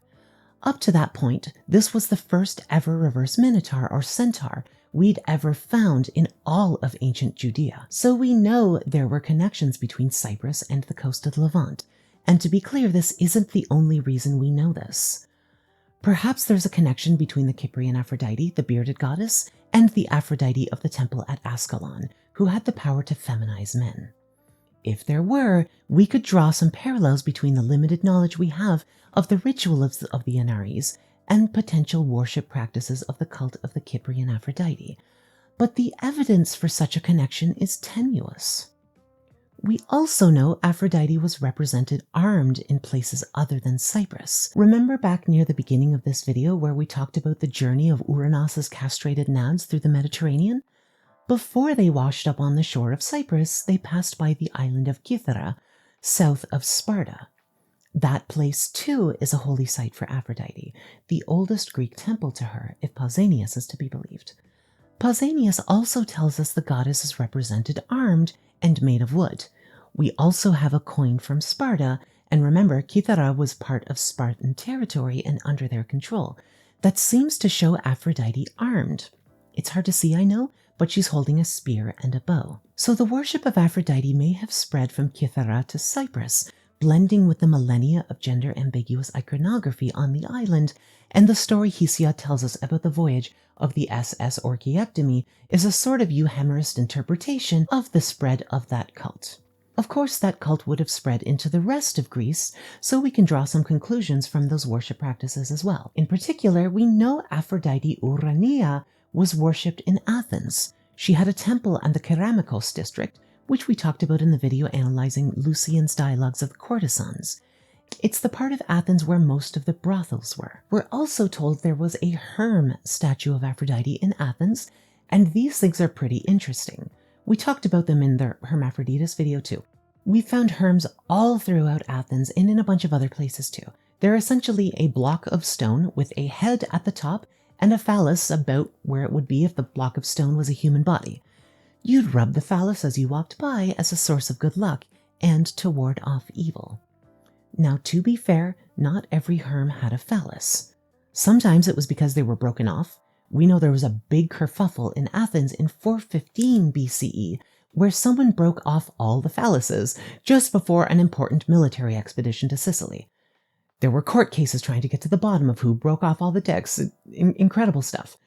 Up to that point, this was the first ever reverse Minotaur or centaur we'd ever found in all of ancient Judea. So we know there were connections between Cyprus and the coast of the Levant. And to be clear, this isn't the only reason we know this. Perhaps there's a connection between the Cyprian Aphrodite, the bearded goddess, and the Aphrodite of the temple at Ascalon, who had the power to feminize men. If there were, we could draw some parallels between the limited knowledge we have of the rituals of the Enarees and potential worship practices of the cult of the Cyprian Aphrodite. But the evidence for such a connection is tenuous. We also know Aphrodite was represented armed in places other than Cyprus. Remember back near the beginning of this video where we talked about the journey of Uranus's castrated nads through the Mediterranean? Before they washed up on the shore of Cyprus, they passed by the island of Cythera, south of Sparta. That place, too, is a holy site for Aphrodite, the oldest Greek temple to her, if Pausanias is to be believed. Pausanias also tells us the goddess is represented armed and made of wood. We also have a coin from Sparta, and remember, Cythera was part of Spartan territory and under their control, that seems to show Aphrodite armed. It's hard to see, I know, but she's holding a spear and a bow. So the worship of Aphrodite may have spread from Cythera to Cyprus, blending with the millennia of gender-ambiguous iconography on the island, and the story Hesiod tells us about the voyage of the SS Orchiectomy is a sort of euhemerist interpretation of the spread of that cult. Of course, that cult would have spread into the rest of Greece, so we can draw some conclusions from those worship practices as well. In particular, we know Aphrodite Urania was worshipped in Athens. She had a temple in the Keramikos district, which we talked about in the video analyzing Lucian's dialogues of the courtesans. It's the part of Athens where most of the brothels were. We're also told there was a Herm statue of Aphrodite in Athens, and these things are pretty interesting. We talked about them in the Hermaphroditus video too. We found Herms all throughout Athens and in a bunch of other places too. They're essentially a block of stone with a head at the top and a phallus about where it would be if the block of stone was a human body. You'd rub the phallus as you walked by as a source of good luck and to ward off evil. Now, to be fair, not every Herm had a phallus. Sometimes it was because they were broken off. We know there was a big kerfuffle in Athens in 415 BCE where someone broke off all the phalluses just before an important military expedition to Sicily. There were court cases trying to get to the bottom of who broke off all the decks. Incredible stuff.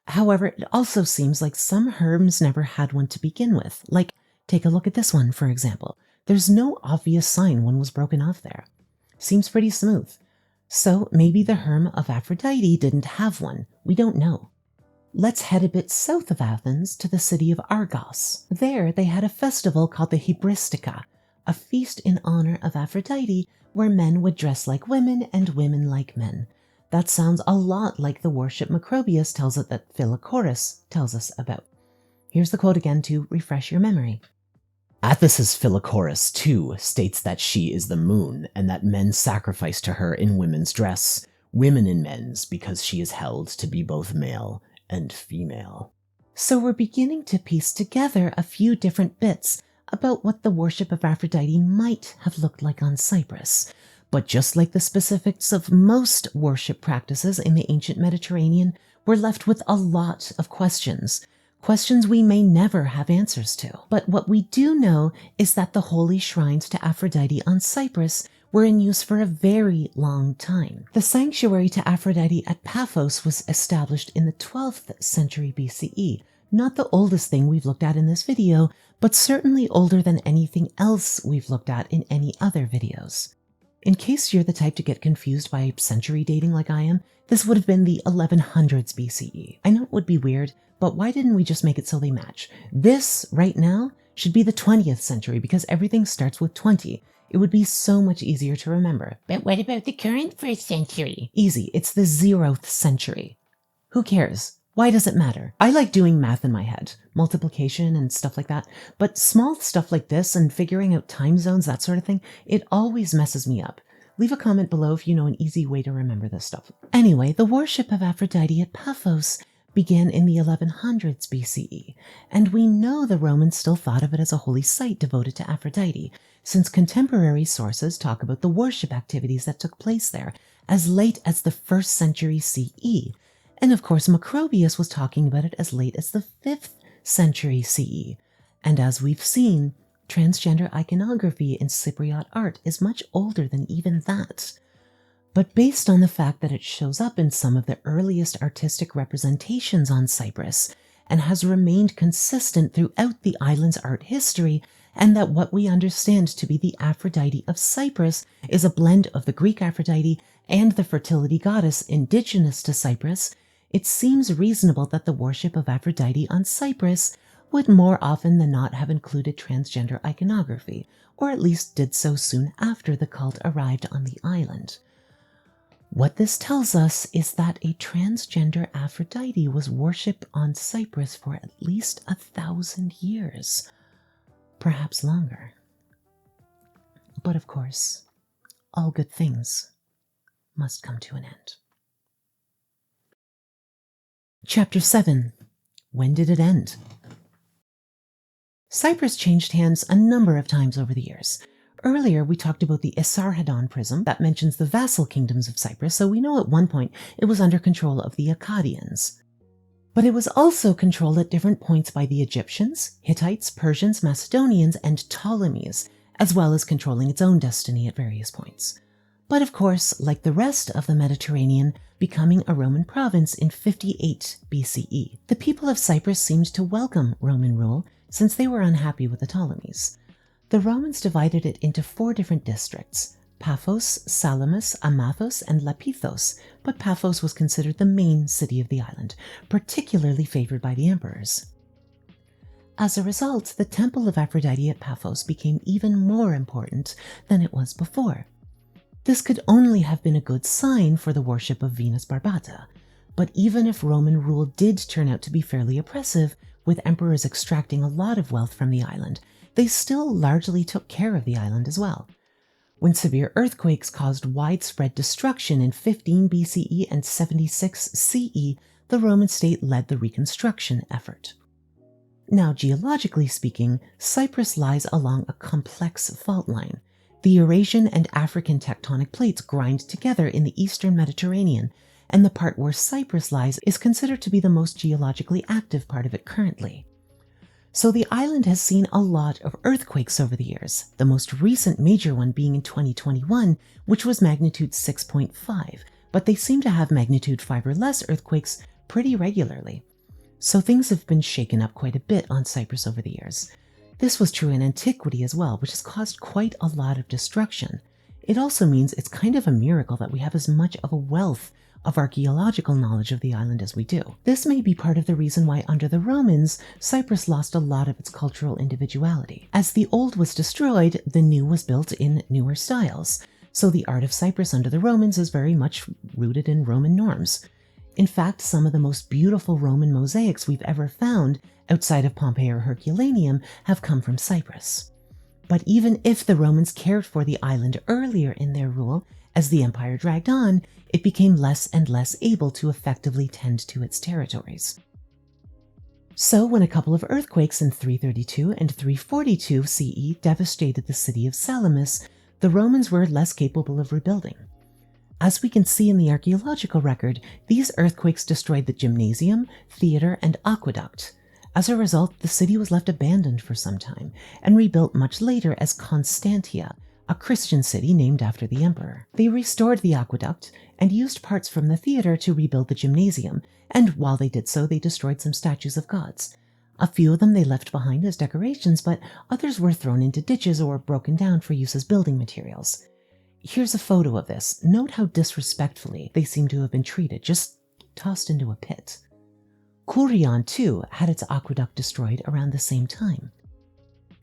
However, it also seems like some Herms never had one to begin with. Like, take a look at this one, for example. There's no obvious sign one was broken off there. Seems pretty smooth. So maybe the Herm of Aphrodite didn't have one. We don't know. Let's head a bit south of Athens to the city of Argos. There they had a festival called the Hybristica, a feast in honor of Aphrodite where men would dress like women and women like men. That sounds a lot like the worship Macrobius tells us that Philochorus tells us about. Here's the quote again to refresh your memory. Athos's Philochorus, too, states that she is the moon, and that men sacrifice to her in women's dress, women in men's, because she is held to be both male and female. So we're beginning to piece together a few different bits about what the worship of Aphrodite might have looked like on Cyprus. But just like the specifics of most worship practices in the ancient Mediterranean, we're left with a lot of questions. Questions we may never have answers to. But what we do know is that the holy shrines to Aphrodite on Cyprus were in use for a very long time. The sanctuary to Aphrodite at Paphos was established in the 12th century BCE, not the oldest thing we've looked at in this video, but certainly older than anything else we've looked at in any other videos. In case you're the type to get confused by century dating like I am, this would have been the 1100s BCE. I know it would be weird, but why didn't we just make it so they match? This, right now, should be the 20th century because everything starts with 20. It would be so much easier to remember. But what about the current first century? Easy, it's the 0th century. Who cares? Why does it matter? I like doing math in my head, multiplication and stuff like that, but small stuff like this and figuring out time zones, that sort of thing, it always messes me up. Leave a comment below if you know an easy way to remember this stuff. Anyway, the worship of Aphrodite at Paphos began in the 1100s BCE, and we know the Romans still thought of it as a holy site devoted to Aphrodite, since contemporary sources talk about the worship activities that took place there as late as the 1st century CE. And of course, Macrobius was talking about it as late as the 5th century CE. And as we've seen, transgender iconography in Cypriot art is much older than even that. But based on the fact that it shows up in some of the earliest artistic representations on Cyprus and has remained consistent throughout the island's art history, and that what we understand to be the Aphrodite of Cyprus is a blend of the Greek Aphrodite and the fertility goddess indigenous to Cyprus, it seems reasonable that the worship of Aphrodite on Cyprus would more often than not have included transgender iconography, or at least did so soon after the cult arrived on the island. What this tells us is that a transgender Aphrodite was worshipped on Cyprus for at least 1,000 years, perhaps longer. But of course, all good things must come to an end. Chapter 7. When did it end? Cyprus changed hands a number of times over the years. Earlier, we talked about the Esarhaddon prism that mentions the vassal kingdoms of Cyprus, so we know at one point it was under control of the Akkadians. But it was also controlled at different points by the Egyptians, Hittites, Persians, Macedonians, and Ptolemies, as well as controlling its own destiny at various points. But of course, like the rest of the Mediterranean, becoming a Roman province in 58 BCE, the people of Cyprus seemed to welcome Roman rule since they were unhappy with the Ptolemies. The Romans divided it into 4 different districts: Paphos, Salamis, Amathos, and Lapithos, but Paphos was considered the main city of the island, particularly favored by the emperors. As a result, the temple of Aphrodite at Paphos became even more important than it was before. This could only have been a good sign for the worship of Venus Barbata, but even if Roman rule did turn out to be fairly oppressive, with emperors extracting a lot of wealth from the island, they still largely took care of the island as well. When severe earthquakes caused widespread destruction in 15 BCE and 76 CE, the Roman state led the reconstruction effort. Now, geologically speaking, Cyprus lies along a complex fault line. The Eurasian and African tectonic plates grind together in the eastern Mediterranean, and the part where Cyprus lies is considered to be the most geologically active part of it currently. So the island has seen a lot of earthquakes over the years, the most recent major one being in 2021, which was magnitude 6.5, but they seem to have magnitude 5 or less earthquakes pretty regularly. So things have been shaken up quite a bit on Cyprus over the years. This was true in antiquity as well, which has caused quite a lot of destruction. It also means it's kind of a miracle that we have as much of a wealth of archaeological knowledge of the island as we do. This may be part of the reason why under the Romans, Cyprus lost a lot of its cultural individuality. As the old was destroyed, the new was built in newer styles. So the art of Cyprus under the Romans is very much rooted in Roman norms. In fact, some of the most beautiful Roman mosaics we've ever found outside of Pompeii or Herculaneum have come from Cyprus. But even if the Romans cared for the island earlier in their rule, as the empire dragged on, it became less and less able to effectively tend to its territories. So when a couple of earthquakes in 332 and 342 CE devastated the city of Salamis, the Romans were less capable of rebuilding. As we can see in the archaeological record, these earthquakes destroyed the gymnasium, theater, and aqueduct. As a result, the city was left abandoned for some time and rebuilt much later as Constantia, a Christian city named after the emperor. They restored the aqueduct and used parts from the theater to rebuild the gymnasium, and while they did so, they destroyed some statues of gods. A few of them they left behind as decorations, but others were thrown into ditches or broken down for use as building materials. Here's a photo of this. Note how disrespectfully they seem to have been treated, just tossed into a pit. Kourion, too, had its aqueduct destroyed around the same time.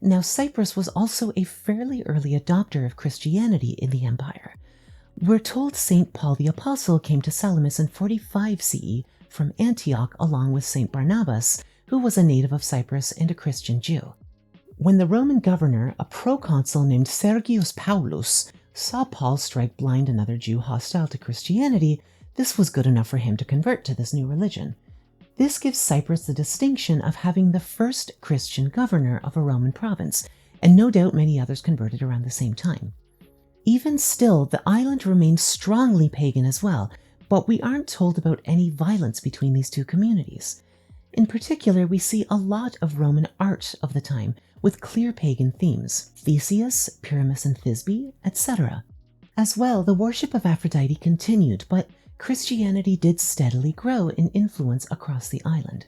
Now, Cyprus was also a fairly early adopter of Christianity in the empire. We're told St. Paul the Apostle came to Salamis in 45 CE from Antioch along with St. Barnabas, who was a native of Cyprus and a Christian Jew. When the Roman governor, a proconsul named Sergius Paulus, saw Paul strike blind another Jew hostile to Christianity, this was good enough for him to convert to this new religion. This gives Cyprus the distinction of having the first Christian governor of a Roman province, and no doubt many others converted around the same time. Even still, the island remains strongly pagan as well, but we aren't told about any violence between these two communities. In particular, we see a lot of Roman art of the time, with clear pagan themes, Theseus, Pyramus and Thisbe, etc. As well, the worship of Aphrodite continued, but Christianity did steadily grow in influence across the island.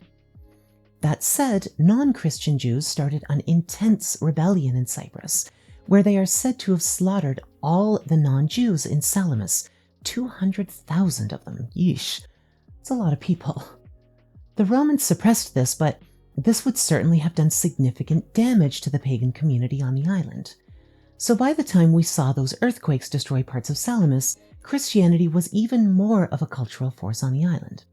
That said, non-Christian Jews started an intense rebellion in Cyprus, where they are said to have slaughtered all the non-Jews in Salamis, 200,000 of them. Yeesh, it's a lot of people. The Romans suppressed this, but this would certainly have done significant damage to the pagan community on the island. So by the time we saw those earthquakes destroy parts of Salamis, Christianity was even more of a cultural force on the island.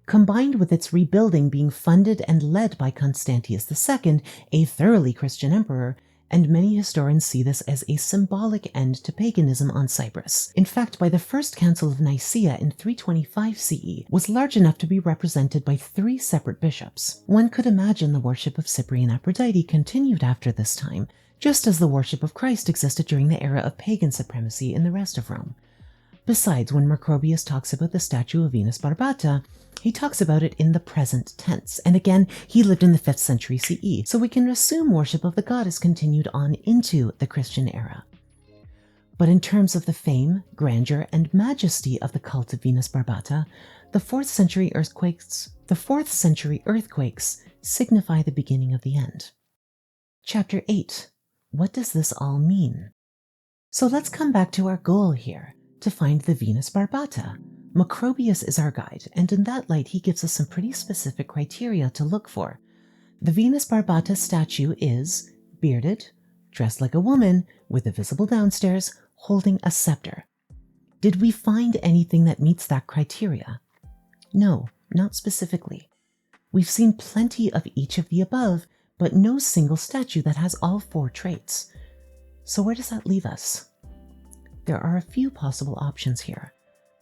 Combined with its rebuilding being funded and led by Constantius II, a thoroughly Christian emperor, and many historians see this as a symbolic end to paganism on Cyprus. In fact, by the First Council of Nicaea in 325 CE, was large enough to be represented by 3 separate bishops. One could imagine the worship of Cyprian Aphrodite continued after this time, just as the worship of Christ existed during the era of pagan supremacy in the rest of Rome. Besides, when Macrobius talks about the statue of Venus Barbata, he talks about it in the present tense, and again, he lived in the 5th century CE, so we can assume worship of the goddess continued on into the Christian era. But in terms of the fame, grandeur, and majesty of the cult of Venus Barbata, the 4th century earthquakes signify the beginning of the end. Chapter 8. What does this all mean? So let's come back to our goal here, to find the Venus Barbata. Macrobius is our guide, and in that light he gives us some pretty specific criteria to look for. The Venus Barbata statue is bearded, dressed like a woman, with a visible downstairs, holding a scepter. Did we find anything that meets that criteria? No, not specifically. We've seen plenty of each of the above, but no single statue that has all 4 traits. So where does that leave us? There are a few possible options here.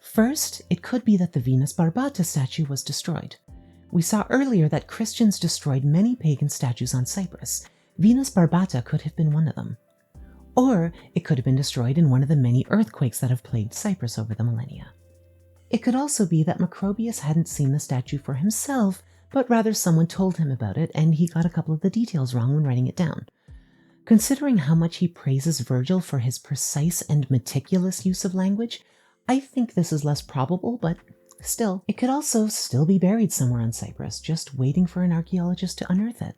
First, it could be that the Venus Barbata statue was destroyed. We saw earlier that Christians destroyed many pagan statues on Cyprus. Venus Barbata could have been one of them. Or it could have been destroyed in one of the many earthquakes that have plagued Cyprus over the millennia. It could also be that Macrobius hadn't seen the statue for himself, but rather someone told him about it and he got a couple of the details wrong when writing it down. Considering how much he praises Virgil for his precise and meticulous use of language, I think this is less probable, but still, it could also still be buried somewhere on Cyprus, just waiting for an archaeologist to unearth it.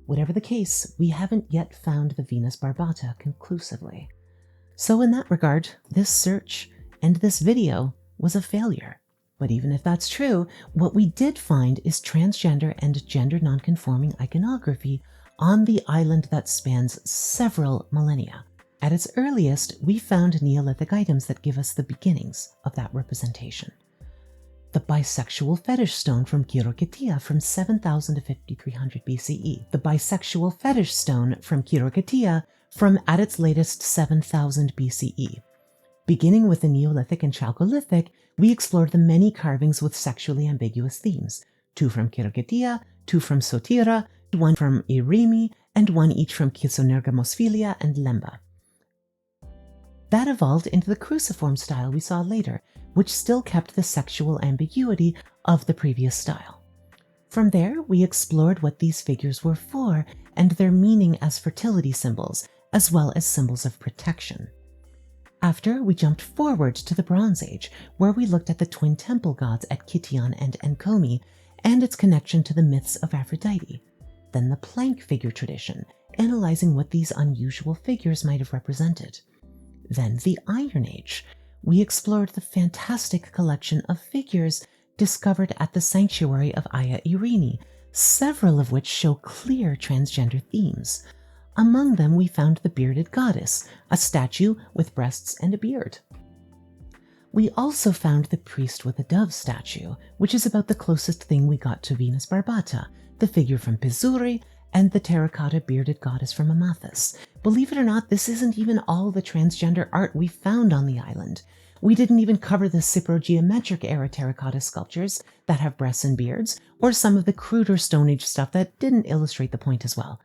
Whatever the case, we haven't yet found the Venus Barbata conclusively. So in that regard, this search and this video was a failure. But even if that's true, what we did find is transgender and gender nonconforming iconography on the island that spans several millennia. At its earliest, we found Neolithic items that give us the beginnings of that representation. The bisexual fetish stone from Kyrokitia from 7000 to 5300 BCE. The bisexual fetish stone from Kyrokitia from, at its latest, 7000 BCE. Beginning with the Neolithic and Chalcolithic, we explored the many carvings with sexually ambiguous themes. 2 from Kyrokitia, 2 from Sotira, 1 from Irimi, and 1 each from Kisonergamosphilia and Lemba. That evolved into the cruciform style we saw later, which still kept the sexual ambiguity of the previous style. From there, we explored what these figures were for and their meaning as fertility symbols, as well as symbols of protection. After, we jumped forward to the Bronze Age, where we looked at the twin temple gods at Kition and Enkomi, and its connection to the myths of Aphrodite. Then the plank figure tradition, analyzing what these unusual figures might have represented. Then the Iron Age. We explored the fantastic collection of figures discovered at the sanctuary of Aya Irene, several of which show clear transgender themes. Among them, we found the bearded goddess, a statue with breasts and a beard. We also found the priest with a dove statue, which is about the closest thing we got to Venus Barbata, the figure from Pizzuri, and the terracotta bearded goddess from Amathus. Believe it or not, this isn't even all the transgender art we found on the island. We didn't even cover the Cypro-geometric era terracotta sculptures that have breasts and beards, or some of the cruder Stone Age stuff that didn't illustrate the point as well.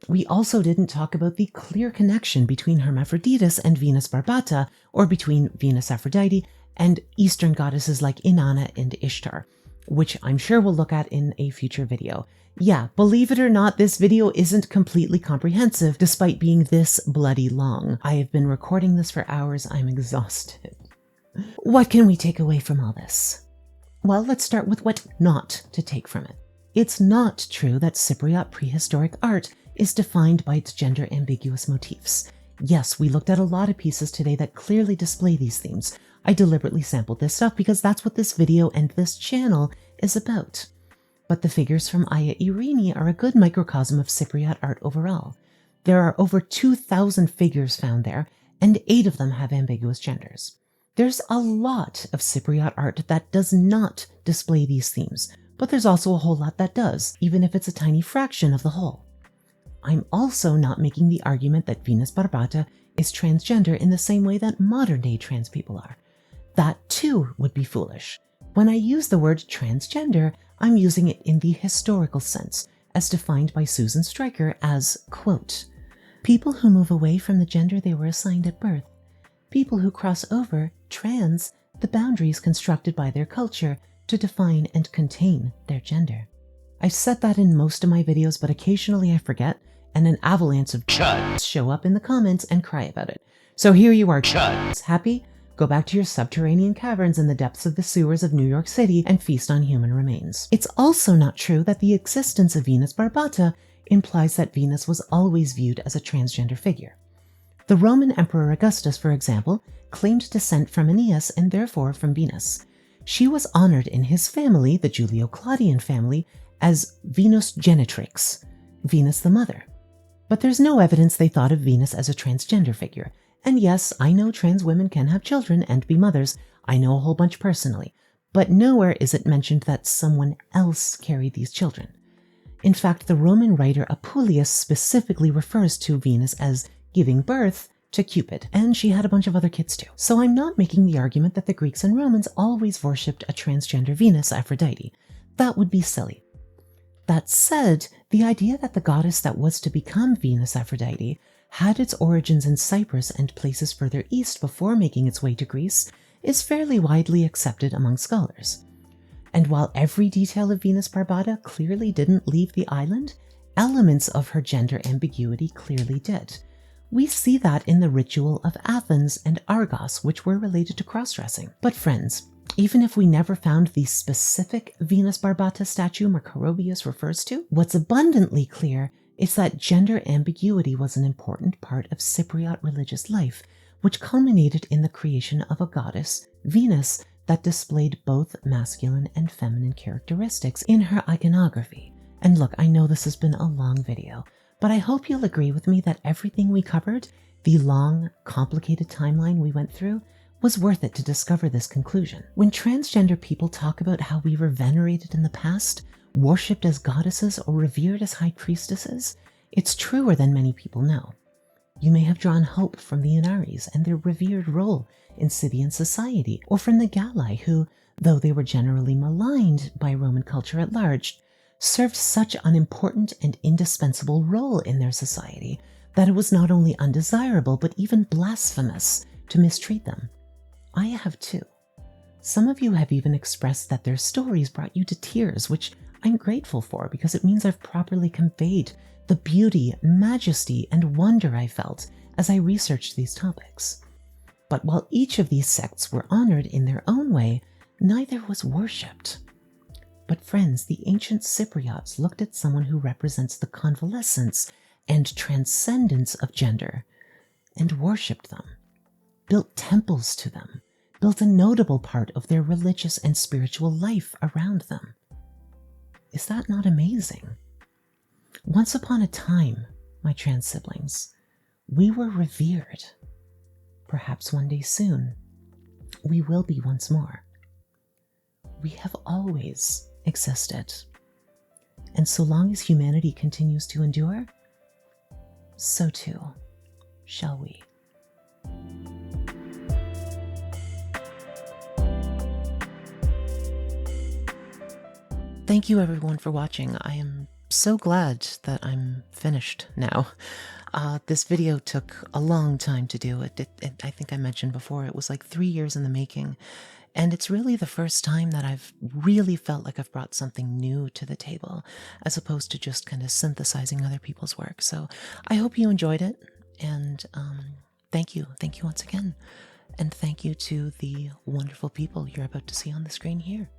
We also didn't talk about the clear connection between Hermaphroditus and Venus Barbata, or between Venus Aphrodite and Eastern goddesses like Inanna and Ishtar, which I'm sure we'll look at in a future video. Yeah, believe it or not, this video isn't completely comprehensive despite being this bloody long. I have been recording this for hours. I'm exhausted. What can we take away from all this? Well, let's start with what not to take from it. It's not true that Cypriot prehistoric art is defined by its gender-ambiguous motifs. Yes, we looked at a lot of pieces today that clearly display these themes. I deliberately sampled this stuff because that's what this video and this channel is about. But the figures from Aya Irene are a good microcosm of Cypriot art overall. There are over 2,000 figures found there, and 8 of them have ambiguous genders. There's a lot of Cypriot art that does not display these themes, but there's also a whole lot that does, even if it's a tiny fraction of the whole. I'm also not making the argument that Venus Barbata is transgender in the same way that modern-day trans people are. That too would be foolish. When I use the word transgender, I'm using it in the historical sense, as defined by Susan Stryker as, quote, people who move away from the gender they were assigned at birth, people who cross over, trans, the boundaries constructed by their culture to define and contain their gender. I've said that in most of my videos, but occasionally I forget, and an avalanche of chuds show up in the comments and cry about it. So here you are, chuds. Happy? Go back to your subterranean caverns in the depths of the sewers of New York City and feast on human remains. It's also not true that the existence of Venus Barbata implies that Venus was always viewed as a transgender figure. The Roman Emperor Augustus, for example, claimed descent from Aeneas and therefore from Venus. She was honored in his family, the Julio-Claudian family, as Venus Genitrix, Venus the Mother. But there's no evidence they thought of Venus as a transgender figure. And yes, I know trans women can have children and be mothers. I know a whole bunch personally. But nowhere is it mentioned that someone else carried these children. In fact, the Roman writer Apuleius specifically refers to Venus as giving birth to Cupid, and she had a bunch of other kids too. So I'm not making the argument that the Greeks and Romans always worshipped a transgender Venus, Aphrodite. That would be silly. That said, the idea that the goddess that was to become Venus Aphrodite had its origins in Cyprus and places further east before making its way to Greece is fairly widely accepted among scholars. And while every detail of Venus Barbata clearly didn't leave the island, elements of her gender ambiguity clearly did. We see that in the ritual of Athens and Argos, which were related to cross-dressing. But friends, even if we never found the specific Venus Barbata statue Macrobius refers to, what's abundantly clear is that gender ambiguity was an important part of Cypriot religious life, which culminated in the creation of a goddess, Venus, that displayed both masculine and feminine characteristics in her iconography. And look, I know this has been a long video, but I hope you'll agree with me that everything we covered, the long, complicated timeline we went through, was worth it to discover this conclusion. When transgender people talk about how we were venerated in the past, worshipped as goddesses or revered as high priestesses, it's truer than many people know. You may have drawn hope from the Enarees and their revered role in Scythian society, or from the Galli who, though they were generally maligned by Roman culture at large, served such an important and indispensable role in their society that it was not only undesirable but even blasphemous to mistreat them. I have too. Some of you have even expressed that their stories brought you to tears, which I'm grateful for because it means I've properly conveyed the beauty, majesty, and wonder I felt as I researched these topics. But while each of these sects were honored in their own way, neither was worshipped. But friends, the ancient Cypriots looked at someone who represents the convalescence and transcendence of gender and worshipped them, built temples to them, built a notable part of their religious and spiritual life around them. Is that not amazing? Once upon a time, my trans siblings, we were revered. Perhaps one day soon, we will be once more. We have always existed. And so long as humanity continues to endure, so too shall we. thank you everyone for watching. I am so glad that I'm finished now. This video took a long time to do. I think I mentioned before, it was like 3 years in the making. And it's really the first time that I've really felt like I've brought something new to the table, as opposed to just kind of synthesizing other people's work. So I hope you enjoyed it. And thank you. Thank you once again. And thank you to the wonderful people you're about to see on the screen here.